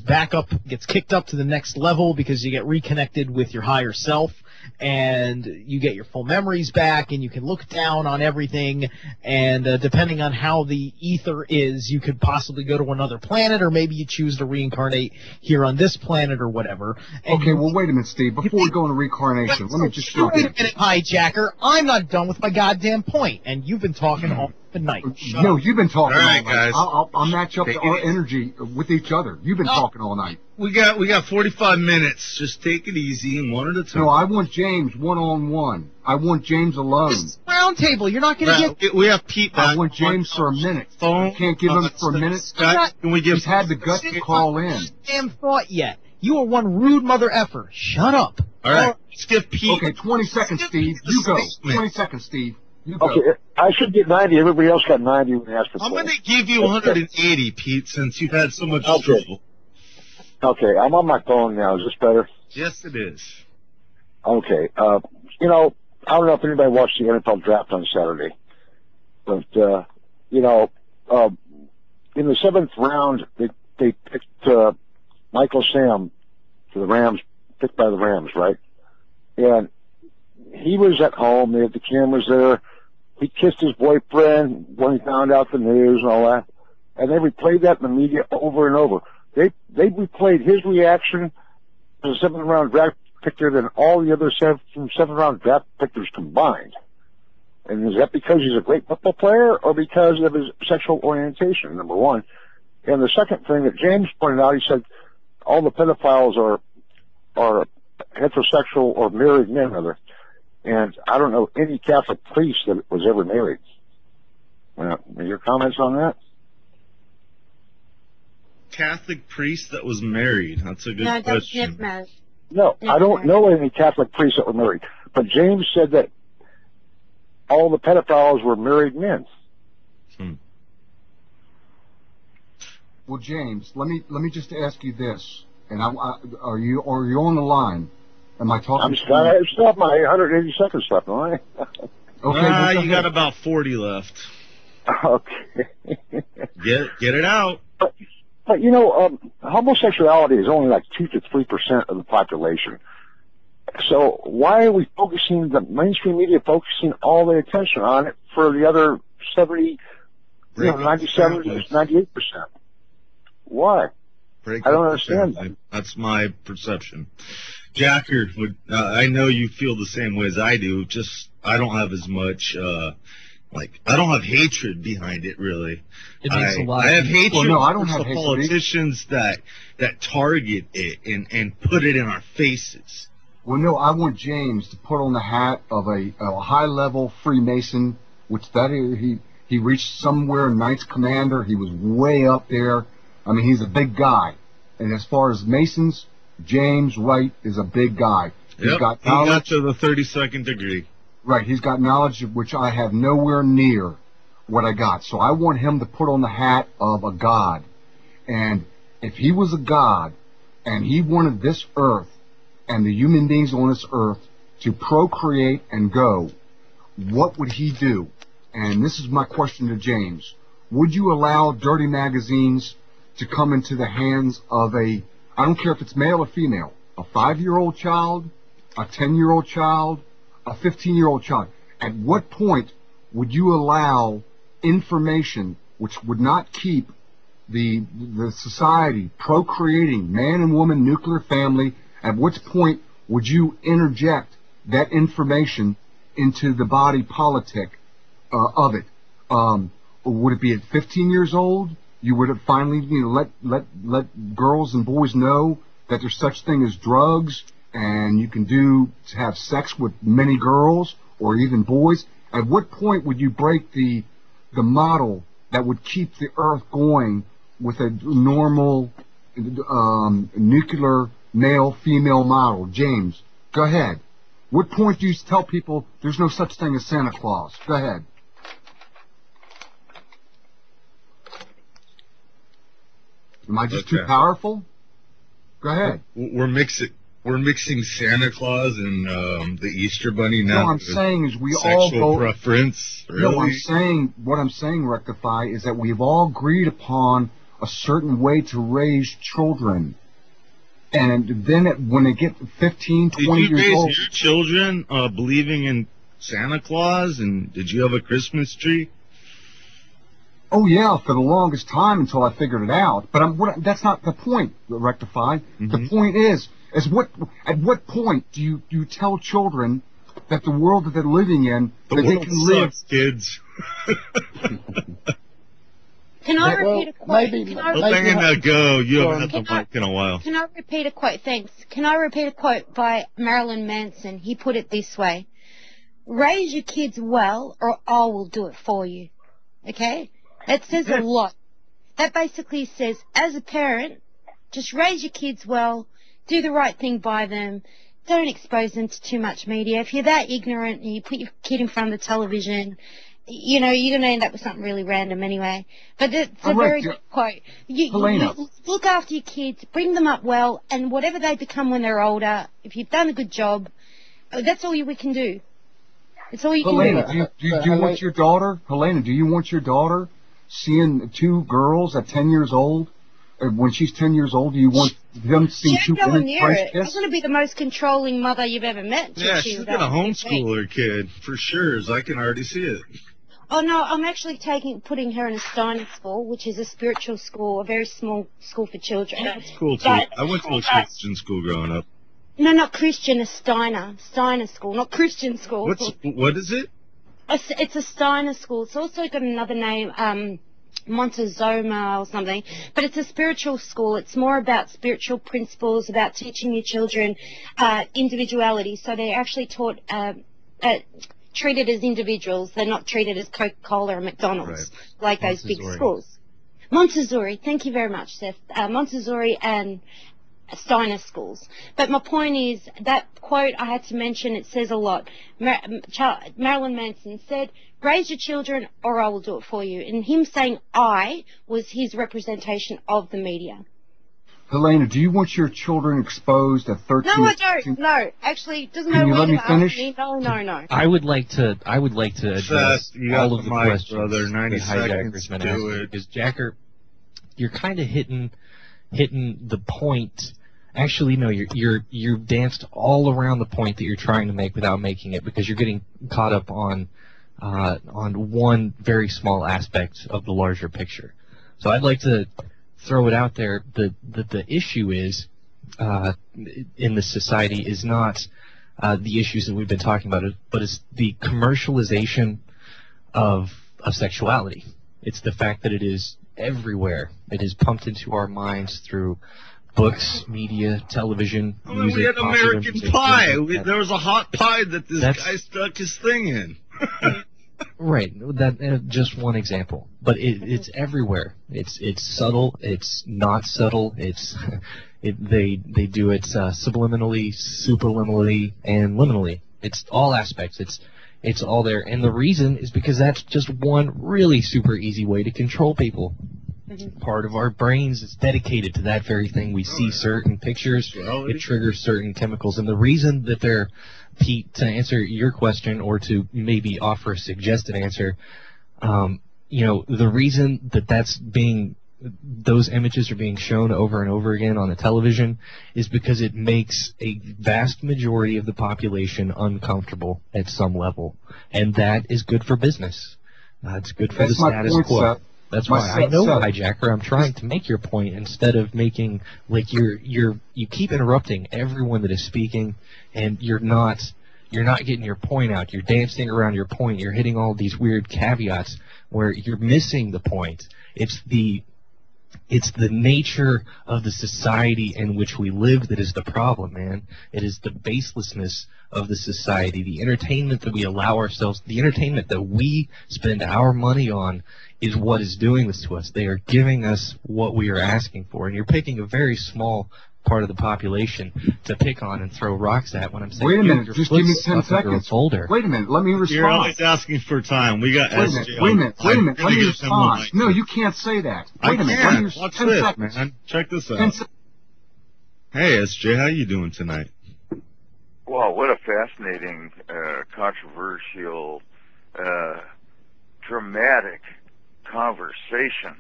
back up, gets kicked up to the next level, because you get reconnected with your higher self, and you get your full memories back, and you can look down on everything, and depending on how the ether is, you could possibly go to another planet, or maybe you choose to reincarnate here on this planet or whatever. And okay, well, wait a minute, Steve. Before we go into reincarnation, let me just jump in. Wait a minute, hijacker. I'm not done with my goddamn point, and you've been talking all the night. No, you've been talking all right, night. guys. I'll match up our energy with each other. You've been talking all night. We got 45 minutes. Just take it easy and one at a time. No, I want James one-on-one. I want James alone. This is round table. You're not going to get... We have Pete back. I want James for a minute. Phone. You can't give him for a minute? Can we give... He's had the guts to call in. Damn thought yet. You are one rude mother effer. Shut up. All right. Let's give Pete... Okay, 20 seconds, Steve. You go. 20 seconds, Steve. You go. Okay, I should get 90. Everybody else got 90 when they asked for I'm going to give you 180, Pete, since you've had so much trouble. Okay, I'm on my phone now. Is this better? Yes, it is. Okay. I don't know if anybody watched the NFL draft on Saturday, but, in the 7th round, they picked Michael Sam for the Rams, picked by the Rams, right? And he was at home. They had the cameras there. He kissed his boyfriend when he found out the news and all that. And they replayed that in the media over and over. They replayed his reaction as a 7th round draft picker than all the other 7th round draft pickers combined. And is that because he's a great football player or because of his sexual orientation, number one? And the second thing that James pointed out, he said all the pedophiles are heterosexual or married men, rather. And I don't know any Catholic priest that was ever married. Your comments on that? Catholic priest that was married. That's a good question. No, I don't know any Catholic priests that were married. But James said that all the pedophiles were married men. Well, James, let me just ask you this, and are you on the line? Am I talking? I still have my 180 seconds left, all right? Okay, you got about 40 left. Okay. Get it out. But you know, homosexuality is only like 2 to 3% of the population. So why are we focusing, the mainstream media focusing all the attention on it for the other 97 to 98%? Why? I don't understand that. That's my perception. Jacker, I know you feel the same way as I do. Just I don't have as much. I don't have hatred behind it, really. It makes a lot. I have hatred for the politicians that target it and put it in our faces. Well, no, I want James to put on the hat of a high-level Freemason, which he reached somewhere in Knights Commander. He was way up there. I mean, he's a big guy. And as far as Masons, James Wright is a big guy. He got to the 32nd degree. Right, he's got knowledge of which I have nowhere near what I got. So I want him to put on the hat of a god. And if he was a god and he wanted this earth and the human beings on this earth to procreate and go, what would he do? And this is my question to James. Would you allow dirty magazines to come into the hands of I don't care if it's male or female, a 5-year-old child, a 10-year-old child, a 15-year-old child? At what point would you allow information which would not keep the society procreating, man and woman, nuclear family? At which point would you interject that information into the body politic of it? Would it be at 15 years old? You would have finally let girls and boys know that there's such thing as drugs, and you can have sex with many girls or even boys. At what point would you break the model that would keep the earth going with a normal nuclear male-female model? James, go ahead. What point do you tell people there's no such thing as Santa Claus? Go ahead. Am I just too powerful? Go ahead. We're mixing Santa Claus and the Easter Bunny now. No, I'm saying is we sexual all go. Preference. Really? No, what I'm saying, Rectify, is that we've all agreed upon a certain way to raise children. And then when they get 15, 20 years old... Did you raise your children believing in Santa Claus? And did you have a Christmas tree? Oh, yeah, for the longest time until I figured it out. But that's not the point, Rectify. Mm-hmm. The point is at what point do you tell children that the world that they're living in, the that world they can live... sucks, kids. Can I repeat a quote? You haven't had the mic in a while. Can I repeat a quote? Thanks. Can I repeat a quote by Marilyn Manson? He put it this way: raise your kids well, or I will do it for you. Okay? That says a lot. That basically says, as a parent, just raise your kids well, do the right thing by them, don't expose them to too much media. If you're that ignorant and you put your kid in front of the television, you're going to end up with something really random anyway. But it's a very good quote. You look after your kids, bring them up well, and whatever they become when they're older, if you've done a good job, that's all we can do. It's all you can do. Do you want your daughter, Helena, do you want your daughter seeing 2 girls at 10 years old? When she's 10 years old, do you want them seeing 2 women kiss? I'm going to be the most controlling mother you've ever met. Yeah, she's going to homeschool her kid, for sure, as I can already see it. Oh, no, I'm actually putting her in a Steiner school, which is a spiritual school, a very small school for children. That's cool, too. I went to a Christian school growing up. No, not Christian, a Steiner school, not Christian school. What is it? It's a Steiner school. It's also got another name, Montezuma or something, but it's a spiritual school. It's more about spiritual principles, about teaching your children individuality. So they're actually taught, treated as individuals. They're not treated as Coca-Cola or McDonald's, like those big schools. Montessori, thank you very much, Seth. Montessori and Steiner schools. But my point is, that quote I had to mention, it says a lot. Marilyn Manson said, raise your children or I will do it for you. And him saying I was his representation of the media. Helena, do you want your children exposed at 13? No, I don't. No, actually, it doesn't matter Can you what let me you've finish? asked me. No. I would like to address you all got of the the mic, questions brother. 90 that Hijacker's seconds, been do asking. it. Because Jacker, you're kind of hitting the point. Actually, no, you've danced all around the point that you're trying to make without making it, because you're getting caught up on one very small aspect of the larger picture. So I'd like to throw it out there that the issue is in this society is not the issues that we've been talking about, but it's the commercialization of sexuality. It's the fact that it is everywhere. It is pumped into our minds through books, media, television, music. We had popular American music, Pie. things like that. There was a hot pie that this guy stuck his thing in. Right, that just one example, but it's everywhere. It's subtle. It's not subtle. They do it subliminally, superliminally, and liminally. It's all aspects. It's all there, and the reason is because that's just one really super easy way to control people. Part of our brains is dedicated to that very thing. We see certain pictures, it triggers certain chemicals, and the reason that they're, Pete, to answer your question or to maybe offer a suggested answer, the reason that those images are being shown over and over again on the television is because it makes a vast majority of the population uncomfortable at some level, and that is good for business. It's good for the status quo. That's why I know, Hijacker, I'm trying to make your point instead of making, like, you keep interrupting everyone that is speaking, and you're not getting your point out. You're dancing around your point. You're hitting all these weird caveats where you're missing the point. It's the nature of the society in which we live that is the problem, man. It is the baselessness of the society, the entertainment that we allow ourselves, the entertainment that we spend our money on is what is doing this to us. They are giving us what we are asking for, and you're picking a very small part of the population to pick on and throw rocks at when I'm saying, wait a minute, just give me 10 seconds. Wait a minute, let me respond. You're always asking for time. We got SJ. Wait a minute, let me respond. No, you can't say that. Wait a minute, let me Watch 10 this, seconds. man. Check this out. Hey, SJ, how you doing tonight? Wow, what a fascinating, controversial, dramatic conversation.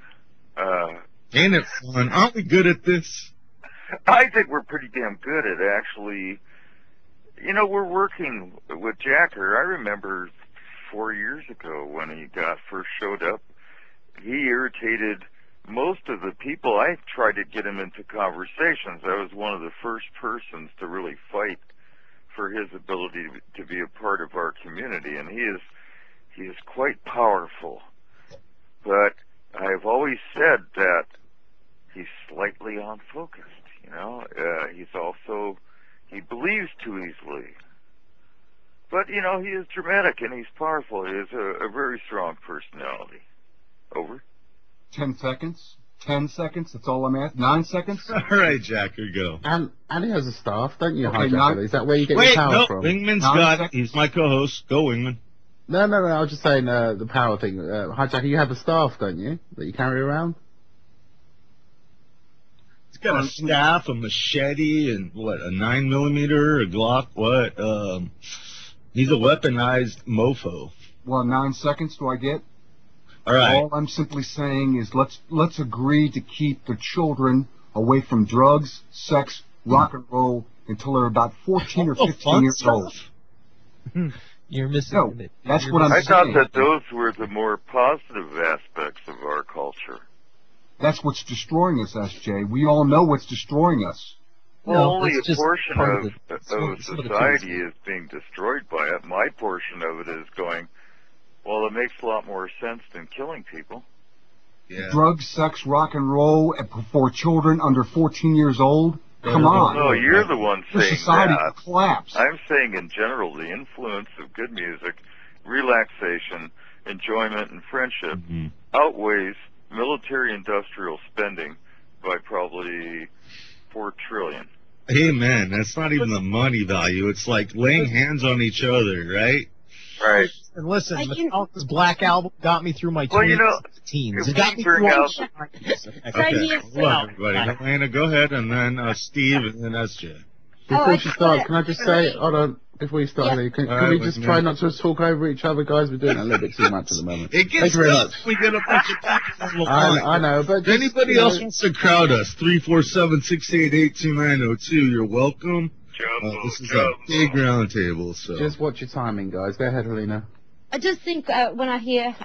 Ain't it fun? Aren't we good at this? I think we're pretty damn good at actually, we're working with Jacker. I remember 4 years ago when he first showed up, he irritated most of the people. I tried to get him into conversations. I was one of the first persons to really fight for his ability to be a part of our community, and he is quite powerful. But I've always said that he's slightly unfocused. He believes too easily. But, he is dramatic and he's powerful. He has a very strong personality. Over. 10 seconds. 10 seconds, that's all I'm asking. 9 seconds? All right, Jacker, go. And he has a staff, don't you, Okay, Hijacker? Is that where you get your power from? Wingman's got it. He's my co-host. Go, Wingman. No, I was just saying the power thing. Hijacker, you have a staff, don't you, that you carry around? He's got a staff, a machete, and what, a 9mm, a Glock, what? He's a weaponized mofo. Well, 9 seconds do I get? All right. All I'm simply saying is let's agree to keep the children away from drugs, sex, rock and roll until they're about 14 or 15 years old. You're missing it. That's what I'm saying. I thought that those were the more positive aspects of our culture. That's what's destroying us, SJ. We all know what's destroying us. Well, only a portion of society is being destroyed by it. My portion of it is going, well, it makes a lot more sense than killing people. drugs, sex, rock and roll for children under 14 years old. Come on. No, you're the one saying society that. Collapse. I'm saying in general, the influence of good music, relaxation, enjoyment, and friendship outweighs military-industrial spending by probably $4 trillion. Hey, man, that's not even the money value. It's like laying hands on each other, right? Right. And listen, Metallica's Black Album got me through my teens. It got me bring through all out- Okay, look, everybody. Helena, go ahead, and then Steve, and then SJ. Before you start, can I just say, hold on, before you start, can we just try not to talk over each other, guys? We're doing it a little bit too much at the moment. It gets Thank you very tough. much. We get a bunch of people on the line. I know, but If anybody else wants to crowd us, 347-688-2902, you're welcome. This is a big round table, so. Just watch your timing, guys. Go ahead, Helena. I just think when I hear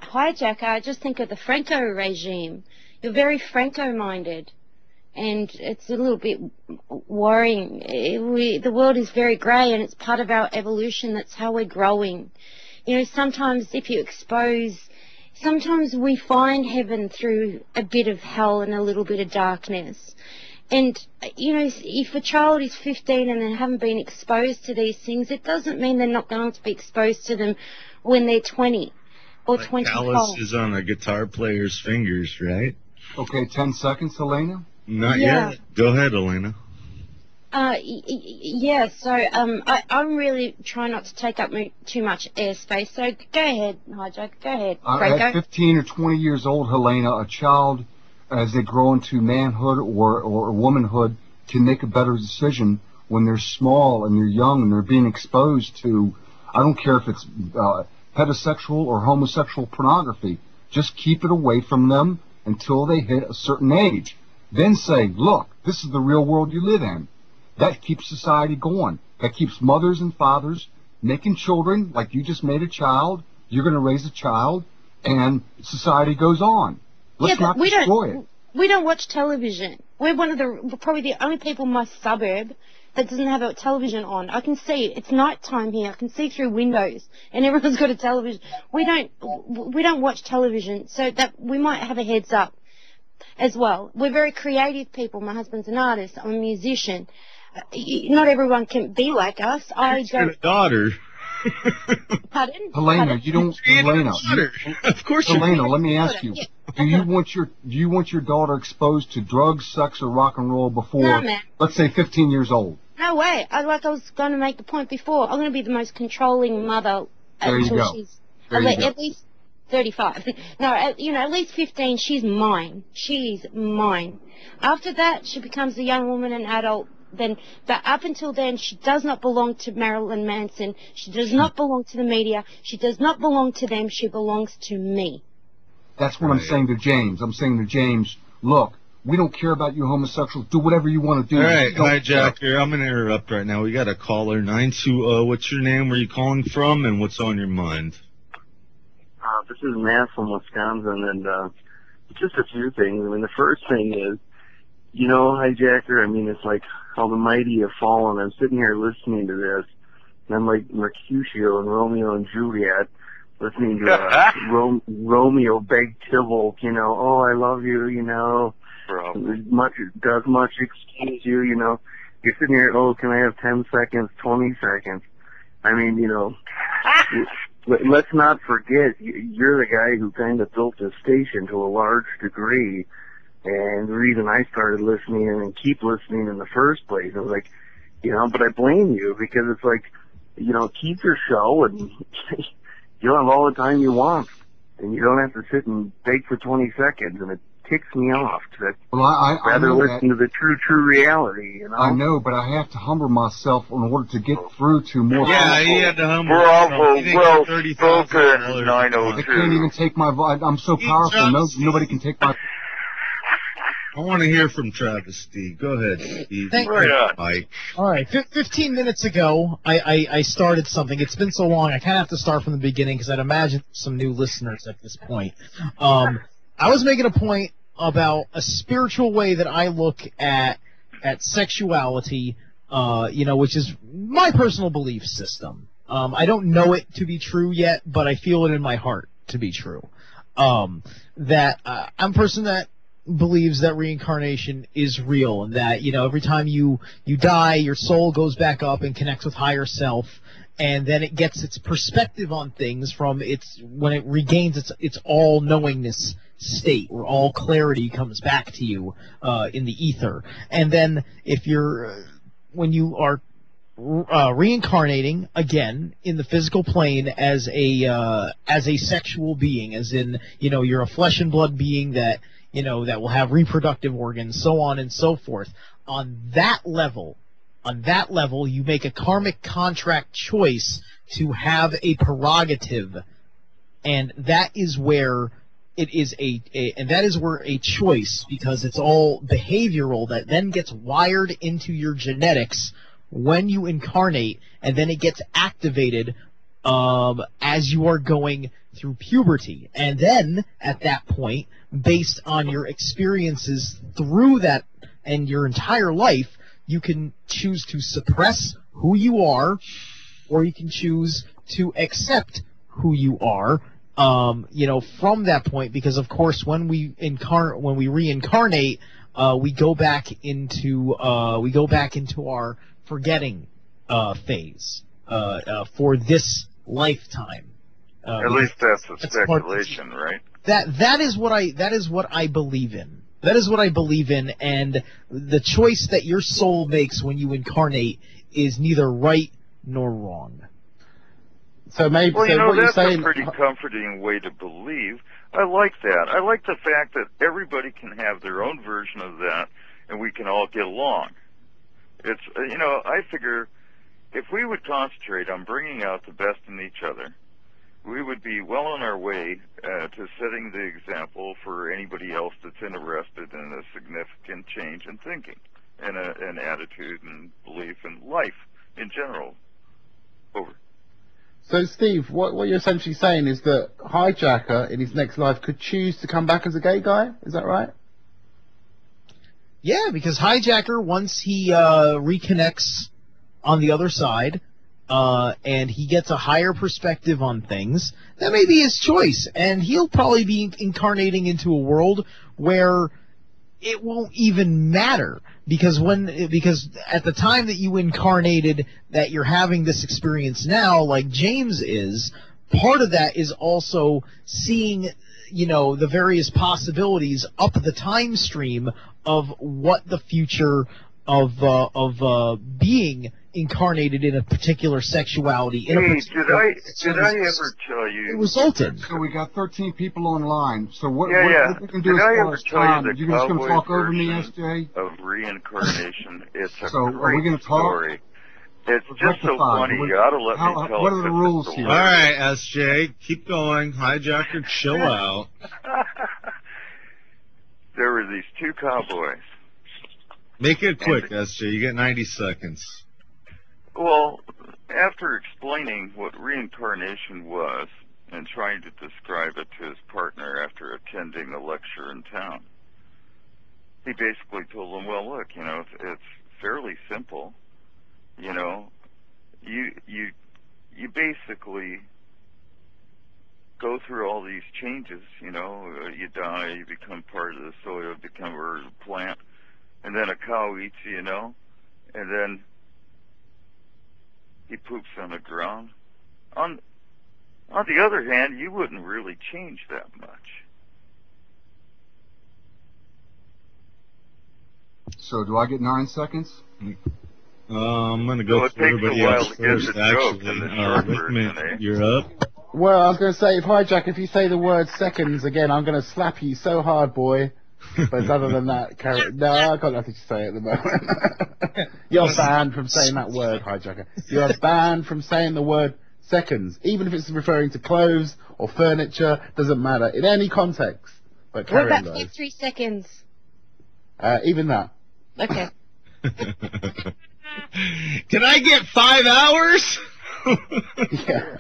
hijacker, I just think of the Franco regime. You're very Franco-minded, and it's a little bit worrying. The world is very grey, and it's part of our evolution. That's how we're growing. You know, sometimes if you expose, sometimes we find heaven through a bit of hell and a little bit of darkness. And, you know, if a child is 15 and they haven't been exposed to these things, it doesn't mean they're not going to be exposed to them when they're 20 or 25. Calluses on a guitar player's fingers, right? Okay, 10 seconds, Helena? Not yet. Go ahead, Elena. Yeah, so I'm really trying not to take up too much airspace, so go ahead, Hijack, go ahead, Franco. At 15 or 20 years old, Helena, a child, as they grow into manhood or womanhood, can make a better decision when they're small and they're young and they're being exposed to, I don't care if it's heterosexual or homosexual pornography. Just keep it away from them until they hit a certain age. Then say, look, this is the real world you live in. That keeps society going. That keeps mothers and fathers making children, like you just made a child. You're going to raise a child, and society goes on. Let's not destroy it. We don't watch television. We're probably the only people in my suburb that doesn't have a television on. I can see it's nighttime here. I can see through windows, and everyone's got a television. We don't watch television, so that we might have a heads up as well. We're very creative people. My husband's an artist. I'm a musician. Not everyone can be like us. You're a daughter. Pardon? Helena, you don't. Helena, of course. Helena, let me ask you: do you want your daughter exposed to drugs, sex, or rock and roll before, let's say, 15 years old? No way. I was going to make the point before. I'm going to be the most controlling mother until she's at least 35. No, at least 15. She's mine. She's mine. After that, she becomes a young woman, an adult. But up until then, she does not belong to Marilyn Manson. She does not belong to the media. She does not belong to them. She belongs to me. That's what I'm saying to James. I'm saying to James, look, we don't care about you homosexuals. Do whatever you want to do. All right, hijacker, I'm going to interrupt right now. We got a caller, 920. What's your name? Where are you calling from? And what's on your mind? This is Matt from Wisconsin, and just a few things. I mean, the first thing is, hijacker, I mean, it's like how the mighty have fallen. I'm sitting here listening to this, and I'm like Mercutio and Romeo and Juliet, listening to Romeo beg Tybalt, oh, I love you, does much excuse you, You're sitting here, oh, can I have 10 seconds, 20 seconds? I mean, let's not forget, you're the guy who kind of built this station to a large degree. And the reason I started listening and keep listening in the first place, I was like, but I blame you because it's like, keep your show and you'll have all the time you want. And you don't have to sit and beg for 20 seconds. And it ticks me off to rather listen to the true reality, I know, but I have to humble myself in order to get through to more people. Yeah, he had to humble Bravo, well spoken, 902. I can't even take my voice. I'm so powerful. Nobody can take my... I want to hear from Travis Steve. Go ahead, Steve. Thank you. Mike. All right, 15 minutes ago, I started something. It's been so long, I kind of have to start from the beginning because I'd imagine some new listeners at this point. I was making a point about a spiritual way that I look at sexuality, which is my personal belief system. I don't know it to be true yet, but I feel it in my heart to be true. that I'm a person that believes that reincarnation is real, and that, you know, every time you die, your soul goes back up and connects with higher self, and then it gets its perspective on things from when it regains its all-knowingness state, where all clarity comes back to you in the ether. And then when you are reincarnating again in the physical plane as a sexual being, as in, you know, you're a flesh and blood being that, you know, that will have reproductive organs, so on and so forth. On that level, you make a karmic contract choice to have a prerogative, and that is where it is a choice, because it's all behavioral that then gets wired into your genetics when you incarnate, and then it gets activated as you are going through puberty. And then, at that point, based on your experiences through that and your entire life, you can choose to suppress who you are, or you can choose to accept who you are, you know, from that point. Because, of course, when we reincarnate, we go back into our forgetting phase for this lifetime. At least that's a speculation, right? That is what I believe in. That is what I believe in, and the choice that your soul makes when you incarnate is neither right nor wrong. So maybe, well, you know, that's a pretty comforting way to believe. I like that. I like the fact that everybody can have their own version of that, and we can all get along. It's, you know, I figure if we would concentrate on bringing out the best in each other, we would be well on our way to setting the example for anybody else that's interested in a significant change in thinking and an attitude and belief in life in general. Over. So, Steve, what you're essentially saying is that Hijacker in his next life could choose to come back as a gay guy? Is that right? Yeah, because Hijacker, once he reconnects on the other side, and he gets a higher perspective on things, that may be his choice. And he'll probably be incarnating into a world where it won't even matter. Because at the time that you incarnated, that you're having this experience now, like James is, part of that is also seeing, you know, the various possibilities up the time stream of what the future of being incarnated in a particular sexuality. Did I ever tell you? It resulted. So we got 13 people online. So what we can do did as I far ever as tell time? you the You just going to talk over me, version SJ? Of reincarnation? It's a so great are we going to talk? story. It's just so funny. You ought to let me tell what it. What are the rules here? All right, SJ, keep going. Hijacker, chill out. There were these two cowboys. Make it quick, SJ. You get 90 seconds. Well, after explaining what reincarnation was and trying to describe it to his partner after attending a lecture in town, he basically told him, well, look, you know, it's fairly simple. You know, you basically go through all these changes, you know, you die, you become part of the soil, you become a plant, and then a cow eats you, you know, and then he poops on the ground. On the other hand, you wouldn't really change that much. So do I get 9 seconds? I'm going to go for everybody else first, actually. Wingman, you're up. Well, I was going to say, if you say the word seconds again, I'm going to slap you so hard, boy. But other than that, no, I've got nothing to say at the moment. You're banned from saying that word, Hijacker. You're banned from saying the word seconds, even if it's referring to clothes or furniture, doesn't matter, in any context. But what about 3 seconds? Even that. Okay. Can I get 5 hours? Yeah.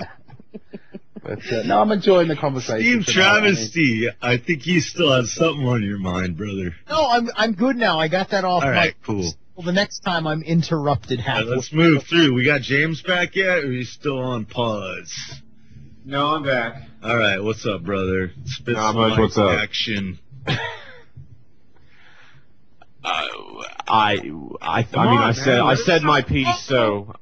But, no, I'm enjoying the conversation. Steve Travesty, I think you still have something on your mind, brother. No, I'm good now. I got that off. All right, cool. Well, the next time I'm interrupted halfway. Right, let's move through. We got James back yet, or are you still on pause? No, I'm back. All right, what's up, brother? Spit Not some much. What's up? action. I mean, I said my piece, so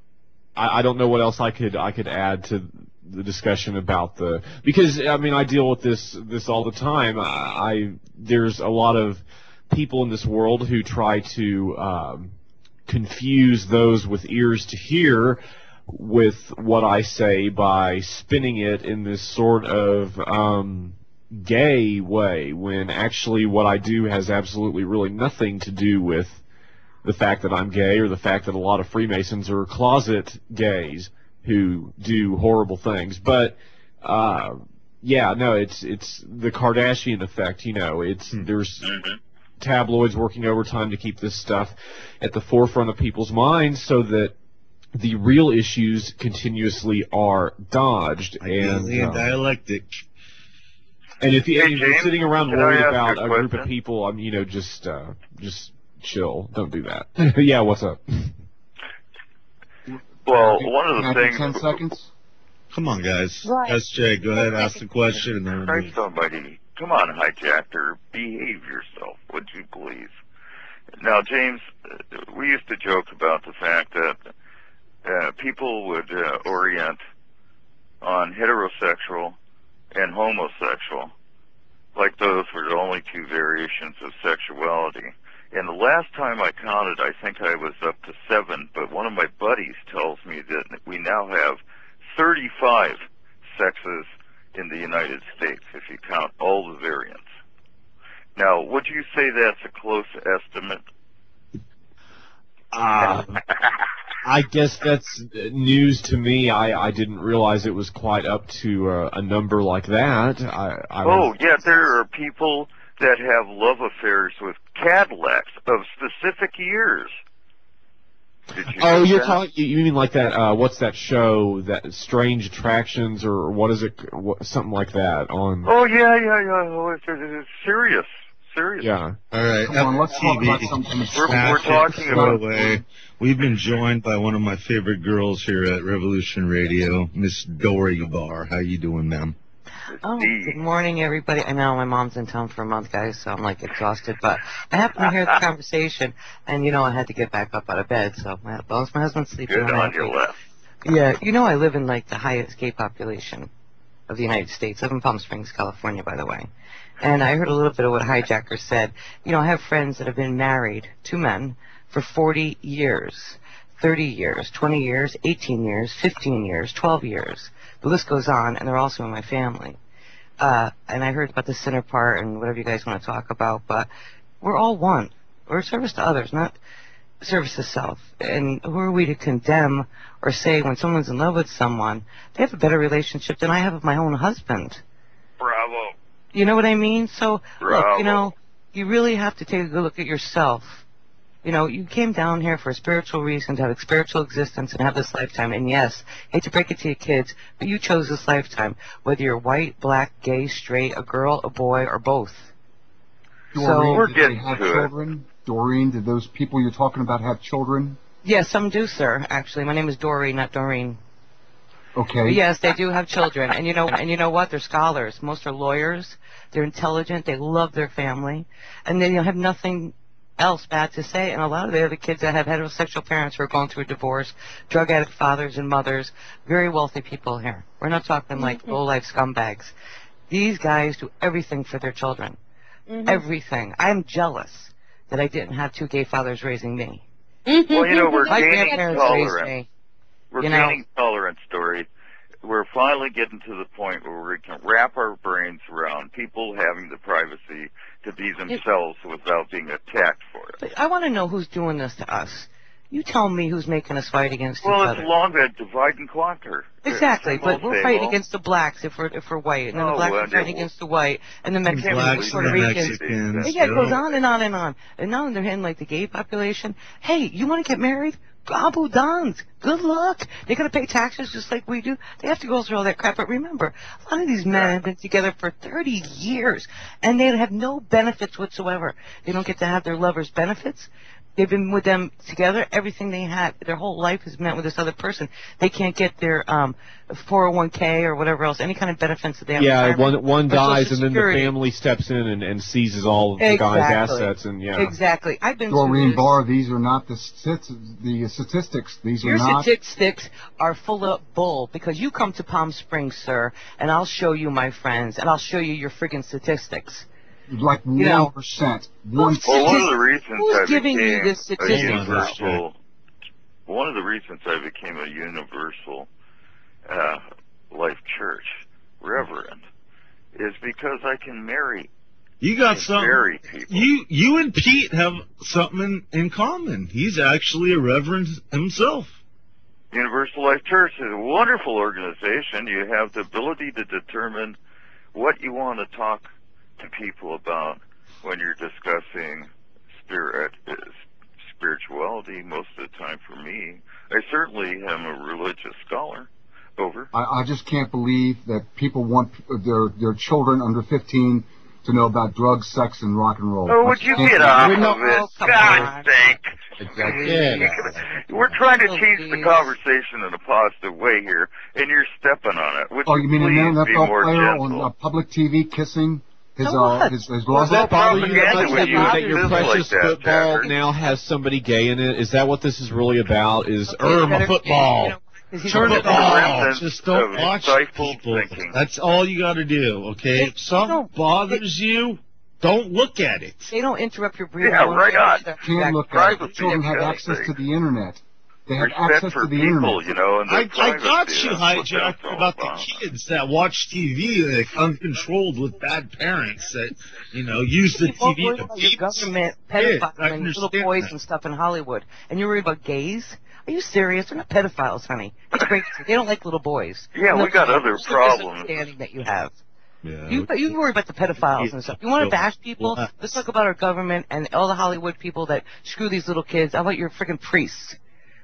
I don't know what else I could add to the discussion about because I mean I deal with this all the time. There's a lot of people in this world who try to confuse those with ears to hear with what I say by spinning it in this sort of gay way, when actually what I do has absolutely really nothing to do with the fact that I'm gay or the fact that a lot of Freemasons are closet gays who do horrible things. But yeah, no, it's the Kardashian effect, you know. There's tabloids working overtime to keep this stuff at the forefront of people's minds so that the real issues continuously are dodged. And dialectic. And if you're James, sitting around can worried I ask about you a a group of question? people, you know, just chill. Don't do that. Yeah, what's up? Well, one of Can the I things. get 10 seconds? Come on, guys. Right. SJ, go ahead, ask the question, and then we'll Try move. somebody. Come on, hijacker. Behave yourself, would you please? Now, James, we used to joke about the fact that people would orient on heterosexual and homosexual, like those were the only two variations of sexuality. And the last time I counted, I think I was up to 7, but one of my buddies tells me that we now have 35 sexes in the United States, if you count all the variants. Now, would you say that's a close estimate? I guess that's news to me. I didn't realize it was quite up to a number like that. Yeah, there are people that have love affairs with Cadillacs of specific years. Did you know that? You mean like that? What's that show? That Strange Attractions, or what is it? Something like that on. Oh yeah. Oh, it's serious. Yeah. All right. Come on, let's talk about something. We're talking about. Away. We've been joined by one of my favorite girls here at Revolution Radio, Miss Dory Barr. How you doing, ma'am? Oh, good morning, everybody. I know my mom's in town for a month, guys, so I'm like exhausted, but I happened to hear the conversation, and you know I had to get back up out of bed, so my husband's sleeping. Good on your left. Yeah, you know I live in like the highest gay population of the United States. I live in Palm Springs, California, by the way. And I heard a little bit of what Hijacker said. You know, I have friends that have been married to men for 40 years, 30 years, 20 years, 18 years, 15 years, 12 years. The list goes on, and they're also in my family. And I heard about the sinner part and whatever you guys want to talk about, but we're all one. We're a service to others, not service to self. And who are we to condemn or say when someone's in love with someone, they have a better relationship than I have with my own husband? Bravo. You know what I mean? So, Bravo. look, you know, you really have to take a good look at yourself. You know, you came down here for a spiritual reason, to have a spiritual existence and have this lifetime. And yes, hate to break it to your kids, but you chose this lifetime, whether you're white, black, gay, straight, a girl, a boy, or both. Doreen, did they have children? Doreen, did those people you're talking about have children? Yes, some do, sir. Actually, my name is Dory, not Doreen. Okay. But yes, they do have children, and you know what? They're scholars. Most are lawyers. They're intelligent. They love their family, and they have nothing else bad to say. And a lot of the other kids that have heterosexual parents who are going through a divorce, drug addict fathers and mothers, very wealthy people here. We're not talking like low-life scumbags. These guys do everything for their children. Everything. I'm jealous that I didn't have 2 gay fathers raising me. Well, you know, we're My gaining grandparents raised tolerance. me. We're You know. gaining tolerance, Dory. We're finally getting to the point where we can wrap our brains around people having the privacy to be themselves without being attacked for it. But I want to know who's doing this to us. You tell me who's making us fight against Well, each it's other. long been divide and conquer. Exactly, Same but old, we're same fighting old. against the blacks if we're white, and then the Oh, blacks well, are fighting yeah, against the white, and the Mexicans and Blacks the Puerto and the Ricans. Mexicans, Yeah, it goes yeah. on and on and on. And now they're hitting like the gay population. Hey, you want to get married? Abu Dons. Good luck. They got to pay taxes just like we do. They have to go through all that crap. But remember, a lot of these men have been together for 30 years, and they have no benefits whatsoever. They don't get to have their lovers' benefits. They've been with them together. Everything they had, their whole life is met with this other person. They can't get their 401k or whatever else, any kind of benefits that they have. Yeah, one or dies, Social and then the Security. family steps in and seizes all of the guy's assets, and yeah. Exactly. I've been Doreen through Barr, these are not the statistics. These Your are not. statistics are full of bull, because you come to Palm Springs, sir, and I'll show you my friends, and I'll show you your friggin' statistics. Like 1%. Well, one of the reasons Who's I giving became you this a statistic? universal, one of the reasons I became a universal life church reverend is because I can marry. You got something. Marry people. You and Pete have something in common. He's actually a reverend himself. Universal Life Church is a wonderful organization. You have the ability to determine what you want to talk to people about when you're discussing spirituality. Most of the time for me, I certainly am a religious scholar. Over. I just can't believe that people want their children under 15 to know about drugs, sex, and rock and roll. Oh, would you get off of it? God's sake. We're trying to change the conversation in a positive way here, and you're stepping on it. Would you mean an please be NFL more player gentle? on public TV kissing his Does that bother you that much that your precious football now has somebody gay in it? Is that what this is really about? Is Irma football? Turn it off. Just don't watch stifled people. thinking. That's all you got to do, okay? If something bothers you, don't look at it. They don't interrupt your breathing. Yeah, right on. Can't look at it. Children have access to the internet. They have Respect access for to the people, internet. you know, and I their got privacy. you, That's what Hijack, that's all about the about. kids that watch TV, like uncontrolled with bad parents that, use the People TV worry to about your beat government kids. I pedophiles and little understand boys that. and stuff in Hollywood, and you're worried about gays? Are you serious? They're not pedophiles, honey. It's great. They don't like little boys. Yeah, we got other problems. Understanding that you have. Yeah. You worry about the pedophiles and stuff. You want to bash people? Let's talk about our government and all the Hollywood people that screw these little kids. How about your freaking priests?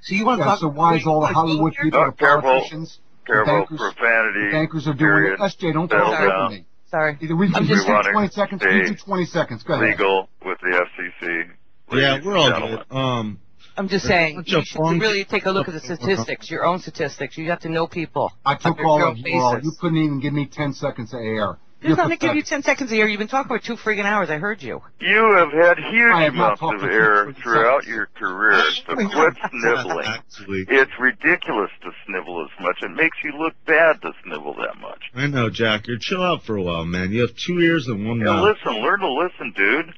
So you want to talk? So why is all the Hollywood people, the politicians, Careful, the profanity. bankers are doing period. it? SJ, don't Settle talk over down. me. Sorry. Either we can We just want do to 20 seconds, stay you do 20 seconds. Go ahead. Legal with the FCC. Yeah, Ladies we're and all gentlemen. good. I'm just saying, you should funk. really take a look at the statistics, your own statistics. You have to know people. I took on all your of own you all. basis. You couldn't even give me 10 seconds of air. There's nothing to give you 10 seconds a year. You've been talking for 2 friggin' hours. I heard you. You have had huge I have not amounts talked of for air 50 throughout seconds. your career, so quit sniveling. Actually, It's ridiculous to snivel as much. It makes you look bad to snivel that much. I know, Jack. You're chill out for a while, man. You have 2 ears and 1 Yeah, mouth. listen, learn to listen, dude.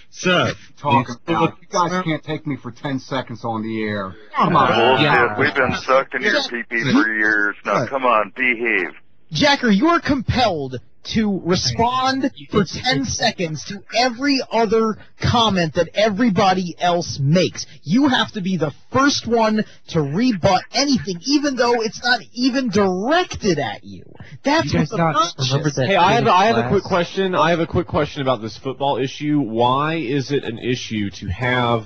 Seth, Talking about. You guys can't take me for 10 seconds on the air. Come on. Bullshit. Yeah. We've been sucked into your pee-pee for years. Now, come on, behave. Jacker, you are compelled to respond for 10 seconds to every other comment that everybody else makes. You have to be the first one to rebut anything, even though it's not even directed at you. That's You guys what's not obnoxious. remember that Hey, I have a class? quick question. I have a quick question about this football issue. Why is it an issue to have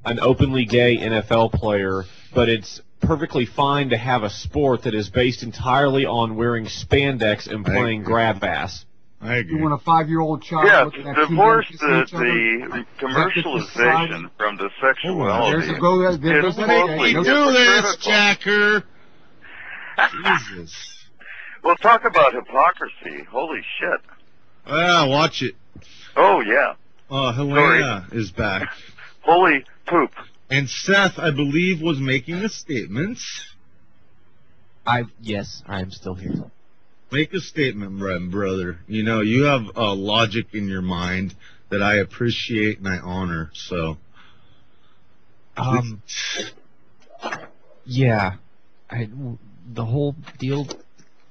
an openly gay NFL player, but it's perfectly fine to have a sport that is based entirely on wearing spandex and playing grab ass? I agree. You want a 5-year-old child Yeah, looking at two divorce men kissing each other? the commercialization from the sexuality. There's a go. There It's goes that. totally do this, hypocritical. Jacker. Jesus. Well, talk about hypocrisy. Holy shit. Ah, watch it. Oh, yeah. Helena is back. Holy poop. And Seth, I believe, was making a statement. Yes, I am still here. Make a statement, brother. You have logic in your mind that I appreciate and I honor, so. Yeah, the whole deal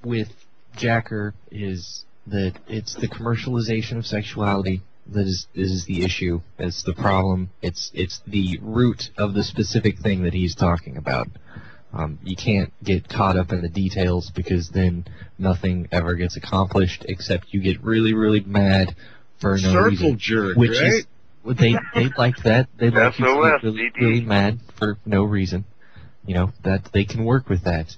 with Jacker is that it's the commercialization of sexuality that is the issue. It's the problem. It's the root of the specific thing that he's talking about. You can't get caught up in the details because then nothing ever gets accomplished except you get really, really mad for no Circle reason. jerk, Which right? is they like that. They like you to SOS, get really, DD. really mad for no reason. That they can work with that.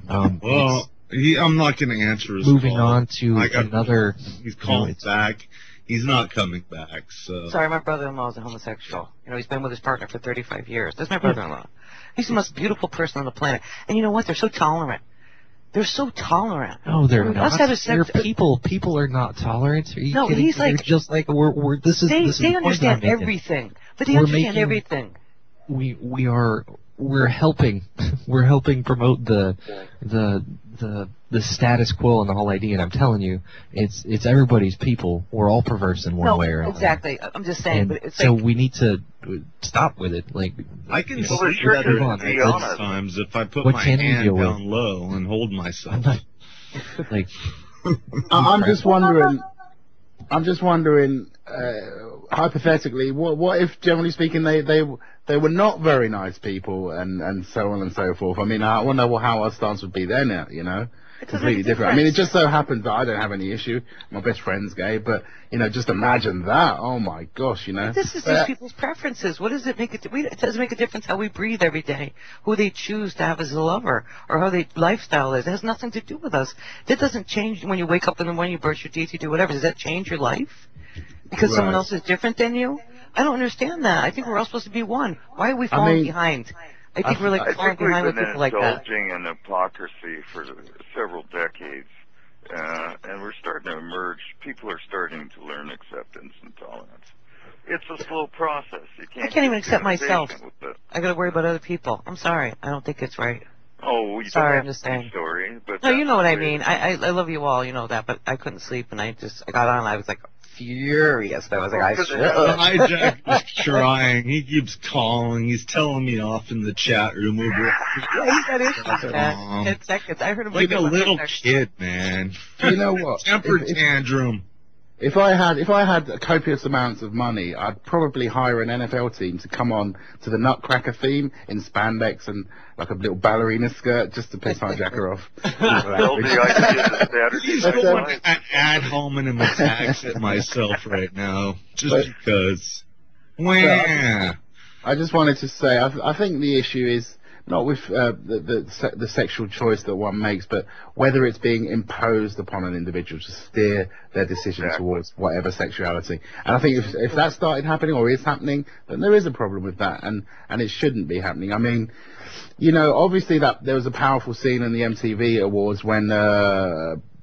Well, I'm not going to answer his moving call. on to I got- another. He's calling back. he's not coming back. So Sorry, my brother-in-law is a homosexual. You know, he's been with his partner for 35 years. That's my brother-in-law. He's the most beautiful person on the planet. And you know what? They're so tolerant. They're so tolerant. No, they're not. Us They're people. People are not tolerant. Are you No, kidding? he's like- They're just like we're. This is. They this is the point understand I'm making. everything. But they We're understand making- everything. We're helping promote the status quo and the whole idea, and I'm telling you, it's everybody's people. We're all perverse in one way or another. Exactly. I'm just saying, And but it's so like, we need to stop with it. Like I can you know, sleep move better on. at Let's- times if I put what my can we hand deal with? down low and hold myself. like I'm just wondering. Hypothetically, what if, generally speaking, they were not very nice people and so on and so forth. I mean, I wonder how our stance would be then. You know, completely different. I mean, it just so happens that I don't have any issue. My best friend's gay, but you know, just imagine that. Oh my gosh, you know. this is just people's preferences. What does it make? It doesn't make a difference how we breathe every day, who they choose to have as a lover, or how their lifestyle is. It has nothing to do with us. That doesn't change when you wake up in the morning, you brush your teeth, you do whatever. Does that change your life? Because someone else is different than you? I don't understand that. I think we're all supposed to be one. Why are we falling behind? I think we're like falling behind with people like that. We've been indulging in hypocrisy for several decades, and we're starting to emerge. People are starting to learn acceptance and tolerance. It's a slow process. You can't I can't even accept myself. With it. I got to worry about other people. I'm sorry. I don't think it's right. Oh, you Sorry, don't I'm just have to be saying. sorry, but No, you know what I that's the way mean. I love you all, you know that, but I couldn't sleep, and I got on, and I was like furious. I was like, Hijack is trying. He keeps calling. He's telling me off in the chat room. Yeah, he's got issues, man. 10 seconds. I heard him Like do a that little last kid, man. You know what? Temper tantrum. If I had copious amounts of money, I'd probably hire an NFL team to come on to the Nutcracker theme in spandex and like a little ballerina skirt just to piss Hijacker off. He's going ad hominem attacks at myself right now, just because. Wah. I just wanted to say, I think the issue is not with the sexual choice that one makes, but whether it's being imposed upon an individual to steer their decision towards whatever sexuality. And I think if that started happening or is happening, then there is a problem with that, and it shouldn't be happening. I mean, you know, obviously that there was a powerful scene in the MTV Awards when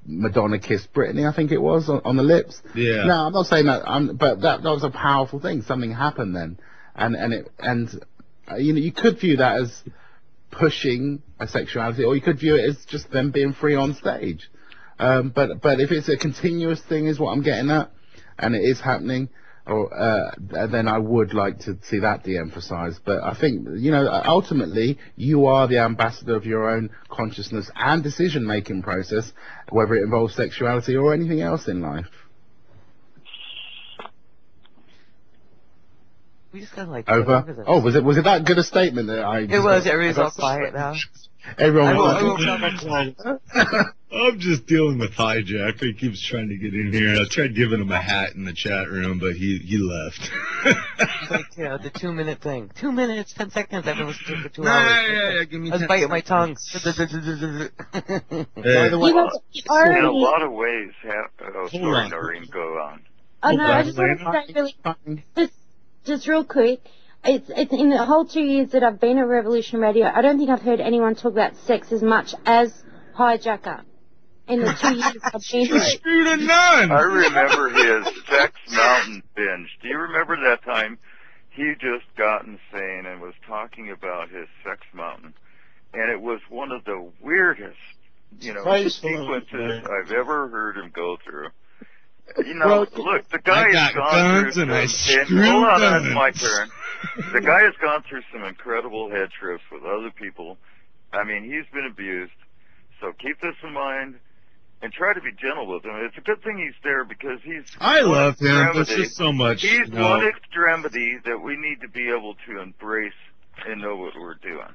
Madonna kissed Britney, I think it was, on the lips. Yeah. No, I'm not saying that, but that was a powerful thing. Something happened then, and you know, you could view that as pushing a sexuality, or you could view it as just them being free on stage. But if it's a continuous thing, is what I'm getting at, and it is happening, then I would like to see that de-emphasized. But I think, you know, ultimately, you are the ambassador of your own consciousness and decision-making process, whether it involves sexuality or anything else in life. We just got like Over. Oh, was it that good a statement that I? It was. Everybody's all quiet now. Everyone. I'm just dealing with Hijack. He keeps trying to get in here. I tried giving him a hat in the chat room, but he left. It's like, you know, the 2-minute thing. 2 minutes, 10 seconds. I've been listening to it for 2 hours. Yeah, give me I was 10 biting my tongue. By the way, in a lot of ways, sorry, Noreen, go on. Oh no, I just want to say really, just real quick. It's in the whole 2 years that I've been at Revolution Radio, I don't think I've heard anyone talk about sex as much as Hijacker. In the 2 years I've been here. I remember his Sex Mountain binge. Do you remember that time? He just got insane and was talking about his Sex Mountain, and it was one of the weirdest, you know, sequences I've ever heard him go through. You know, look, the guy has gone through hold on, that's my turn. The guy has gone through some incredible head trips with other people. I mean, he's been abused. So keep this in mind and try to be gentle with him. It's a good thing he's there because he's... I love him. There's just so much. He's one extremity that we need to be able to embrace and know what we're doing.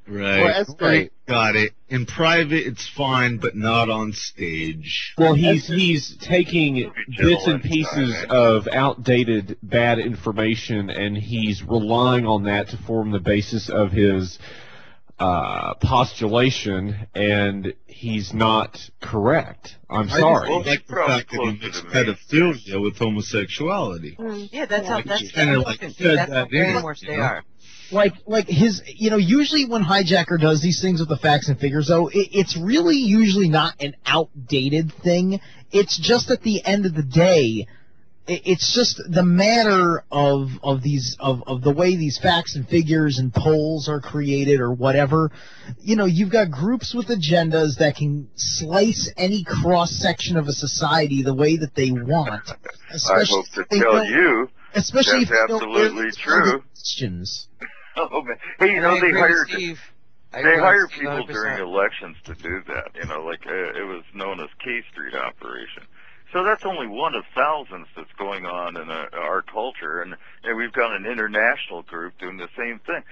Right. Well, that's great. Got it. In private, it's fine, but not on stage. Well, he's taking bits and pieces of outdated, bad information, and he's relying on that to form the basis of his postulation, and he's not correct. I'm sorry. I like the fact that he mixed pedophilia with homosexuality. Yeah, that's how that's kinda like fed that's how that in, brainwashed you they know? are. Like his, usually when Hijacker does these things with the facts and figures, though, it's really usually not an outdated thing. It's just at the end of the day, it's just the manner of the way these facts and figures and polls are created or whatever. You've got groups with agendas that can slice any cross section of a society the way that they want. I hope to tell you especially that's if they absolutely true. Questions. Oh man! Hey, I they agree with hired Steve. I they agree with hire Steve people 100%. during elections to do that. Like it was known as K Street operation. So that's only one of thousands that's going on in our culture, and we've got an international group doing the same thing.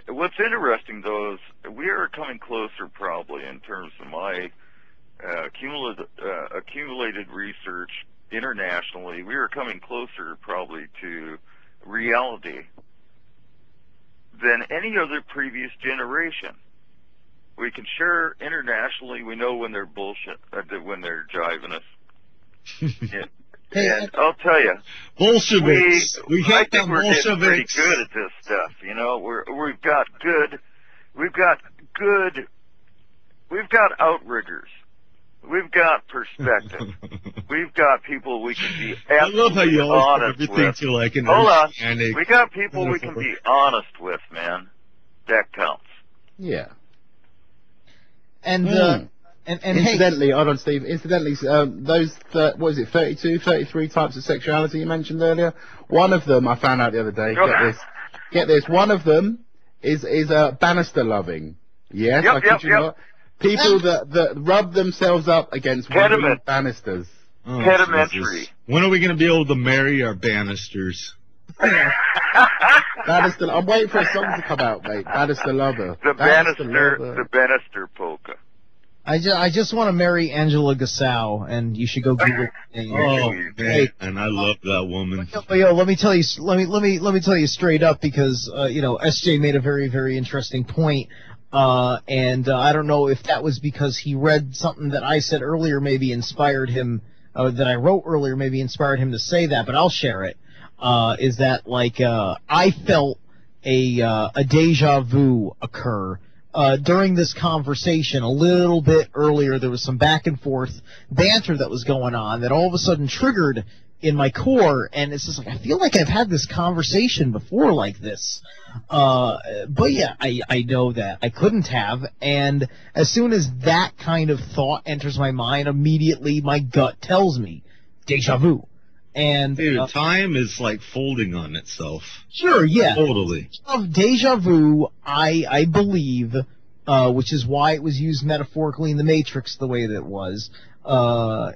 What's interesting, though, is we are coming closer, probably, in terms of my accumulated research internationally. We are coming closer, probably, to reality than any other previous generation. We can share internationally. We know when they're bullshit, when they're jiving us. And I'll tell you, Bolsheviks. We I hate think them we're getting pretty Bolsheviks. good at this stuff. We've got outriggers. We've got perspective. We've got people we can be I love how you absolutely always put honest everything with. to like an Hold on. oceanic We got people we can metaphor. be honest with, man. That counts. Yeah. And hey, incidentally, hold on, Steve. Incidentally, those what is it, 32, 33 types of sexuality you mentioned earlier. One of them I found out the other day. Get this. One of them is Bannister loving. Yes, I kid you not. People that rub themselves up against women Bannisters. Oh, Pedimentary. Jesus. When are we going to be able to marry our Bannisters? Bannister. I'm waiting for a song to come out, mate. Bannister lover. The Bannister polka. I just want to marry Angela Gasau, and you should go Google. Oh man, and I love that woman. But let me tell you, let me tell you straight up, because SJ made a very, very interesting point. And I don't know if that was because he read something that I said earlier, maybe inspired him, that I wrote earlier, maybe inspired him to say that, but I'll share it. Is that I felt a deja vu occur during this conversation a little bit earlier. There was some back and forth banter that was going on that all of a sudden triggered in my core, and it's just like, I feel like I've had this conversation before like this. But yeah, I know that I couldn't have, and as soon as that kind of thought enters my mind, immediately my gut tells me, deja vu. And dude, time is like folding on itself. Sure, yeah. Totally. Of deja vu, I believe, which is why it was used metaphorically in the Matrix the way that it was,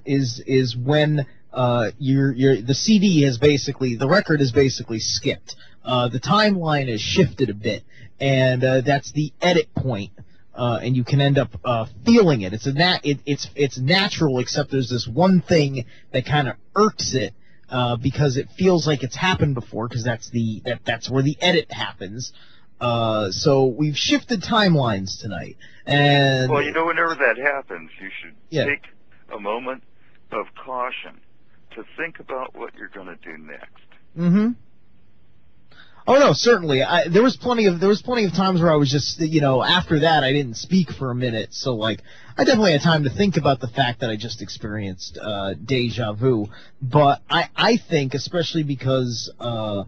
is when the CD has basically, the record is basically skipped. The timeline is shifted a bit, and that's the edit point. And you can end up feeling it. It's natural, except there's this one thing that kind of irks it, because it feels like it's happened before, because that's where the edit happens. So we've shifted timelines tonight. And well, whenever that happens, you should take a moment of caution to think about what you're going to do next. Mm-hmm. Oh no, certainly. There was plenty of times where I was just, after that I didn't speak for a minute. So I definitely had time to think about the fact that I just experienced deja vu. But I think, especially because of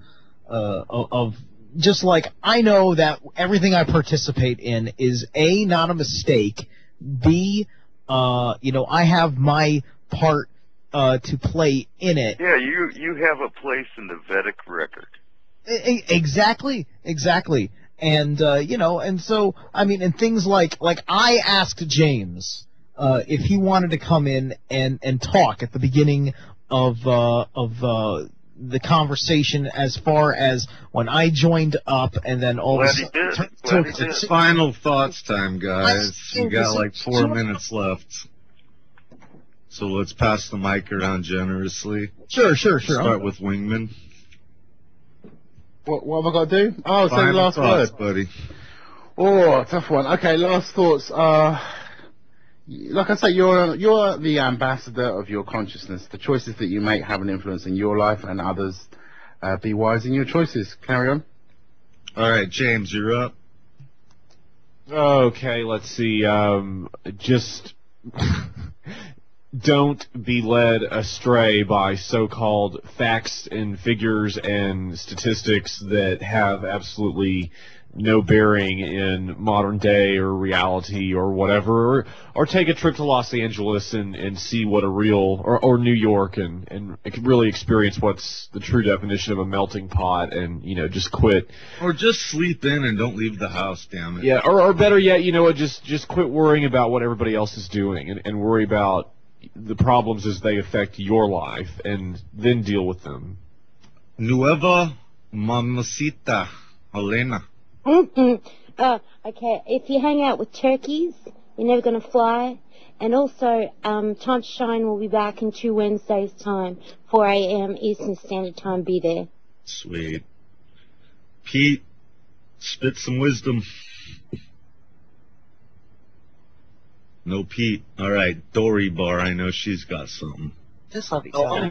just I know that everything I participate in is A, not a mistake, B, I have my part to play in it. Yeah, you have a place in the Vedic record. Exactly. And, and so, and things like I asked James, if he wanted to come in and talk at the beginning of the conversation, as far as when I joined up, and then all Glad he did. It's final thoughts time, guys. You got 4 minutes left. So let's pass the mic around generously. Sure. Start with Wingman. What have I got to do? Oh, say the last word, buddy. Oh, tough one. Okay, last thoughts. Like I say, you're the ambassador of your consciousness. The choices that you make have an influence in your life and others. Be wise in your choices. Carry on. All right, James, you're up. Okay, let's see. Just don't be led astray by so-called facts and figures and statistics that have absolutely no bearing in modern day or reality or whatever, or take a trip to Los Angeles and see what a real, or New York and really experience what's the true definition of a melting pot, and, you know, just quit. Or just sleep in and don't leave the house, damn it. Yeah, or better yet, you know what, just quit worrying about what everybody else is doing and worry about the problems as they affect your life and then deal with them. Nueva Mamacita, Elena. Okay, if you hang out with turkeys, you're never going to fly. And also, Time to Shine will be back in 2 Wednesdays' time, 4 a.m. Eastern Standard Time. Be there. Sweet. Pete, spit some wisdom. No Pete. All right, Dory Bar, I know she's got something. Just love each other.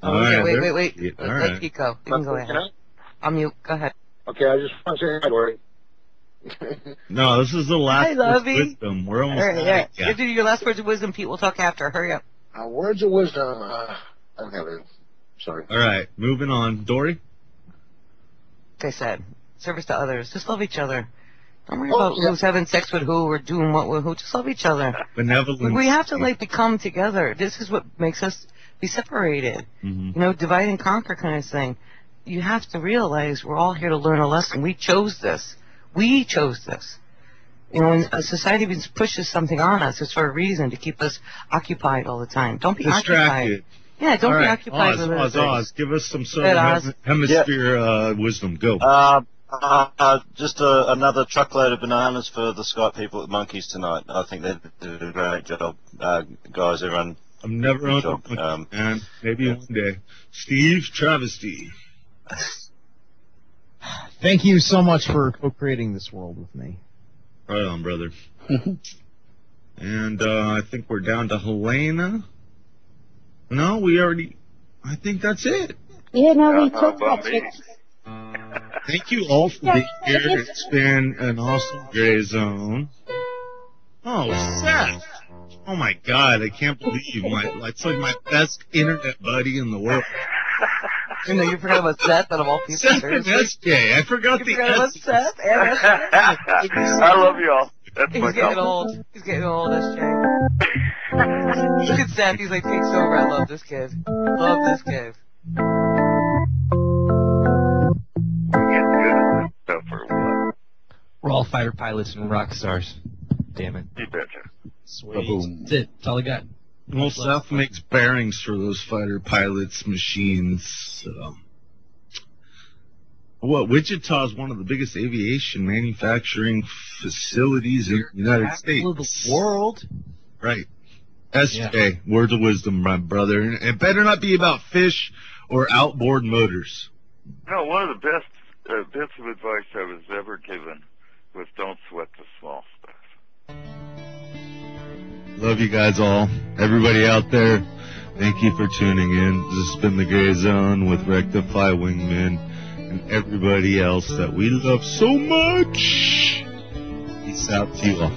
All right, Wait. All Let right. Pete go. You can go ahead. I'm mute. Go ahead. Okay, I just want to say hi, Dory. No, this is the last Hi, Lovey. wisdom. We're almost All right, yeah. You do your last words of wisdom, Pete. We'll talk after. Hurry up. Words of wisdom. I don't have any. Sorry. All right, moving on. Dory? Like I said, service to others. Just love each other. Don't worry about who's having sex with who or doing what with who. Just love each other. Benevolence. We have to, like, become together. This is what makes us be separated. Mm-hmm. You know, divide and conquer kind of thing. You have to realize we're all here to learn a lesson. We chose this. We chose this. You know, when a society pushes something on us, it's for a reason, to keep us occupied all the time. Don't be Distracted. occupied. Yeah, don't be occupied with other things. Oz, give us some southern hemisphere wisdom. Go. Just another truckload of bananas for the Skype people at Monkeys tonight. I think they did a great job, guys. Everyone. I've never owned a monkey, man. Maybe one day. Steve Travesty. Thank you so much for co-creating this world with me. Right on, brother. And I think we're down to Helena. No, we already... I think that's it. Yeah, no, we talked about it. Thank you all for being here. It's been an awesome Gray Zone. Oh, Seth. Oh, my God. I can't believe it's like my best internet buddy in the world. You know, you forgot about Seth out of all people. Seth and SJ. I forgot the about S. Seth and SJ. I love y'all. That's He's my getting couple. old. He's getting old, SJ. Look at Seth. He's like, takes over. I love this kid. Love this kid. We're all fighter pilots and rock stars. Damn it. You betcha. Sweet. That's it. That's all I got. Well, Seth makes bearings for those fighter pilots' machines. So. Wichita is one of the biggest aviation manufacturing facilities in the United States. Of the world. Right. SJ, words of wisdom, my brother. And it better not be about fish or outboard motors. No, one of the best bits of advice I was ever given was don't sweat the small stuff. Love you guys all. Everybody out there, thank you for tuning in. This has been The Gray Zone with Rectify, Wingman, and everybody else that we love so much. Peace out to you all.